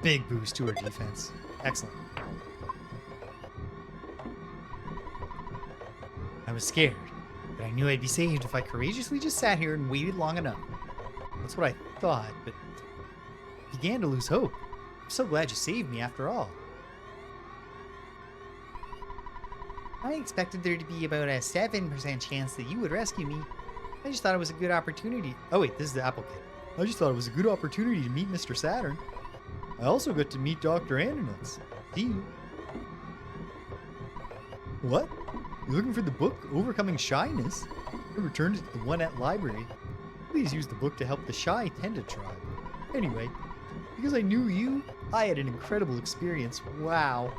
Big boost to her defense. Excellent. I was scared, but I knew I'd be saved if I courageously just sat here and waited long enough. That's what I thought, but I began to lose hope. I'm so glad you saved me after all. I expected there to be about a 7% chance that you would rescue me. I just thought it was a good opportunity. Oh wait, this is the Apple Kid. I just thought it was a good opportunity to meet Mr. Saturn. I also got to meet Dr. Ananuts. See you. What? You're looking for the book Overcoming Shyness? I returned it to the One-At Library. Please use the book to help the shy Tenda tribe. Anyway, because I knew you, I had an incredible experience. Wow.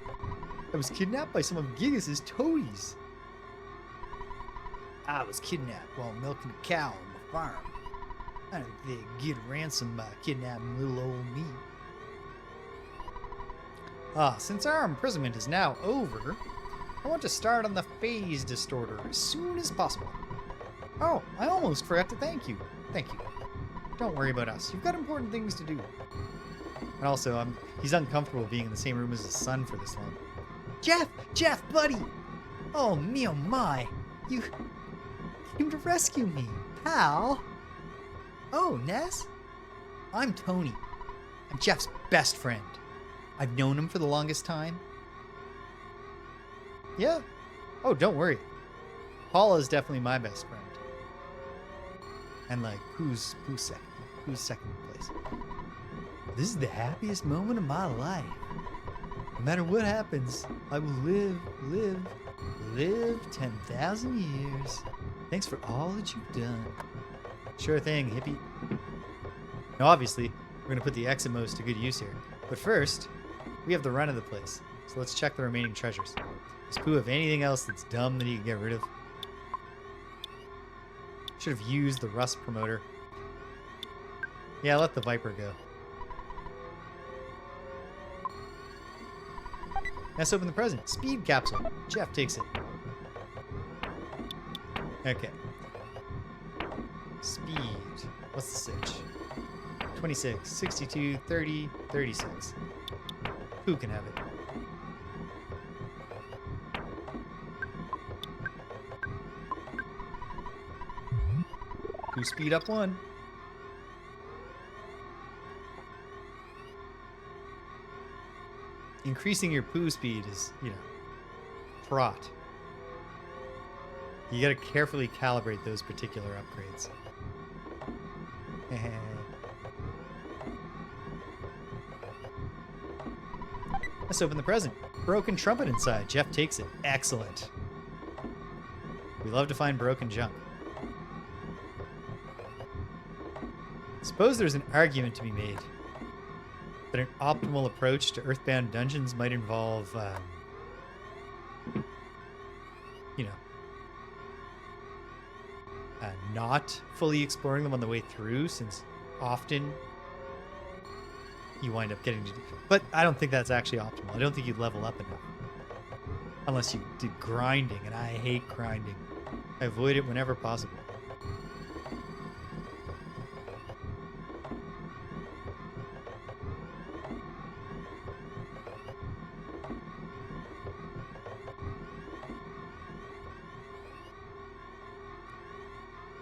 I was kidnapped by some of Gigas's toadies. I was kidnapped while milking a cow on the farm. I don't think they'd get a ransom by kidnapping little old me. Since our imprisonment is now over, I want to start on the phase distorter as soon as possible. Oh, I almost forgot to thank you. Thank you. Don't worry about us. You've got important things to do. And also, he's uncomfortable being in the same room as his son for this long. Jeff, buddy! Oh, me oh my! You came to rescue me, pal! Oh, Ness? I'm Tony. I'm Jeff's best friend. I've known him for the longest time. Yeah? Oh, don't worry. Paula is definitely my best friend. And like, who's second? Who's second place? This is the happiest moment of my life. No matter what happens, I will live 10,000 years. Thanks for all that you've done. Sure thing, hippie. Now, obviously, we're going to put the exit modes to good use here. But first, we have the run of the place. So let's check the remaining treasures. Does Pooh have anything else that's dumb that he can get rid of? Should have used the rust promoter. Yeah, let the Viper go. Let's open the present. Speed capsule. Jeff takes it. Okay. Speed. What's the sitch? 26, 62, 30, 36. Who can have it? Who speed up 1? Increasing your poo speed is, fraught. You gotta carefully calibrate those particular upgrades. Let's open the present. Broken trumpet inside. Jeff takes it. Excellent. We love to find broken junk. Suppose there's an argument to be made that an optimal approach to EarthBound dungeons might involve, not fully exploring them on the way through, since often you wind up getting to... But I don't think that's actually optimal. I don't think you'd level up enough. Unless you did grinding, and I hate grinding. I avoid it whenever possible.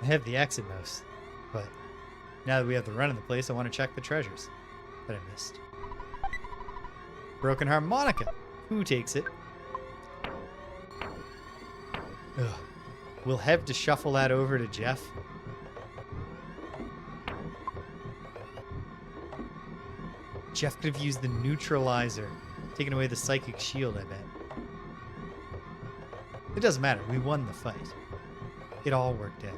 I have the exit mouse, but now that we have the run of the place, I want to check the treasures that I missed. Broken harmonica. Who takes it? Ugh. We'll have to shuffle that over to Jeff. Jeff could have used the neutralizer, taken away the psychic shield, I bet. It doesn't matter. We won the fight. It all worked out.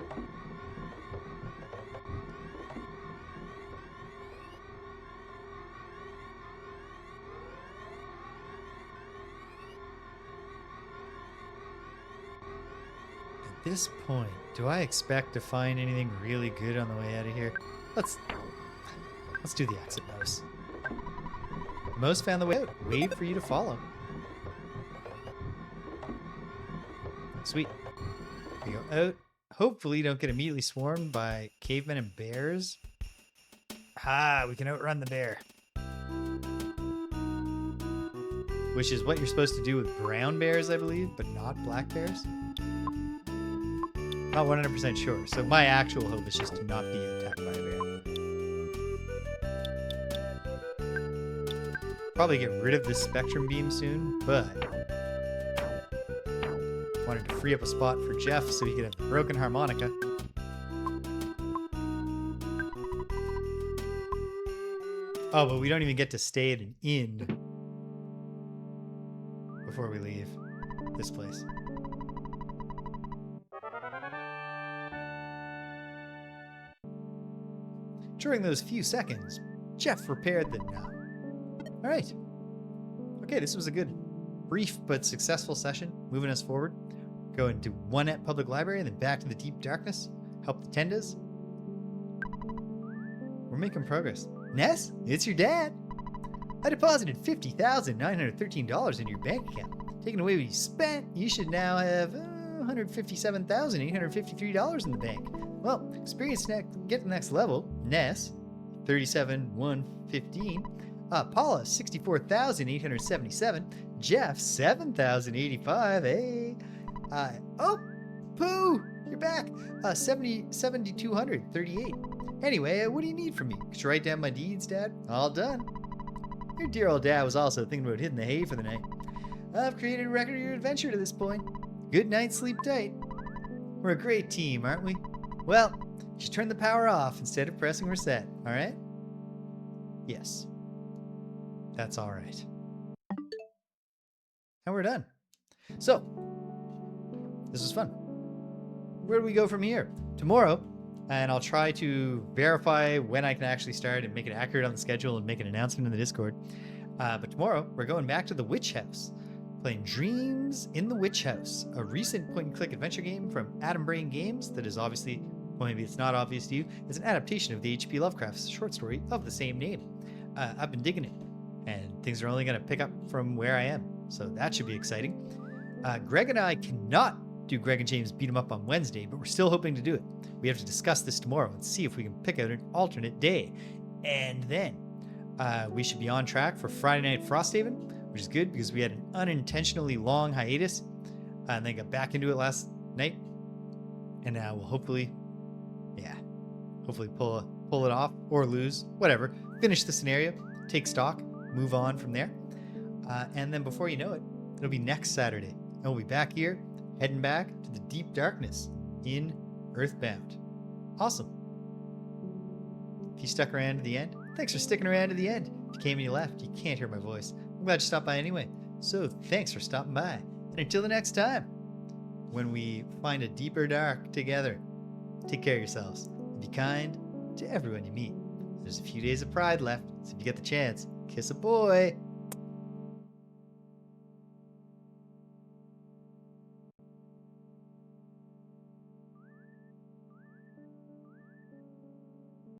At this point, do I expect to find anything really good on the way out of here? Let's do the exit mouse. The mouse found the way out. Wave for you to follow. Sweet. We go out. Hopefully don't get immediately swarmed by cavemen and bears. We can outrun the bear. Which is what you're supposed to do with brown bears, I believe, but not black bears. Not 100% sure. So my actual hope is just to not be attacked by a bear. Probably get rid of this spectrum beam soon, but wanted to free up a spot for Jeff so he could have the broken harmonica. Oh, but we don't even get to stay at an inn before we leave this place. During those few seconds, Jeff repaired the knob. All right. Okay, this was a good, brief but successful session, moving us forward. Going to one at Public Library and then back to the Deep Darkness. Help the Tendas. We're making progress. Ness, it's your dad. I deposited $50,913 in your bank account. Taking away what you spent, you should now have $157,853 in the bank. Well, experience get to the next level. Ness, 37,115. Paula, 64,877. Jeff, 7,085. Hey. Oh, Pooh, you're back. 7,238. Anyway, what do you need from me? Could you write down my deeds, Dad? All done. Your dear old dad was also thinking about hitting the hay for the night. I've created a record of your adventure to this point. Good night, sleep tight. We're a great team, aren't we? Well, you should turn the power off instead of pressing reset, all right? Yes. That's all right. And we're done. So, this was fun. Where do we go from here? Tomorrow, and I'll try to verify when I can actually start and make it accurate on the schedule and make an announcement in the Discord. But tomorrow, we're going back to the Witch House, playing Dreams in the Witch House, a recent point-and-click adventure game from Atom Brain Games that is obviously, well, maybe it's not obvious to you, is an adaptation of the H.P. Lovecraft's short story of the same name. I've been digging it, and things are only going to pick up from where I am, so that should be exciting. Greg and I cannot do Greg and James Beat 'em Up on Wednesday, but we're still hoping to do it. We have to discuss this tomorrow and see if we can pick out an alternate day. And then we should be on track for Friday Night Frosthaven, which is good because we had an unintentionally long hiatus and then got back into it last night. And now we'll hopefully pull it off or lose, whatever. Finish the scenario, take stock, move on from there. And then before you know it, it'll be next Saturday. And we'll be back here, heading back to the Deep Darkness in EarthBound. Awesome. If you stuck around to the end, thanks for sticking around to the end. If you came and you left, you can't hear my voice. I'm glad you stopped by anyway. So thanks for stopping by. And until the next time, when we find a deeper dark together, take care of yourselves and be kind to everyone you meet. There's a few days of Pride left, so if you get the chance, kiss a boy.